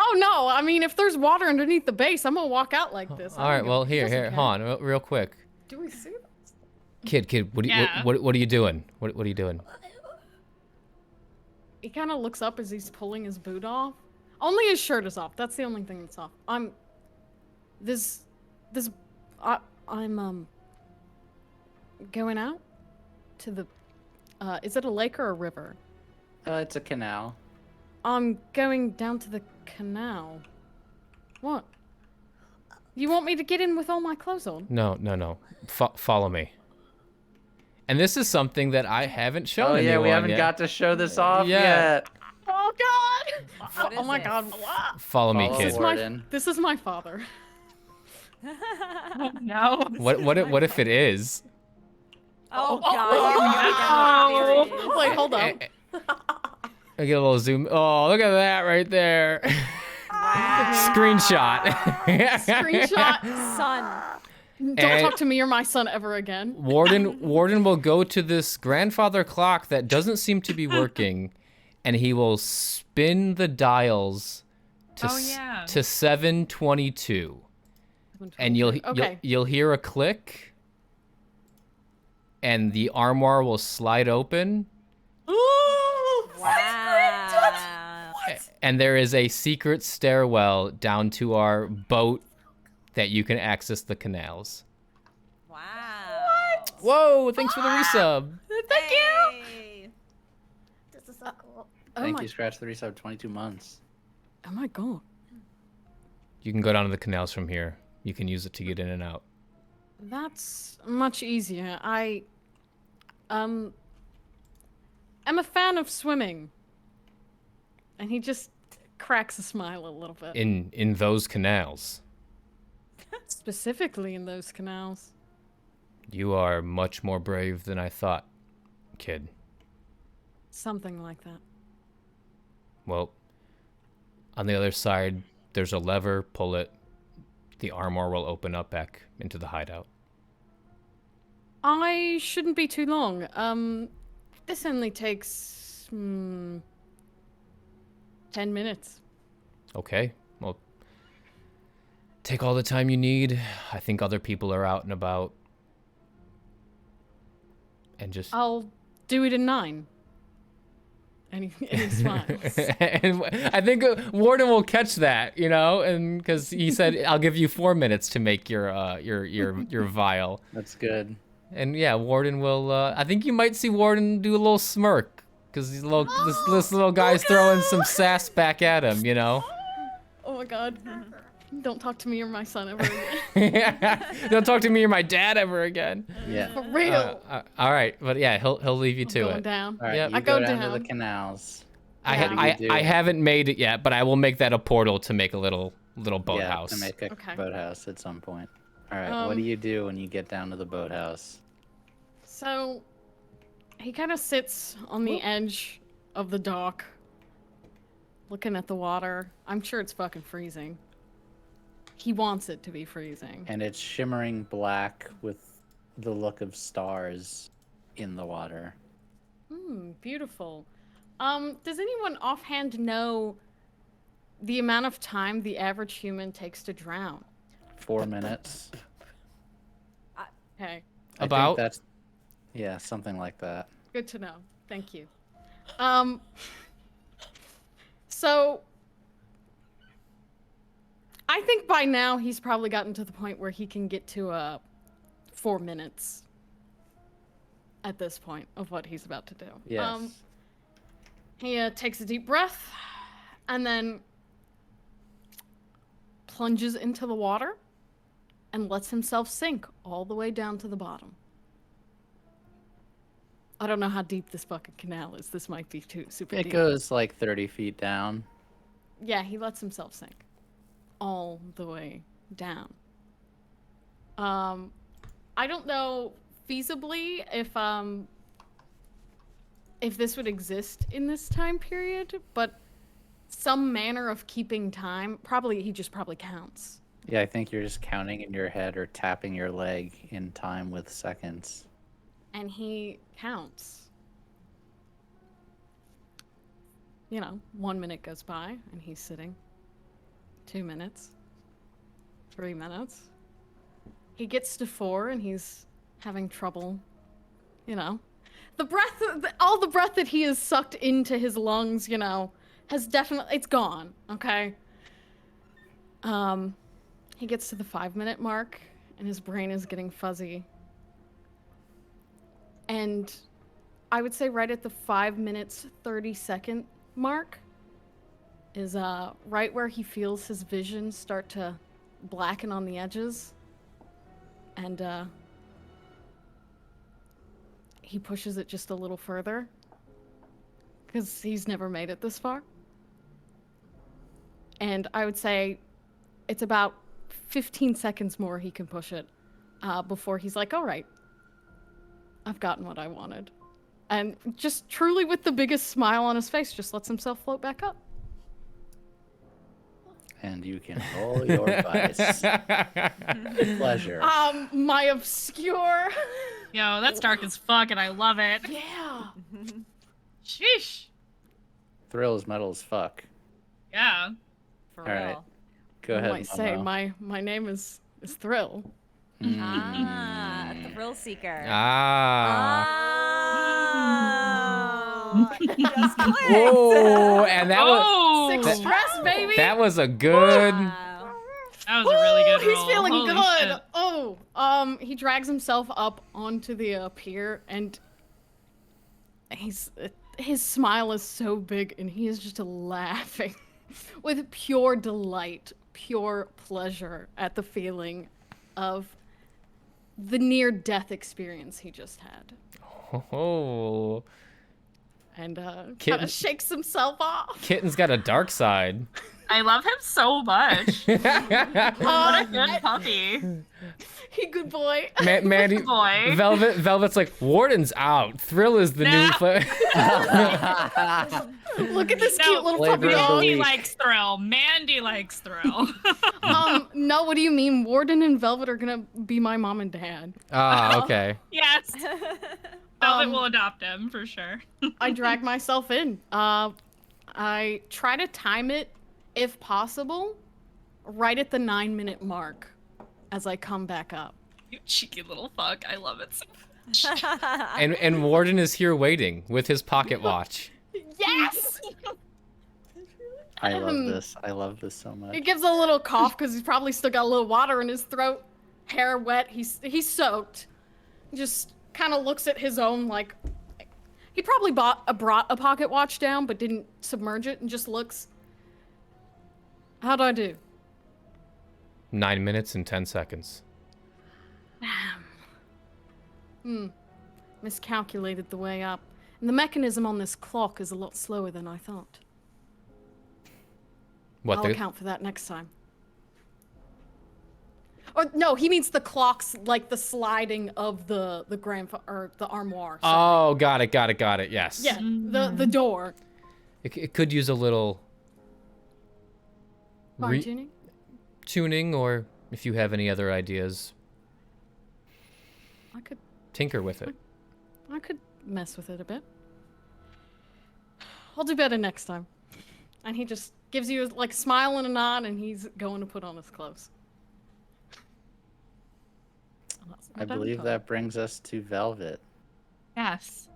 Oh no, I mean, if there's water underneath the base, I'm gonna walk out like this. All right, well, here, hold on, real quick. Do we see this? Kid, what, Yeah. what are you doing? What are you doing? He kind of looks up as he's pulling his boot off. Only his shirt is off. That's the only thing that's off. I'm going out to the, is it a lake or a river? It's a canal. I'm going down to the canal. What? You want me to get in with all my clothes on? No. Follow me. And this is something that I haven't shown Oh yeah, anyone we haven't yet. got to show this off Yeah. yet. Oh god! What Oh is my this? god. Follow me, Follow kid. This is Warden. this is my father. Oh, no. What if it is? Oh, Oh, God. no. Wait, hold up. I get a little zoom. Oh, look at that right there. Screenshot. Screenshot. Son. Don't And- talk to me or my son ever again. Warden will go to this grandfather clock that doesn't seem to be working, and he will spin the dials to Oh, yeah. to 722, and Okay. you'll hear a click, and the armoire will slide open, Wow. and there is a secret stairwell down to our boat that you can access the canals. Wow. Whoa! Thanks for the resub. Thank you. This is so cool. Oh Thank my, you, Scratch the Resub, 22 months. oh my god. You can go down to the canals from here. You can use it to get in and out. That's much easier. I am a fan of swimming. And he just cracks a smile a little bit. In those canals. Specifically in those canals. You are much more brave than I thought, kid. Something like that. Well, on the other side, there's a lever, pull it. The armor will open up back into the hideout. I shouldn't be too long. This only takes 10 minutes. Okay. Well, take all the time you need. I think other people are out and about. And just... I'll do it in 9. And he smiles. And I think Warden will catch that, you know, and because he said, "I'll give you 4 minutes to make your vial." That's good. And yeah, Warden will. I think you might see Warden do a little smirk because this little guy's throwing some sass back at him, you know. Oh my god. Don't talk to me or my son ever again. Don't talk to me or my dad ever again. Yeah. For real. All right, but yeah, he'll leave you to Going it. down. All right, Yep. you I go go down to down. the canals. I Yeah. What do you do? I haven't made it yet, but I will make that a portal to make a little boathouse. Yeah, to make a Okay. boathouse at some point. All right, what do you do when you get down to the boathouse? So he kind of sits on the edge of the dock, looking at the water. I'm sure it's fucking freezing. He wants it to be freezing. And it's shimmering black with the look of stars in the water. Beautiful. Does anyone offhand know the amount of time the average human takes to drown? 4 minutes. Okay, I About? think that's, yeah, something like that. good to know. Thank you. So I think by now he's probably gotten to the point where he can get to 4 minutes at this point of what he's about to do. Yes. He takes a deep breath and then plunges into the water and lets himself sink all the way down to the bottom. I don't know how deep this fucking canal is. This might be super It deep. goes like 30 feet down. Yeah, he lets himself sink all the way down. I don't know feasibly if this would exist in this time period, but some manner of keeping time, he just probably counts. Yeah, I think you're just counting in your head or tapping your leg in time with seconds. And he counts. 1 minute goes by and he's sitting. 2 minutes. 3 minutes. He gets to 4 and he's having trouble, The breath, all the breath that he has sucked into his lungs, has definitely, it's gone, okay? He gets to the 5-minute mark and his brain is getting fuzzy. And I would say right at the 5 minutes, 30-second mark is right where he feels his vision start to blacken on the edges. And he pushes it just a little further because he's never made it this far. And I would say it's about 15 seconds more he can push it before he's like, all right, I've gotten what I wanted. And just truly with the biggest smile on his face, just lets himself float back up. And you can roll your dice. With pleasure. My obscure... Yo, that's dark as fuck, and I love it. Yeah. Sheesh. Thrill is metal as fuck. Yeah. For All right. real. Go I ahead, might say Momo. my name is Thrill. Ah, thrill seeker. Ah. Oh, just clicked. Whoa, and that was Oh! Six stress, baby. that was a good. Wow. That was a really good He's roll. feeling Holy good. shit. Oh, he drags himself up onto the pier, and his smile is so big, and he is just laughing with pure delight, pure pleasure at the feeling of the near-death experience he just had, Oh, and kind Kitten- of shakes himself off. Kitten's got a dark side. I love him so much. What a good puppy. He good boy. Mandy, Boy. Velvet's like, Warden's out. Thrill is the new Nah. player. Look at this No, cute little flavor puppy of the dog. Mandy week. likes Thrill. Mandy likes Thrill. No, what do you mean? Warden and Velvet are gonna be my mom and dad. Ah, okay. Yes. Velvet will adopt him for sure. I drag myself in. I try to time it, if possible, right at the 9-minute mark as I come back up. You cheeky little fuck. I love it so much. And Warden is here waiting with his pocket watch. Yes! I love this. I love this so much. He gives a little cough because he's probably still got a little water in his throat. Hair wet. He's soaked. Just kind of looks at his own, like... He probably brought a pocket watch down, but didn't submerge it, and just looks. How'd I do? 9 minutes and 10 seconds. Miscalculated the way up. And the mechanism on this clock is a lot slower than I thought. What? I'll account for that next time. Or no, he means the clocks, like the sliding of the armoire. Sorry. Oh, got it. Yes. Yeah, the door. It could use a little Fine tuning. tuning, or if you have any other ideas, I could tinker with it. mess with it a bit. I'll do better next time. And he just gives you like a smile and a nod, and he's going to put on his clothes. I believe that brings us to Velvet. Yes.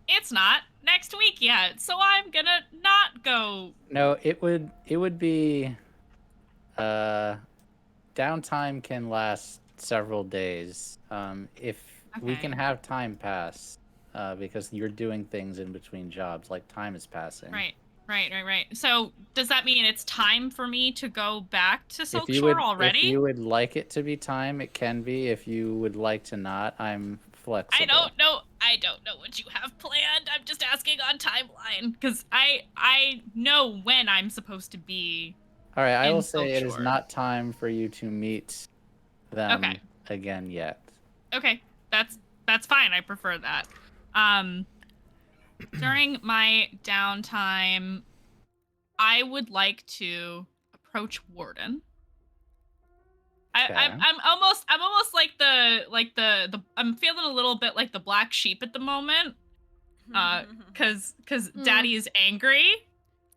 It's not next week yet, so I'm gonna not go. No, it would be downtime can last several days. If we can Okay. have time pass, because you're doing things in between jobs, like time is passing. Right. So does that mean it's time for me to go back to If Silkshore already? If you would like it to be time, it can be. If you would like to not, I'm flexible. I don't know what you have planned. I'm just asking on timeline because I know when I'm supposed to be. All right, I in will say it is Silkshore. not time for you to meet them Okay. again yet. Okay, that's fine. I prefer that. During my downtime, I would like to approach Warden. Okay. I'm almost like the I'm feeling a little bit like the black sheep at the moment. Cause Daddy is angry.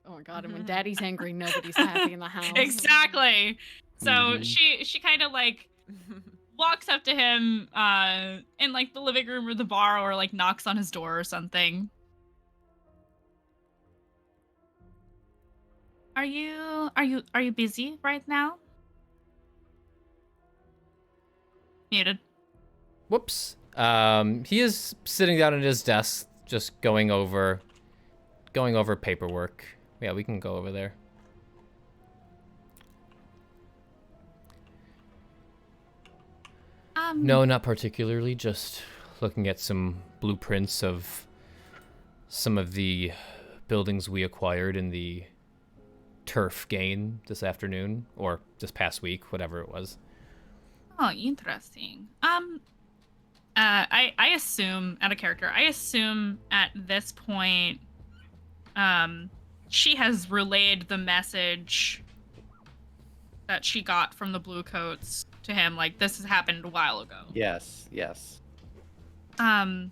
Oh my god, and when Daddy's angry, nobody's happy in the house. Exactly. So Mhm. she kind of like walks up to him in like the living room or the bar, or like knocks on his door or something. Are you busy right now? Muted. Whoops. He is sitting down at his desk, just going over paperwork. Yeah, we can go over there. No, not particularly. Just looking at some blueprints of some of the buildings we acquired in the turf gain this afternoon, or this past week, whatever it was. Oh, interesting. I assume, out of character, I assume at this point, she has relayed the message that she got from the blue coats to him. Like, this has happened a while ago. Yes. Do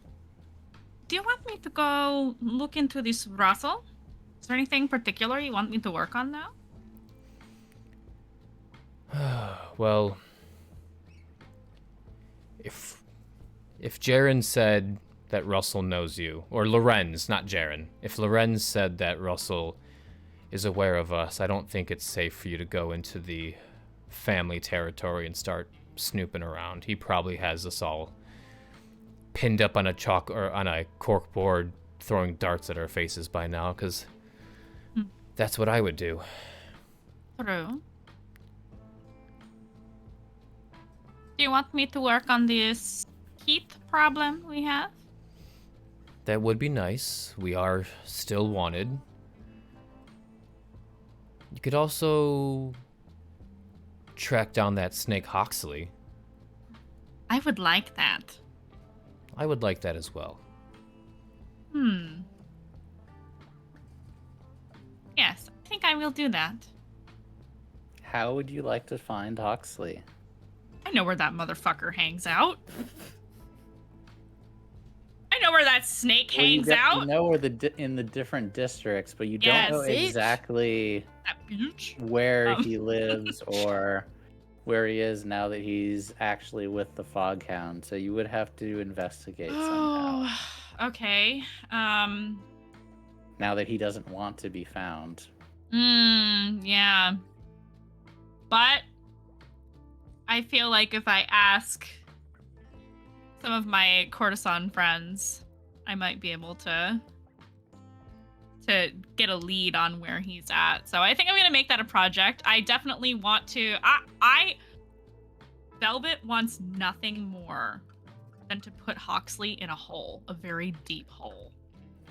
you want me to go look into this Russell? Is there anything particular you want me to work on now? Well, if Jaren said that Russell knows you, or Lorenz, not Jaren, if Lorenz said that Russell is aware of us, I don't think it's safe for you to go into the family territory and start snooping around. He probably has us all pinned up on a chalk or on a cork board, throwing darts at our faces by now, because that's what I would do. True. Do you want me to work on this heat problem we have? That would be nice. We are still wanted. You could also track down that Snake Hoxley. I would like that. I would like that as well. Yes, I think I will do that. How would you like to find Hoxley? I know where that motherfucker hangs out. I know where that snake Well, hangs you out. know where in the different districts, but you don't know Yes. exactly That beach. where Um. he lives or where he is now that he's actually with the Foghound. So you would have to investigate somehow. Oh, okay. Now that he doesn't want to be found. Yeah. But I feel like if I ask some of my courtesan friends, I might be able to get a lead on where he's at. So I think I'm gonna make that a project. I definitely want to. Velvet wants nothing more than to put Hawksley in a hole, a very deep hole.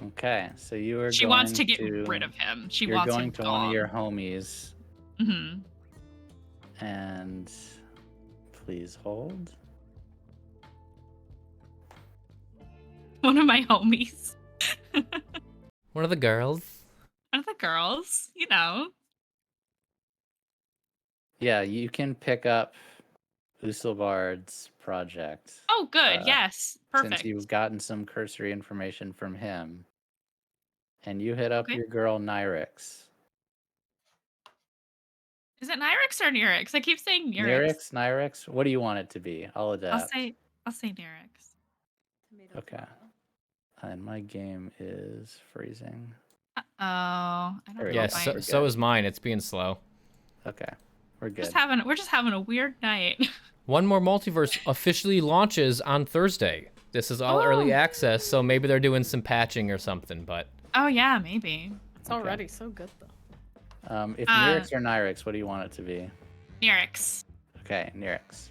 Okay, so you are She going wants to get rid of him. She you're wants going him to gone. one of your homies, Mm-hmm. and please hold. One of my homies. One of the girls. One of the girls, you know. Yeah, you can pick up Usulbard's project. Oh, good. Uh, yes. Since Perfect. you've gotten some cursory information from him. And you hit up Okay. your girl Nyrix. Is it Nyrix or Nyrix? I keep saying Nyrix. Nyrix? What do you want it to be? I'll adapt. I'll say Nyrix. Okay. And my game is freezing. Oh, I don't There know. we go. Yes, if so, I- so is mine. It's being slow. Okay. We're good. we're just having a weird night. One More Multiverse officially launches on Thursday. This is all Oh. early access, so maybe they're doing some patching or something, but Oh yeah, maybe. It's already so good though. If Nyrix or Nyrix, what do you want it to be? Nyrix. Okay, Nyrix.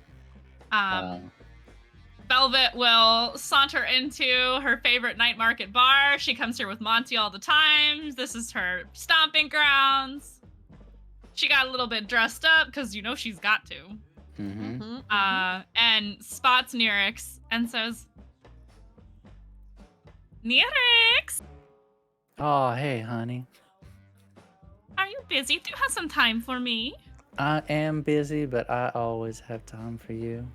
Velvet will saunter into her favorite night market bar. She comes here with Monty all the time. This is her stomping grounds. She got a little bit dressed up because you know she's got to. Mm-hmm. And spots Nyrix and says, Nyrix, Oh, hey, honey. are you busy? Do you have some time for me? I am busy, but I always have time for you.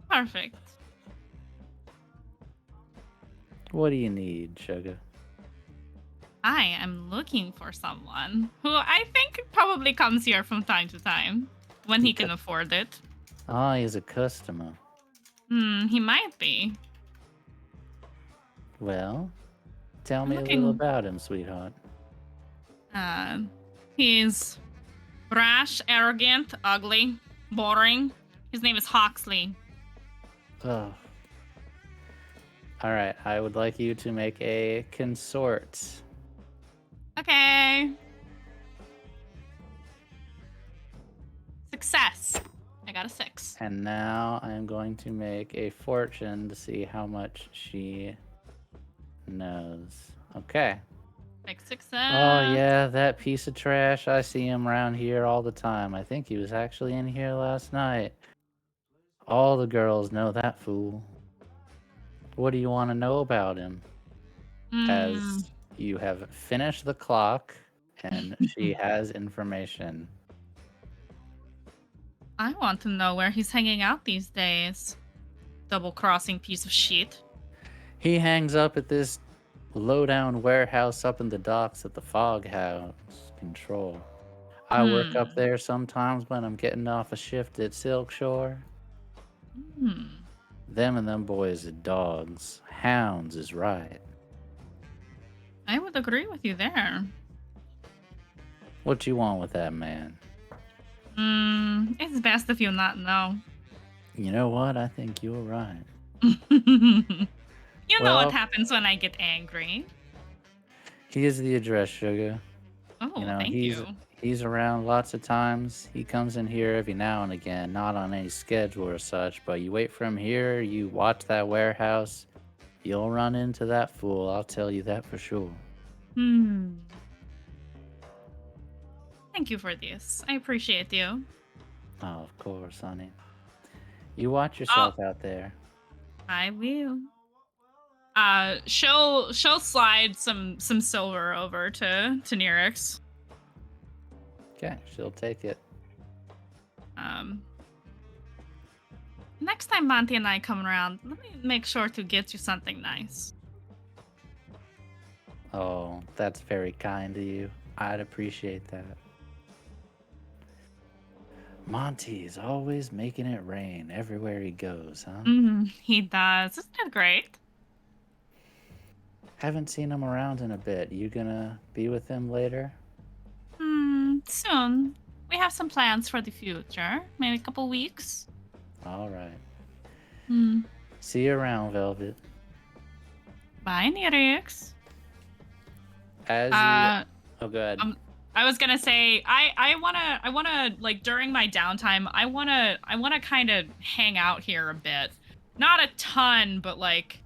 Perfect. What do you need, sugar? I am looking for someone who I think probably comes here from time to time when he can afford it. Oh, he's a customer. He might be. Well, tell me a looking- little about him, sweetheart. He's brash, arrogant, ugly, boring. His name is Hawksley. Oh. Alright, I would like you to make a consort. Okay. Success. I got a 6. And now I'm going to make a fortune to see how much she knows. Okay. Big success. Oh, yeah, that piece of trash. I see him around here all the time. I think he was actually in here last night. All the girls know that fool. What do you want to know about him? As you have finished the clock and she has information. I want to know where he's hanging out these days. Double-crossing piece of shit. He hangs up at this low-down warehouse up in the docks at the Foghouse Control. I work up there sometimes when I'm getting off a shift at Silkshore. Them and them boys are dogs. Hounds is right. I would agree with you there. What you want with that man? It's best if you not know. You know what? I think you're right. You know Well- what happens when I get angry. Here's the address, sugar. Oh, You know, thank you. He's around lots of times. He comes in here every now and again, not on any schedule or such, but you wait for him here, you watch that warehouse, you'll run into that fool, I'll tell you that for sure. Thank you for this. I appreciate you. Oh, of course, honey. You watch yourself out there. I will. She'll slide some silver over to Nyrix. Okay, she'll take it. next time Monty and I come around, let me make sure to get you something nice. Oh, that's very kind of you. I'd appreciate that. Monty is always making it rain everywhere he goes, huh? He does. Isn't that great? Haven't seen him around in a bit. You gonna be with him later? Soon. We have some plans for the future. Maybe a couple weeks. All right. Hmm. See you around, Velvet. Bye, Nirix. As you... Oh, go ahead. I was gonna say I wanna like during my downtime I wanna kind of hang out here a bit, not a ton, but like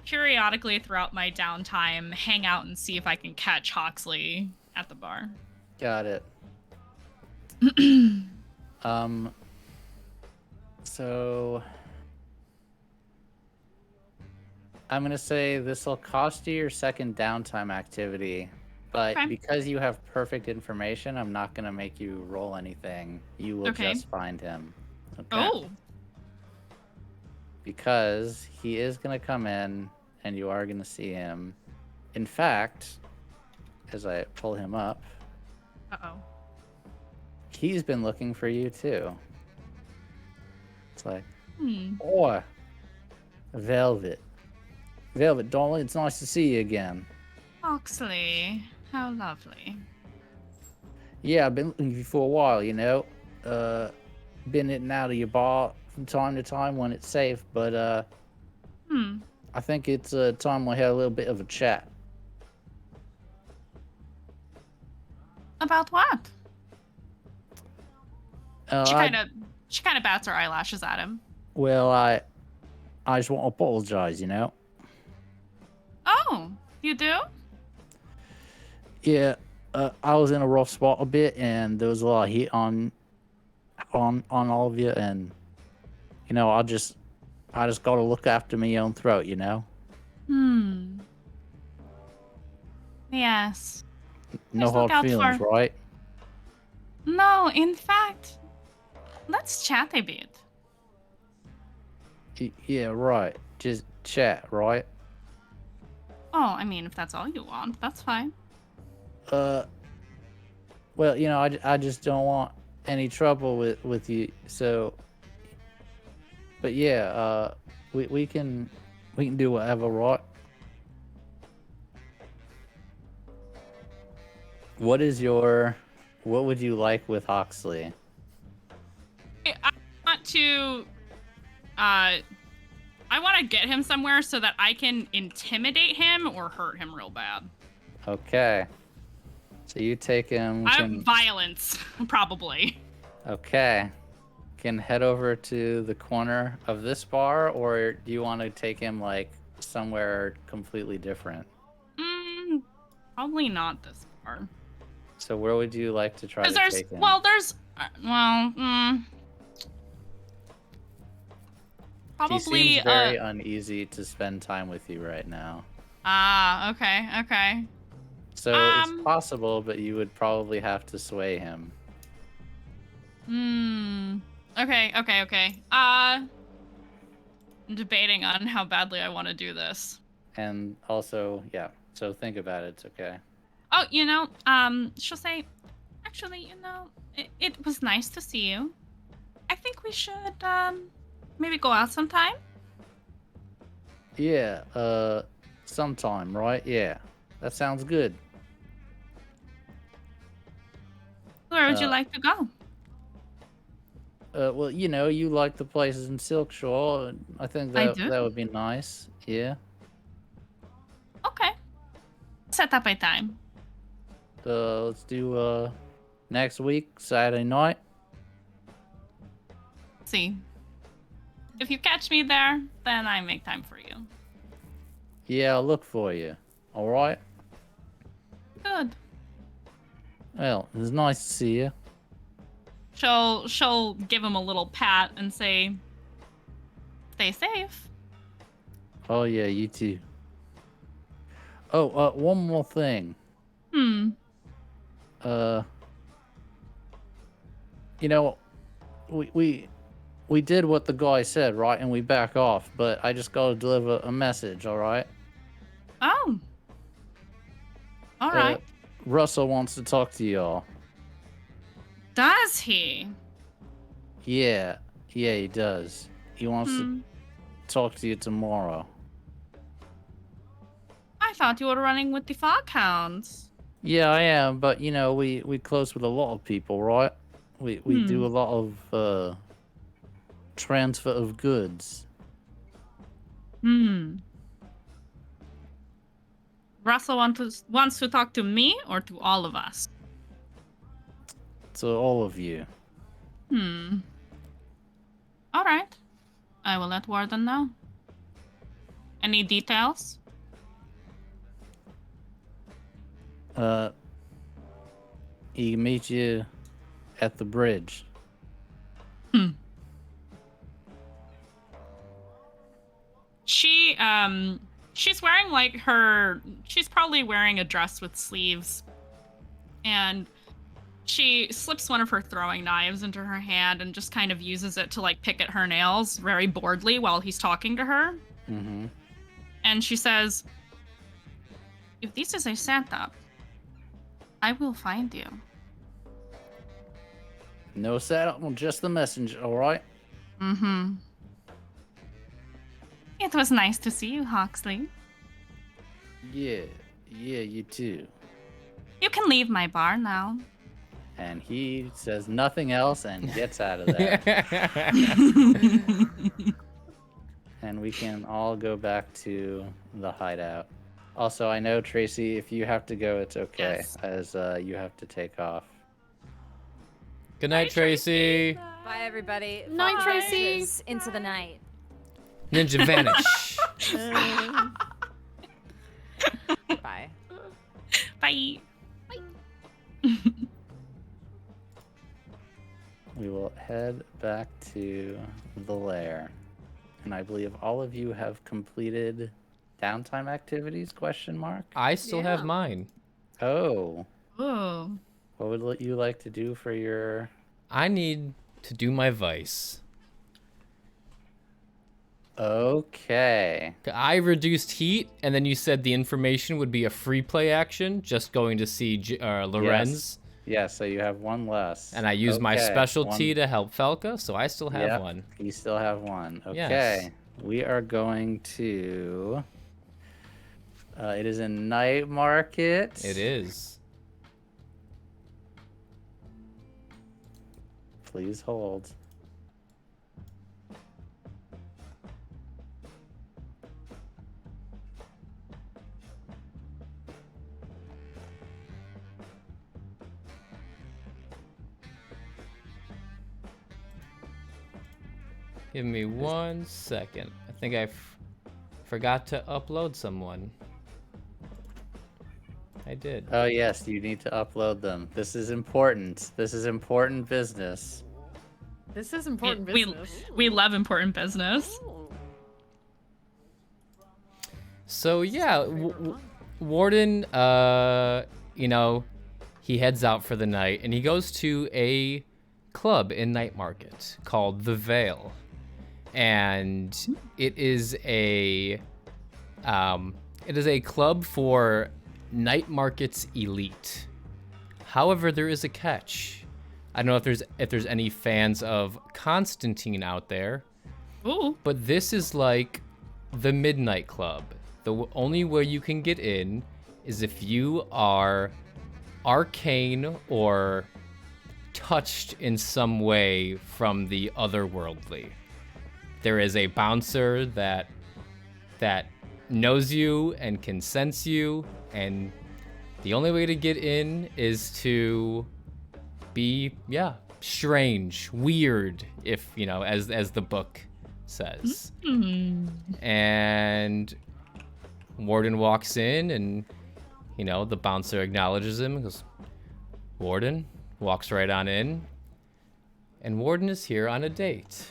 periodically throughout my downtime, hang out and see if I can catch Hawksley at the bar. Got it. So I'm gonna say this will cost you your second downtime activity, but Okay. because you have perfect information, I'm not gonna make you roll anything. You will Okay. just find him. Okay? Oh. Because he is gonna come in, and you are gonna see him. In fact, as I pull him up, Uh-oh. he's been looking for you too. It's like, Hmm. oh, Velvet, darling, it's nice to see you again. Hawksley. How lovely. Yeah, I've been looking for you for a while, you know. Been in and out of your bar from time to time when it's safe, but I think it's time we had a little bit of a chat. About what? She I- kind of bats her eyelashes at him. Well, I just want to apologize, you know. Oh, you do? Yeah, I was in a rough spot a bit, and there was a lot of heat on all of you, and you know, I just got to look after my own throat, you know. Yes. No Just look hard out feelings, for- right? No, in fact, let's chat a bit. Yeah, right. Just chat, right? Oh, I mean, if that's all you want, that's fine. Well, you know, I just don't want any trouble with you. So, but yeah, we can do whatever, right? What would you like with Hawksley? I want to get him somewhere so that I can intimidate him or hurt him real bad. Okay. So you take him. Violence, probably. Okay. Can head over to the corner of this bar, or do you want to take him like somewhere completely different? Probably not this far. So where would you like to try to Because take him? probably He seems very uneasy to spend time with you right now. Okay. So it's possible, but you would probably have to sway him. Okay. I'm debating on how badly I want to do this. And also, yeah. So think about it. It's okay. Oh, she'll say, actually, it was nice to see you. I think we should, maybe go out sometime. Yeah, sometime, right? Yeah. That sounds good. Where would you like to go? Well, you know, you like the places in Silkshore. And I think I that do. that would be nice. Yeah. Okay. Set up a time. Let's do next week, Saturday night. See. If you catch me there, then I make time for you. Yeah, I'll look for you. All right. Good. Well, it was nice to see you. She'll give him a little pat and say, "Stay safe." Oh yeah, you too. Oh, one more thing. You know, we we did what the guy said, right? And we back off. But I just gotta deliver a message, all right? Oh. All right. Russell wants to talk to y'all. Does he? Yeah, he does. He wants to talk to you tomorrow. I thought you were running with the Foghounds. Yeah, I am, but you know, we close with a lot of people, right? We do a lot of transfer of goods. Russell wants to talk to me or to all of us? To all of you. All right. I will let Warden know. Any details? He meet you at the bridge. She's wearing she's probably wearing a dress with sleeves. And she slips one of her throwing knives into her hand and just kind of uses it to like pick at her nails very boredly while he's talking to her. And she says, "If this is a setup, I will find you." No setup, just the messenger, all right? It was nice to see you, Hawksley. Yeah, you too. You can leave my bar now. And he says nothing else and gets out of there. And we can all go back to the hideout. Also, I know, Tracy, if you have to go, it's okay, Yes. as you have to take off. Good night, Tracy. Bye, everybody. Night, Fun Tracy. adventures Into the night. Ninja vanish. Bye. Bye. We will head back to the lair. And I believe all of you have completed downtime activities, question mark? I still have mine. Oh. Oh. What would you like to do for your... I need to do my vice. Okay. I reduced heat, and then you said the information would be a free play action, just going to see Lorenz. Yeah, so you have one less. And I used my Okay, specialty one- to help Falka, so I still have Yep, one. You still have one. Okay. Yes. We are going to... it is a night market. It is. Please hold. Give me 1 second. I think I forgot to upload someone. I did. Oh yes, you need to upload them. This is important. This is important business. This is important We business. we love important business. So yeah, Warden, you know, he heads out for the night and he goes to a club in Night Market called the Veil, and it is a club for Night Market's elite. However, there is a catch. I don't know if there's any fans of Constantine out there, Ooh. but this is like the Midnight Club. The only way you can get in is if you are arcane or touched in some way from the otherworldly. There is a bouncer that knows you and can sense you, and the only way to get in is to be strange, weird, if you know, as the book says. And Warden walks in, and you know, the bouncer acknowledges him and goes, "Warden," walks right on in, and Warden is here on a date.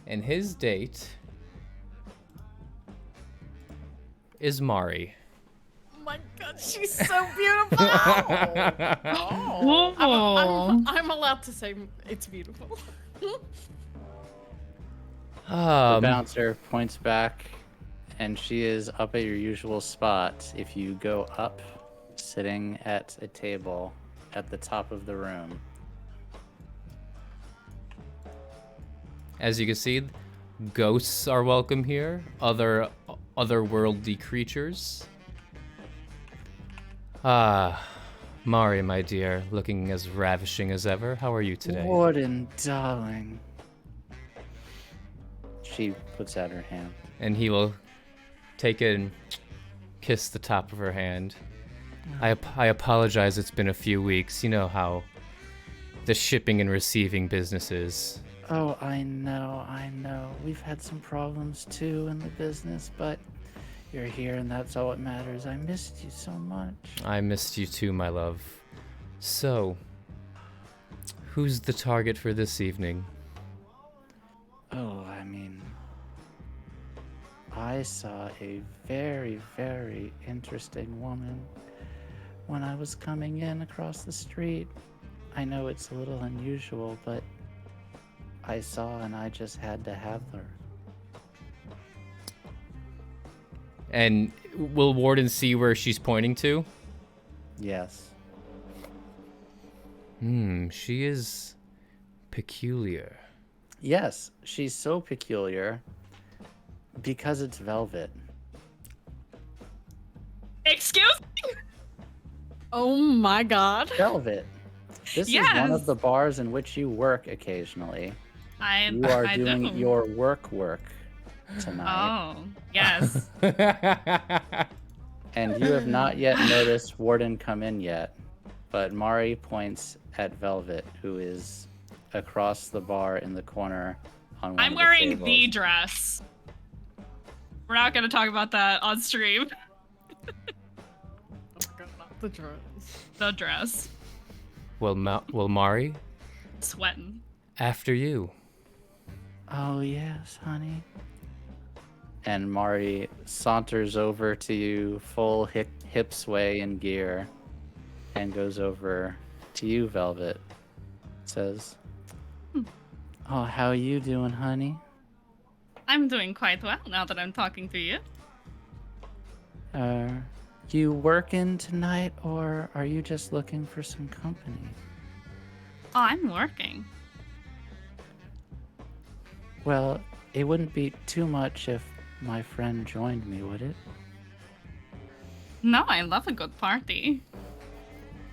And his date is Mari. Oh my god, she's so beautiful! Whoa. I'm allowed to say it's beautiful. The bouncer points back, and she is up at your usual spot. If you go up, sitting at a table at the top of the room. As you can see, ghosts are welcome here. Otherworldly creatures. Ah, Mari, my dear, looking as ravishing as ever. How are you today? Warden, darling. She puts out her hand. And he will take it and kiss the top of her hand. I apologize, it's been a few weeks. You know how the shipping and receiving business is. Oh, I know. We've had some problems too in the business, but you're here and that's all that matters. I missed you so much. I missed you too, my love. So, who's the target for this evening? Oh, I mean, I saw a very, very interesting woman when I was coming in across the street. I know it's a little unusual, but I saw and I just had to have her. And will Warden see where she's pointing to? Yes. She is peculiar. Yes, she's so peculiar because it's velvet. Excuse me? Oh my god. Velvet. This is one Yes. of the bars in which you work occasionally. You are I doing know. your work tonight. Oh, yes. And you have not yet noticed Warden come in yet. But Mari points at Velvet, who is across the bar in the corner on one I'm of wearing the the tables. dress. We're not going to talk about that on stream. The dress. The dress. Well, Mari, Sweating. after you. Oh, yes, honey. And Mari saunters over to you, full hip sway and gear, and goes over to you, Velvet. Says, "Oh, how are you doing, honey? I'm doing quite well now that I'm talking to you. Are you working tonight, or are you just looking for some company?" Oh, I'm working. Well, it wouldn't be too much if my friend joined me, would it? No, I love a good party.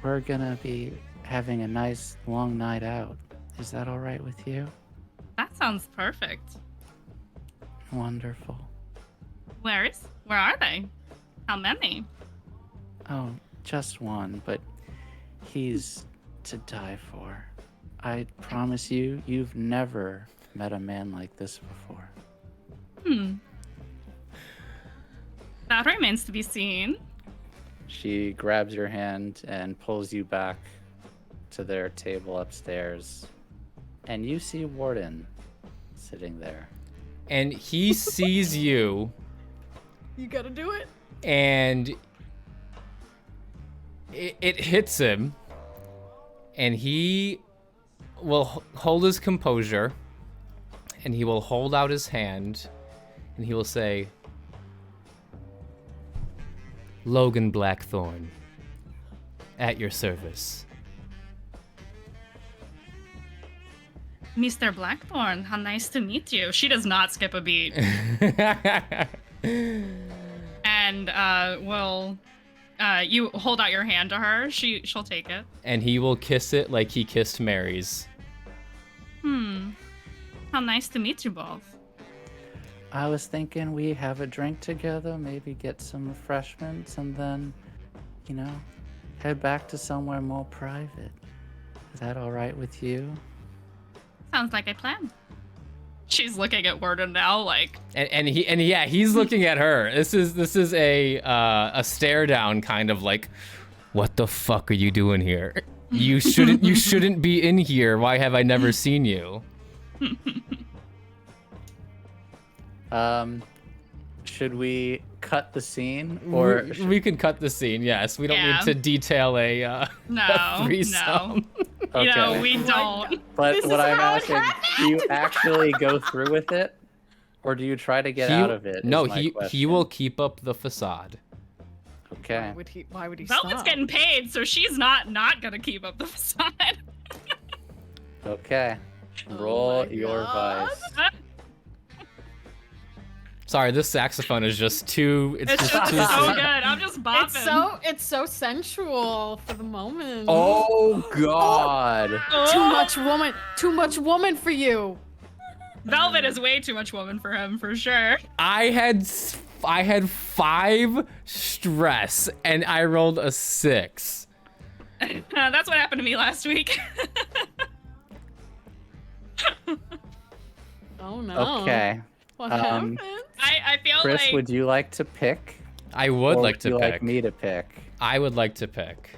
We're gonna be having a nice long night out. Is that all right with you? That sounds perfect. Wonderful. Where are they? How many? Oh, just one, but he's to die for. I promise you, you've never met a man like this before. That remains to be seen. She grabs your hand and pulls you back to their table upstairs. And you see Warden sitting there. And he sees you, You gotta do it. and it hits him, and he will hold his composure, and he will hold out his hand, and he will say, "Logan Blackthorn, at your service." Mr. Blackthorn, how nice to meet you. She does not skip a beat. And you hold out your hand to her. She'll take it. And he will kiss it like he kissed Mary's. How nice to meet you both. I was thinking we have a drink together, maybe get some refreshments, and then, head back to somewhere more private. Is that all right with you? Sounds like a plan. She's looking at Warden now, like, And he's looking at her. This is a stare down kind of like, what the fuck are you doing here? You shouldn't be in here. Why have I never seen you? Should we cut the scene, or we can cut the scene. Yes, we don't Yeah. need to detail a no, threesome. no. You know, Okay. we don't. But This what is I'm how it asking, do you actually go through with it, or do you try to get He- out of it? No, is my he question. will keep up the facade. Okay. Why would he Velvet's stop? getting paid, so she's not gonna keep up the facade. Okay. Oh Roll my your God. vice. Sorry, this saxophone is just too. It's, It's just just too. so good. I'm just bopping. It's so sensual for the moment. Oh God. Too much woman for you. Velvet is way too much woman for him, for sure. I had 5 stress and I rolled a 6. That's what happened to me last week. Oh no. Okay. What Um, happened? I feel Chris, like would you like to pick? I would or like to you pick. like me to pick? I would like to pick.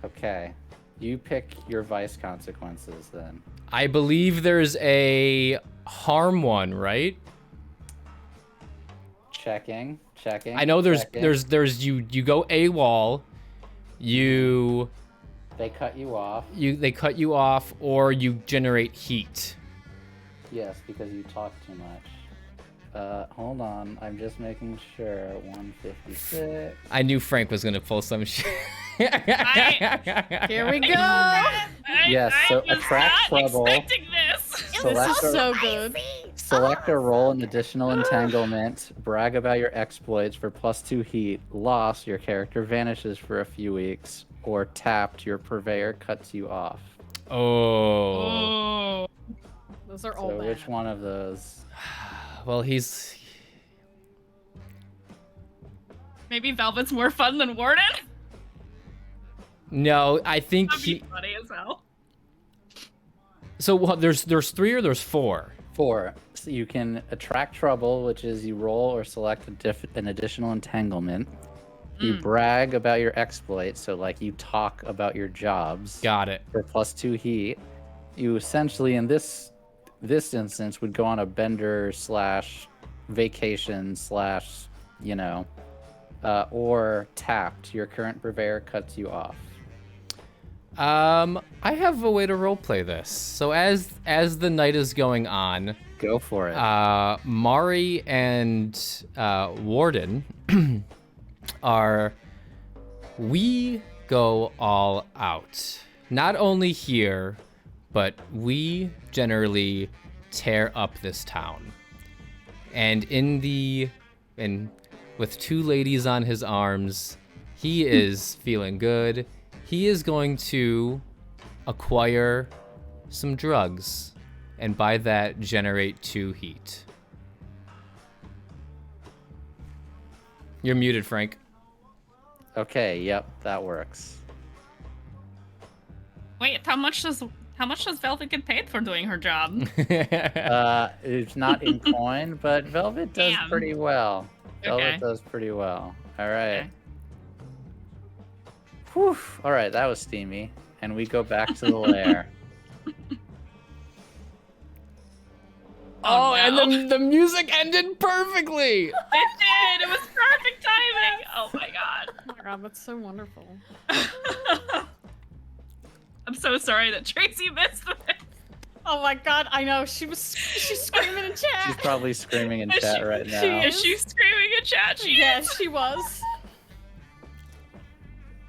Okay. You pick your vice consequences then. I believe there's a harm one, right? Checking. I know checking. there's you go AWOL, They cut you off. they cut you off, or you generate heat. Yes, because you talk too much. Hold on. I'm just making sure. 156. I knew Frank was gonna pull some shit. Here we go. Yes, I so was attract not trouble. expecting this. This Select is a, so good. select a roll in additional entanglement. Brag about your exploits for +2 heat. Lost, your character vanishes for a few weeks. Or tapped, your purveyor cuts you off. Oh. Oh. Those are all So bad. which one of those? Well, he's. Maybe Velvet's more fun than Warden? No, I think That'd be he. funny as hell. So what, there's 3 or there's 4? 4. So you can attract trouble, which is you roll or select an additional entanglement. You brag about your exploits, so like you talk about your jobs. Got it. For +2 heat. You essentially, in this instance, would go on a bender / vacation / or tapped. Your current purveyor cuts you off. I have a way to roleplay this. So as the night is going on, Go for it. Mari and Warden we go all out. Not only here, but we generally tear up this town. And with 2 ladies on his arms, he is feeling good. He is going to acquire some drugs, and by that generate 2 heat. You're muted, Frank. Okay, yep, that works. Wait, how much does Velvet get paid for doing her job? It's not in coin, but Velvet does Damn. pretty well. Velvet Okay. does pretty well. All right. Okay. Whew. All right, that was steamy. And we go back to the lair. Oh, and no. the music ended perfectly. It did! It was perfect timing! Oh my god. Oh my god, that's so wonderful. I'm so sorry that Tracy missed it. Oh my god, I know. She's screaming in She's chat. probably screaming in Is chat she- right she now. Is she screaming in chat? She Yes, is. she was.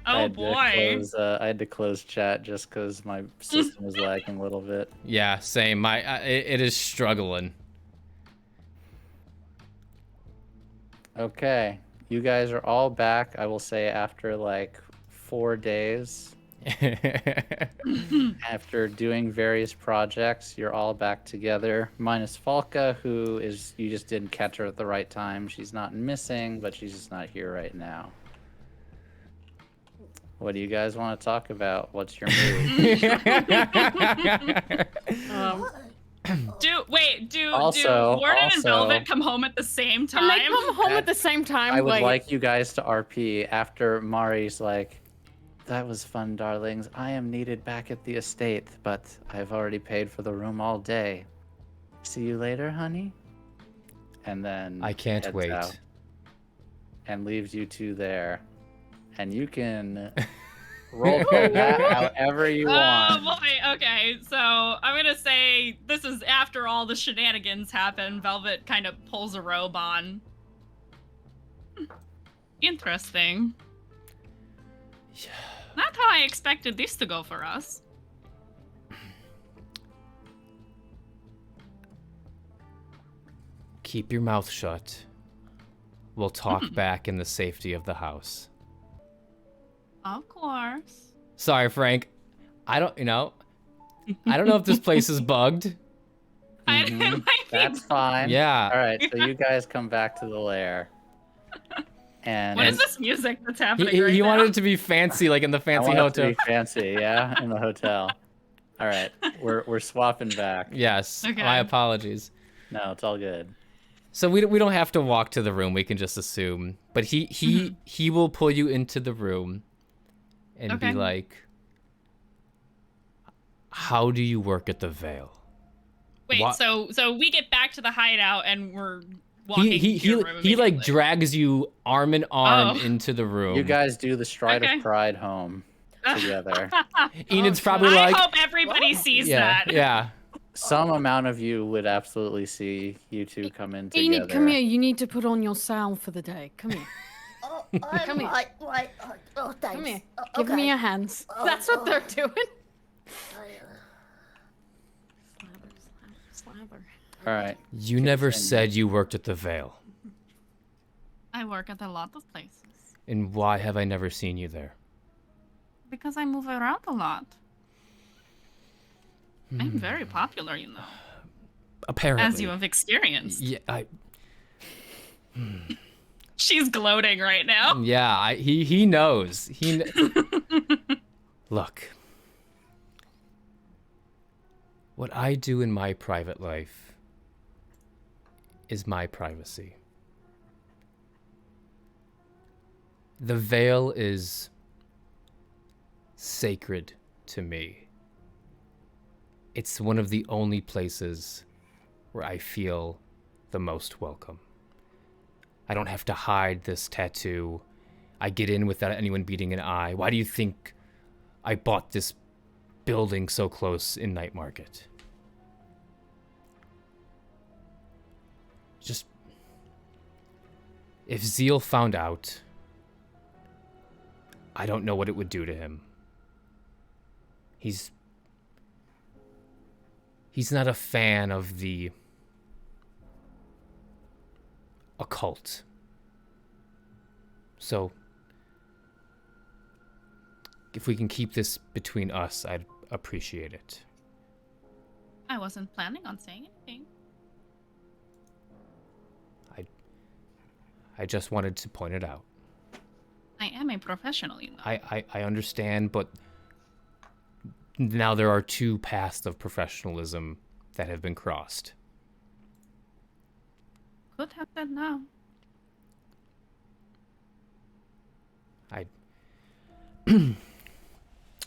Oh boy. I had to close chat just because my system was lagging a little bit. Yeah, same. It is struggling. Okay, you guys are all back. I will say after like 4 days. After doing various projects, you're all back together, minus Falka, who is, you just didn't catch her at the right time. She's not missing, but she's just not here right now. What do you guys want to talk about? What's your move? Do Also- Warden and also- Velvet come home at the same Can they time? come home at the same time? I would Wait. like you guys to RP after Mari's like, that was fun, darlings. I am needed back at the estate, but I've already paid for the room all day. See you later, honey? And then I can't heads wait. out and leaves you two there. And you can Roll for that however you Oh want. boy, okay. So I'm gonna say this is after all the shenanigans happen. Velvet kind of pulls a robe on. Interesting. Not how I expected this to go for us. Keep your mouth shut. We'll talk back in the safety of the house. Of course. Sorry, Frank. I don't know if this place is bugged. Mhm. It might be- That's fine. Yeah. All right, so you guys come back to the lair. And What is this music that's happening He right now? wanted it to be fancy, like in the I fancy want it to hotel. be fancy, yeah, in the hotel. All right, we're swapping back. Yes. Okay. My apologies. No, it's all good. So we don't have to walk to the room. We can just assume. But he will pull you into the room and be Okay. like, "How do you work at the Veil?" Wait, Wha- so we get back to the hideout and we're walking He to your room he like immediately. drags you arm in arm Oh. into the room. You guys do the stride Okay. of pride home together. Enid's Oh, probably I like, hope everybody sees yeah, that. yeah. Some amount of you would absolutely see you two come in together. Enid, come here. You need to put on your salve for the day. Come here. Oh, Come here. right. Oh, thanks. Come here. Oh, Give me okay. your hands. Oh, That's what oh. they're doing. Slather, slather. All right. You never Continue. said you worked at the Veil. I work at a lot of places And why have I never seen you there? because I move around a lot. I'm very popular, you know, Apparently. as you have experienced. Yeah, She's gloating right now. he knows. Look. What I do in my private life is my privacy. The Veil is sacred to me. It's one of the only places where I feel the most welcome. I don't have to hide this tattoo. I get in without anyone beating an eye. Why do you think I bought this building so close in Night Market? Just... If Zeal found out, I don't know what it would do to him. He's not a fan of the occult. So, if we can keep this between us, I'd appreciate it. I wasn't planning on saying anything. I just wanted to point it out. I am a professional, you know. I understand, but now there are two paths of professionalism that have been crossed. Could have said no.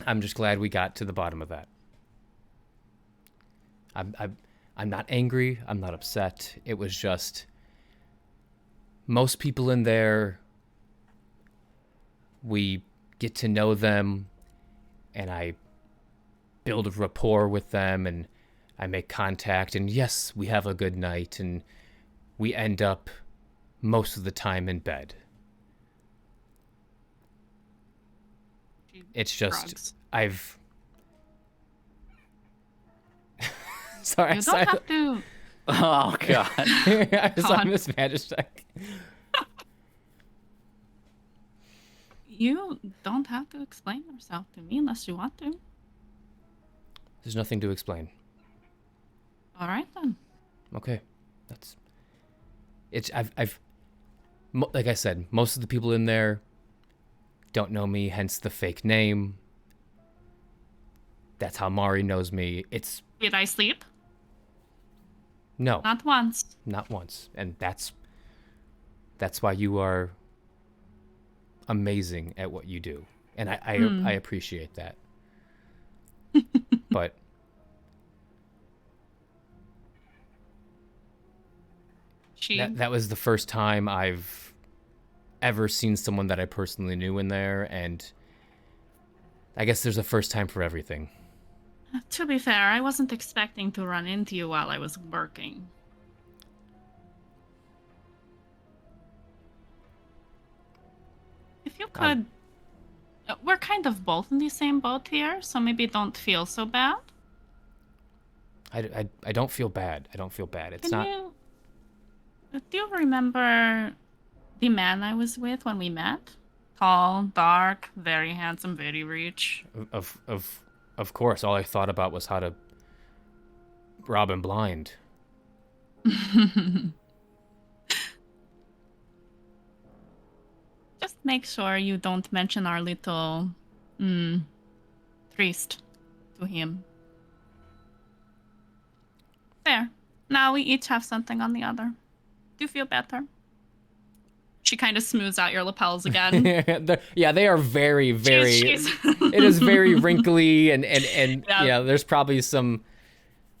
I'm just glad we got to the bottom of that. I'm not angry. I'm not upset. It was just most people in there, we get to know them, and I build a rapport with them, and I make contact, and yes, we have a good night, and we end up most of the time in bed. It's just Drugs. I've sorry, You don't have to. Oh god. I was God. on this magitek. You don't have to explain yourself to me unless you want to. There's nothing to explain. All right then. Okay, like I said, most of the people in there don't know me, hence the fake name. That's how Mari knows me. It's Did I sleep? no, Not once. not once, and that's why you are amazing at what you do, and I appreciate that. But She. that was the first time I've ever seen someone that I personally knew in there, and I guess there's a first time for everything. To be fair, I wasn't expecting to run into you while I was working. If you could... we're kind of both in the same boat here, so maybe don't feel so bad. I don't feel bad. I don't feel bad. It's Can not... you... Do you remember the man I was with when we met? Tall, dark, very handsome, very rich. Of course, all I thought about was how to rob him blind. Just make sure you don't mention our little priest to him. There. Now we each have something on the other. Do you feel better? She kind of smooths out your lapels again. Yeah, they are very, very... She's... It is very wrinkly and Yeah. yeah, there's probably some,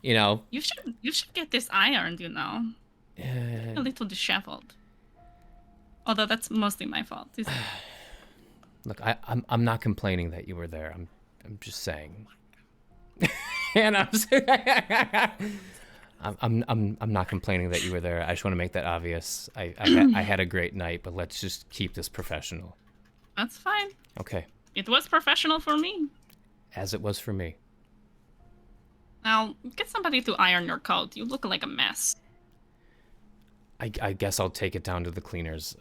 you know... You should get this ironed, you know. A little disheveled. Although that's mostly my fault. Look, I'm not complaining that you were there. I'm just saying. And I'm not complaining that you were there. I just want to make that obvious. I had a great night, but let's just keep this professional. That's fine. Okay. It was professional for me. As it was for me. Now, get somebody to iron your coat. You look like a mess. I guess I'll take it down to the cleaners.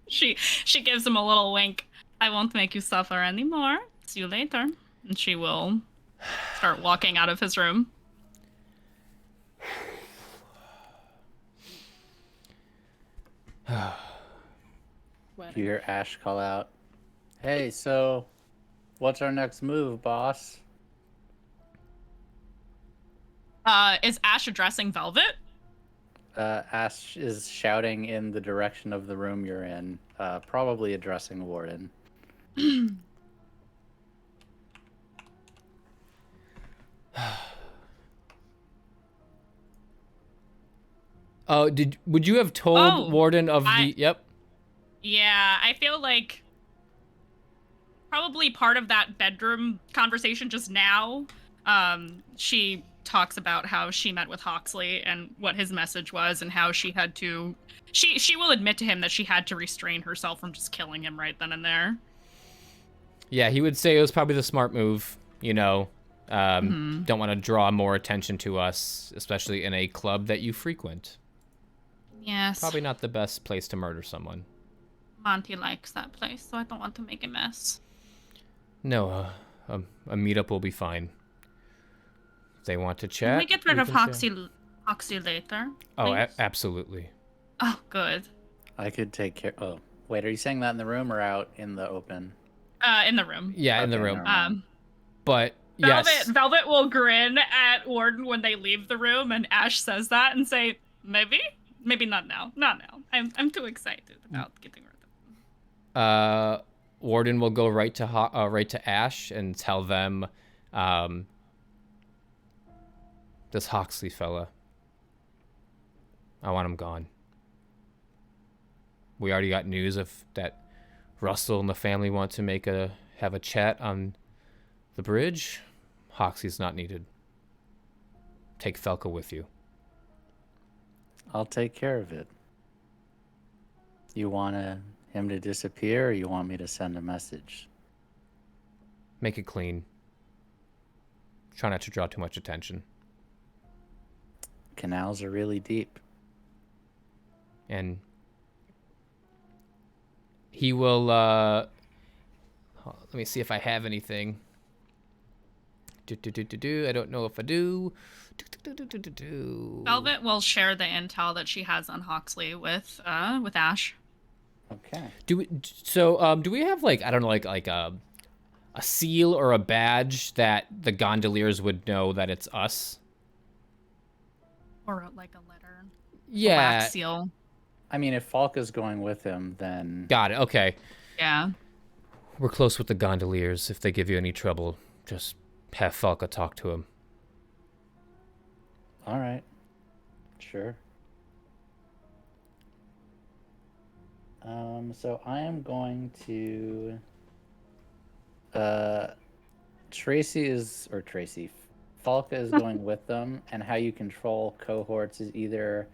She gives him a little wink. I won't make you suffer anymore. See you later. And she will start walking out of his room. You hear Ash call out, "Hey, so what's our next move, boss?" Is Ash addressing Velvet? Ash is shouting in the direction of the room you're in, probably addressing Warden. Oh, would you have told Warden of the... Yep. Yeah, I feel like probably part of that bedroom conversation just now, she talks about how she met with Hawksley and what his message was and how she had to... She will admit to him that she had to restrain herself from just killing him right then and there. Yeah, he would say it was probably the smart move, you know. Don't want to draw more attention to us, especially in a club that you frequent. Yes. Probably not the best place to murder someone. Monty likes that place, so I don't want to make a mess. No, a meetup will be fine. If they want to chat, Can we get rid of can chat. Hoxie later? Oh, please? absolutely. Oh, good. I could take care... Oh, wait, are you saying that in the room or out in the open? In the room. Yeah, in the Okay, room. never mind. But yes. Velvet will grin at Warden when they leave the room, and Ash says that and say, maybe not now. Not now. I'm too excited about getting rid of them. Warden will go right to Ash and tell them, this Hawksley fella, I want him gone. We already got news of that Russell and the family want to have a chat on the bridge. Hawksley's not needed. Take Falka with you. I'll take care of it. You want him to disappear, or you want me to send a message? Make it clean. Try not to draw too much attention. Canals are really deep. And he will, let me see if I have anything. I don't know if I do. Velvet will share the intel that she has on Hawksley with Ash. Okay. Do we have like, I don't know, like a seal or a badge that the gondoliers would know that it's us? Or like a letter. Yeah. A wax seal. I mean, if Falka's going with him, then... Got it. Okay. Yeah. We're close with the gondoliers. If they give you any trouble, just have Falka talk to him. All right. Sure. So I am going to Falka is going with them, and how you control cohorts is either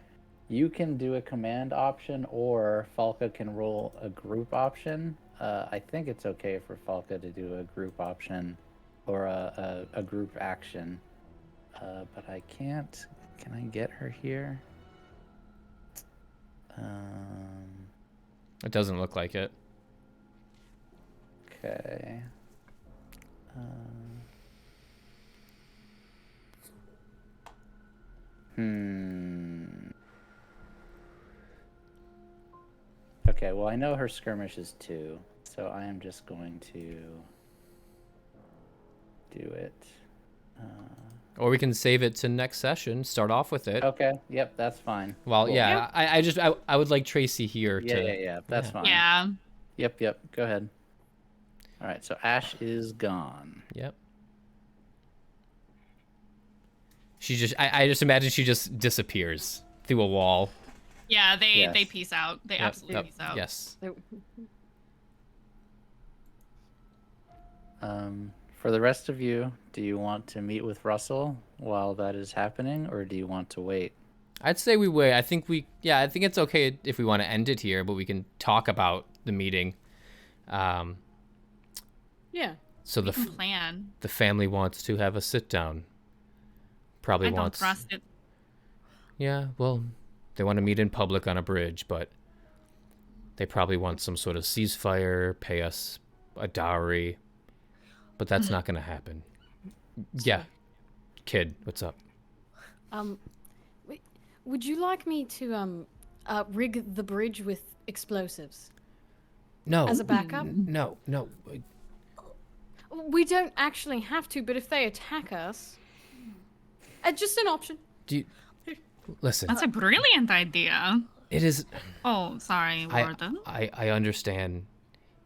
you can do a command option or Falka can roll a group option. I think it's okay for Falka to do a group option or a group action, but I can't. Can I get her here? It doesn't look like it. Okay. Okay, well, I know her skirmish is 2, so I am just going to do it. Or we can save it to next session. Start off with it. Okay, yep, that's fine. Well, Cool. yeah, I would like Tracy here to. Yeah, that's fine. Yeah. Yep, go ahead. All right, so Ash is gone. Yep. She just, I just imagine she just disappears through a wall. Yeah, they Yes. peace out. They Yep, absolutely yep, peace out. Yes. For the rest of you, do you want to meet with Russell while that is happening, or do you want to wait? I'd say we wait. I think it's okay if we want to end it here, but we can talk about the meeting. Yeah. So We can plan. the family wants to have a sit down. Probably I don't wants. trust it. Yeah, well, they want to meet in public on a bridge, but they probably want some sort of ceasefire, pay us a dowry, but that's not going to happen. Yeah. Kid, what's up? Would you like me to rig the bridge with explosives No. as a backup? No. We don't actually have to, but if they attack us, just an option. Do you listen? That's a brilliant idea. It is. Oh, sorry, Warden. I understand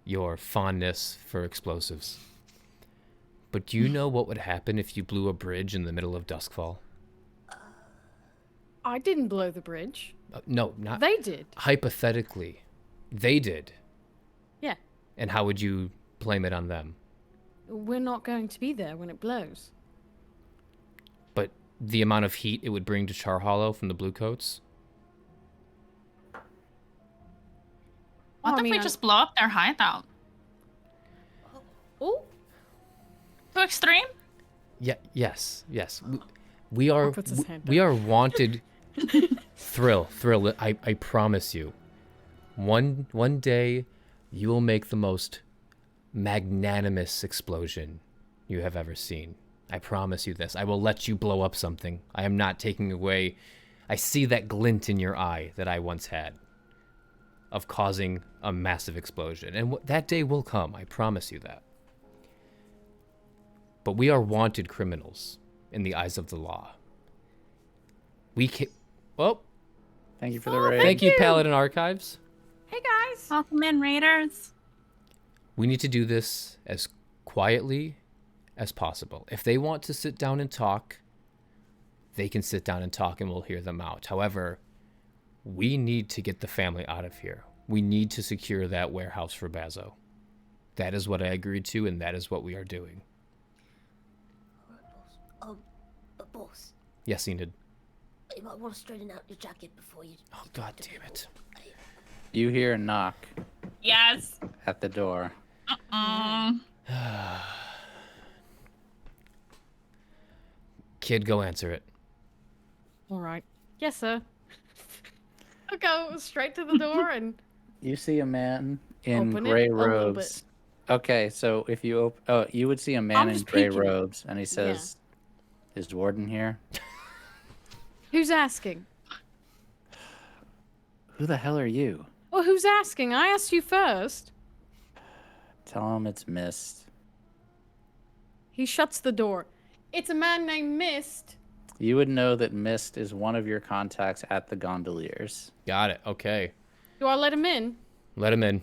your fondness for explosives, but do you know what would happen if you blew a bridge in the middle of Duskfall? I didn't blow the bridge. No, not They did. hypothetically. They did. Yeah. And how would you blame it on them? We're not going to be there when it blows. But the amount of heat it would bring to Char Hollow from the Bluecoats? What if we just blow up their hideout? Oh, Too extreme? Yeah. Yes. We are. puts his hand We are wanted. Thrill. I promise you. One day, you will make the most magnanimous explosion you have ever seen. I promise you this. I will let you blow up something. I am not taking away. I see that glint in your eye that I once had of causing a massive explosion. And that day will come. I promise you that. But we are wanted criminals in the eyes of the law. We can. Well, Thank you for the raid. thank you, Paladin Archives. hey guys. Welcome in, Raiders. We need to do this as quietly as possible. If they want to sit down and talk, they can sit down and talk and we'll hear them out. However, we need to get the family out of here. We need to secure that warehouse for Bazo. That is what I agreed to, and that is what we are doing. Boss, Yes, Enid. you might want to straighten out your jacket before you. Oh, God damn it. You hear a knock Yes. at the door. Kid, go answer it. All right. Yes, sir. I'll go straight to the door and You see a man in Open it gray a little robes. Okay, so if you you would see a man I'm in just gray peeking. robes, and he says, "Is Warden here?" who's asking? Who the hell are you? Well, who's asking? I asked you first. Tell him it's Mist. He shuts the door. It's a man named Mist. You would know that Mist is one of your contacts at the Gondoliers. Got it. Okay. Do I let him in? Let him in.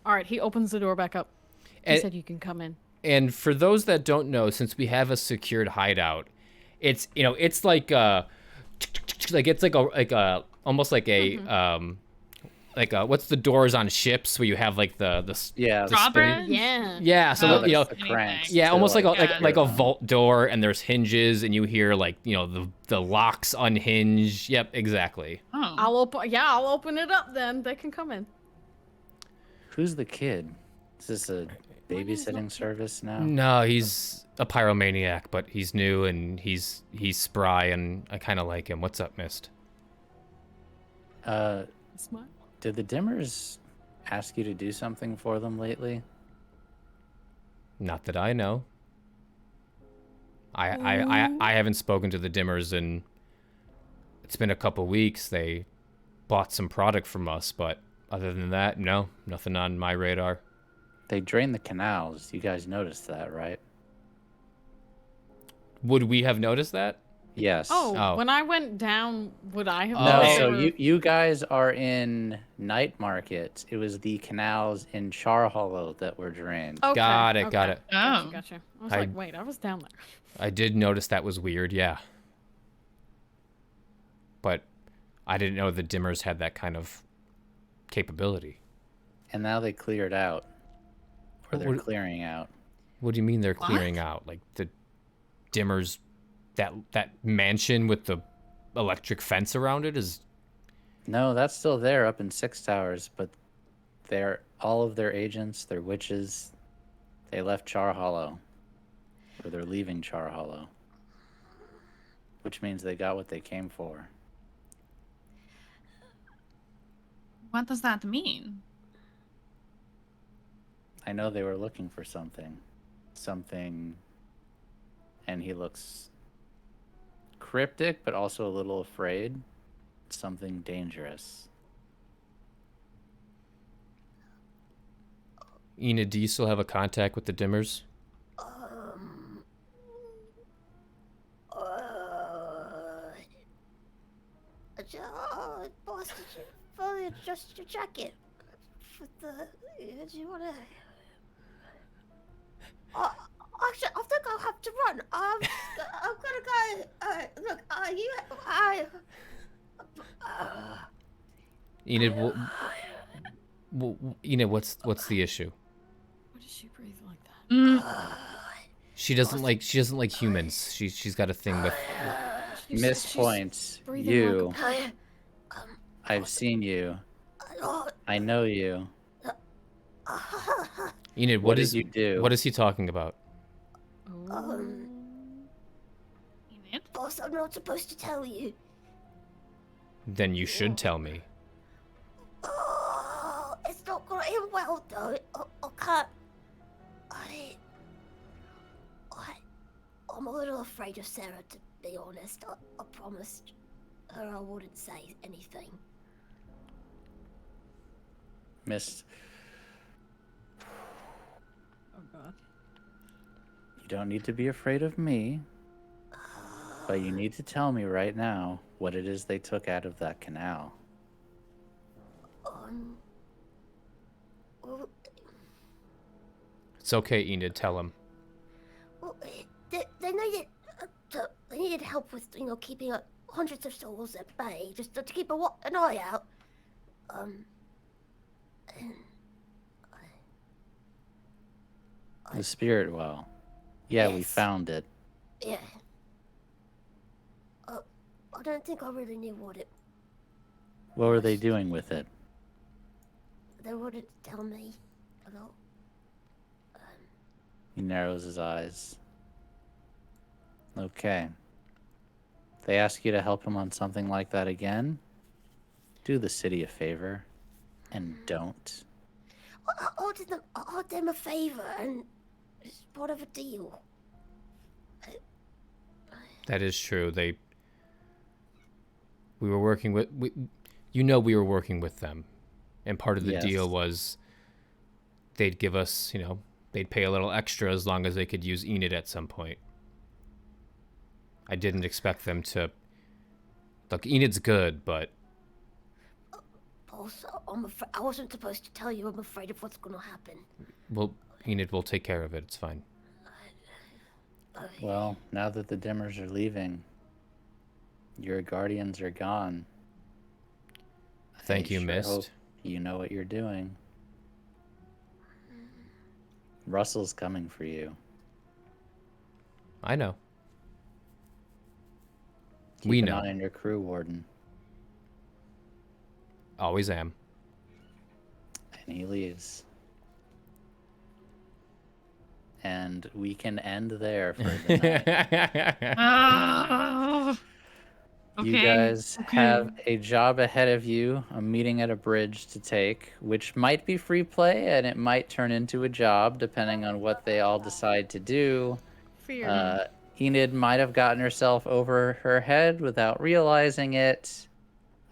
All right, he opens the door back up. He And- said you can come in. And for those that don't know, since we have a secured hideout, it's it's like it's like a almost like a what's the doors on ships where you have like the Yeah. the spinning- Drawbridge? Yeah. Yeah, so Oh, you know, the cranks. yeah, to, almost like a Yeah. like a turn on. vault door, and there's hinges, and you hear like the locks unhinge. Yep, exactly. Oh. I'll open it up then. They can come in. Who's the kid? Is this a babysitting service now? No, he's a pyromaniac, but he's new and he's spry, and I kind of like him. What's up, Mist? Smile. Did the Dimmers ask you to do something for them lately? Not that I know. I haven't spoken to the Dimmers in. It's been a couple weeks. They bought some product from us, but other than that, no, nothing on my radar. They drain the canals. You guys noticed that, right? Would we have noticed that? Yes. Oh. When I went down, would I have? Oh. No, noticed so or- you guys are in Night Market. It was the canals in Char Hollow that were drained. Okay, Got it, got okay. it. Oh. Gotcha. I was I- like, wait, I was down there. I did notice that was weird, yeah. But I didn't know the Dimmers had that kind of capability. And now they cleared out. Or they're What- clearing out. What do you mean they're What? clearing out? Like the Dimmers, that mansion with the electric fence around it is. No, that's still there up in Six Towers, but all of their agents, their witches, they left Char Hollow. Or they're leaving Char Hollow. Which means they got what they came for. What does that mean? I know they were looking for something. Something. And he looks cryptic, but also a little afraid. Something dangerous. Enid, do you still have a contact with the Dimmers? Boss, did you fully adjust your jacket? For the, do you wanna? Actually, I think I'll have to run. I'm gonna go. Look, Enid, Enid, what's the issue? Why does she breathe like that? She doesn't like humans. She's got a thing with. Miss Points, breathing you. I, I've seen you. oh, I know you. Enid, What did is you do? What is he talking about? Enid? boss, I'm not supposed to tell you. Then you should tell me. Oh, it's not gonna end well though. I can't. I'm a little afraid of Sarah, to be honest. I promised her I wouldn't say anything. Miss, Oh God. you don't need to be afraid of me. But you need to tell me right now what it is they took out of that canal. Well, It's okay, Enid. Tell him. well, they needed they needed help with keeping hundreds of souls at bay, just to keep an eye out. The spirit well. Yeah, we Yes. found it. Yeah. I don't think I really knew what it. What were they doing with it? They wouldn't tell me at all. He narrows his eyes. Okay. They ask you to help him on something like that again? Do the city a favor. And don't. I owed them a favor, and it's part of a deal. That is true. We were working with. We were working with them, and part of the Yes. deal was they'd give us, they'd pay a little extra as long as they could use Enid at some point. I didn't expect them to. Look, Enid's good, but Boss, I wasn't supposed to tell you. I'm afraid of what's gonna happen. Enid will take care of it. It's fine. Well, now that the Dimmers are leaving, your guardians are gone. Thank I you, sure Mist. hope You know what you're doing. Russell's coming for you. I know. Keep We an know. eye on your crew, Warden. Always am. And he leaves. And we can end there for the night. Oh, You guys have a job ahead of you, a meeting at a bridge to take, which might be free play and it might turn into a job depending on what they all decide to do. Fear. Enid might have gotten herself over her head without realizing it.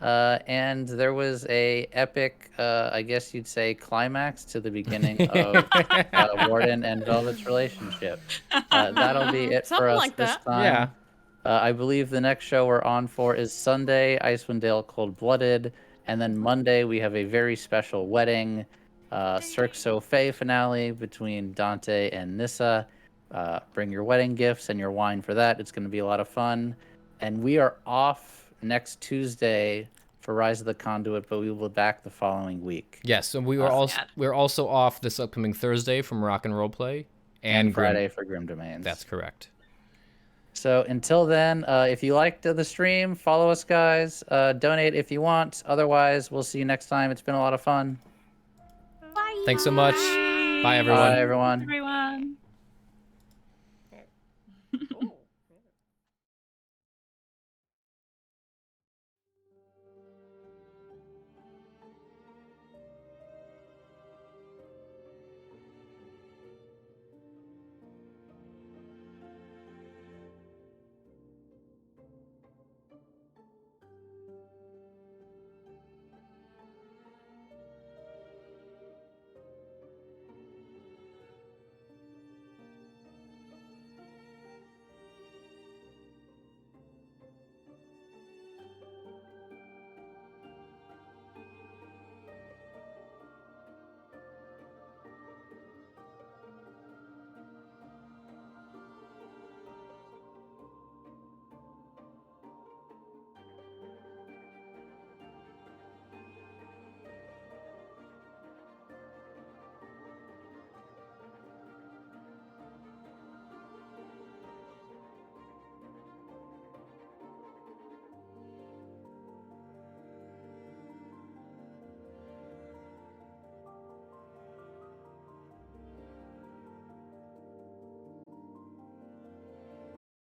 And there was a epic, I guess you'd say, climax to the beginning of Warden and Velvet's relationship. That'll be it for Something us like this that. time. Yeah. I believe the next show we're on for is Sunday, Icewind Dale Cold Blooded. And then Monday, we have a very special wedding, Cirque So Fae finale between Dante and Nissa. Bring your wedding gifts and your wine for that. It's going to be a lot of fun. And we are off next Tuesday for Rise of the Conduit, but we will be back the following week. Yes, and we're also off this upcoming Thursday from Rock and Roleplay And Grim- Friday for Grim Domains. That's correct. So until then, if you liked the stream, follow us, guys. Donate if you want. Otherwise, we'll see you next time. It's been a lot of fun. Thanks so much. Bye, everyone. Bye, everyone. Everyone.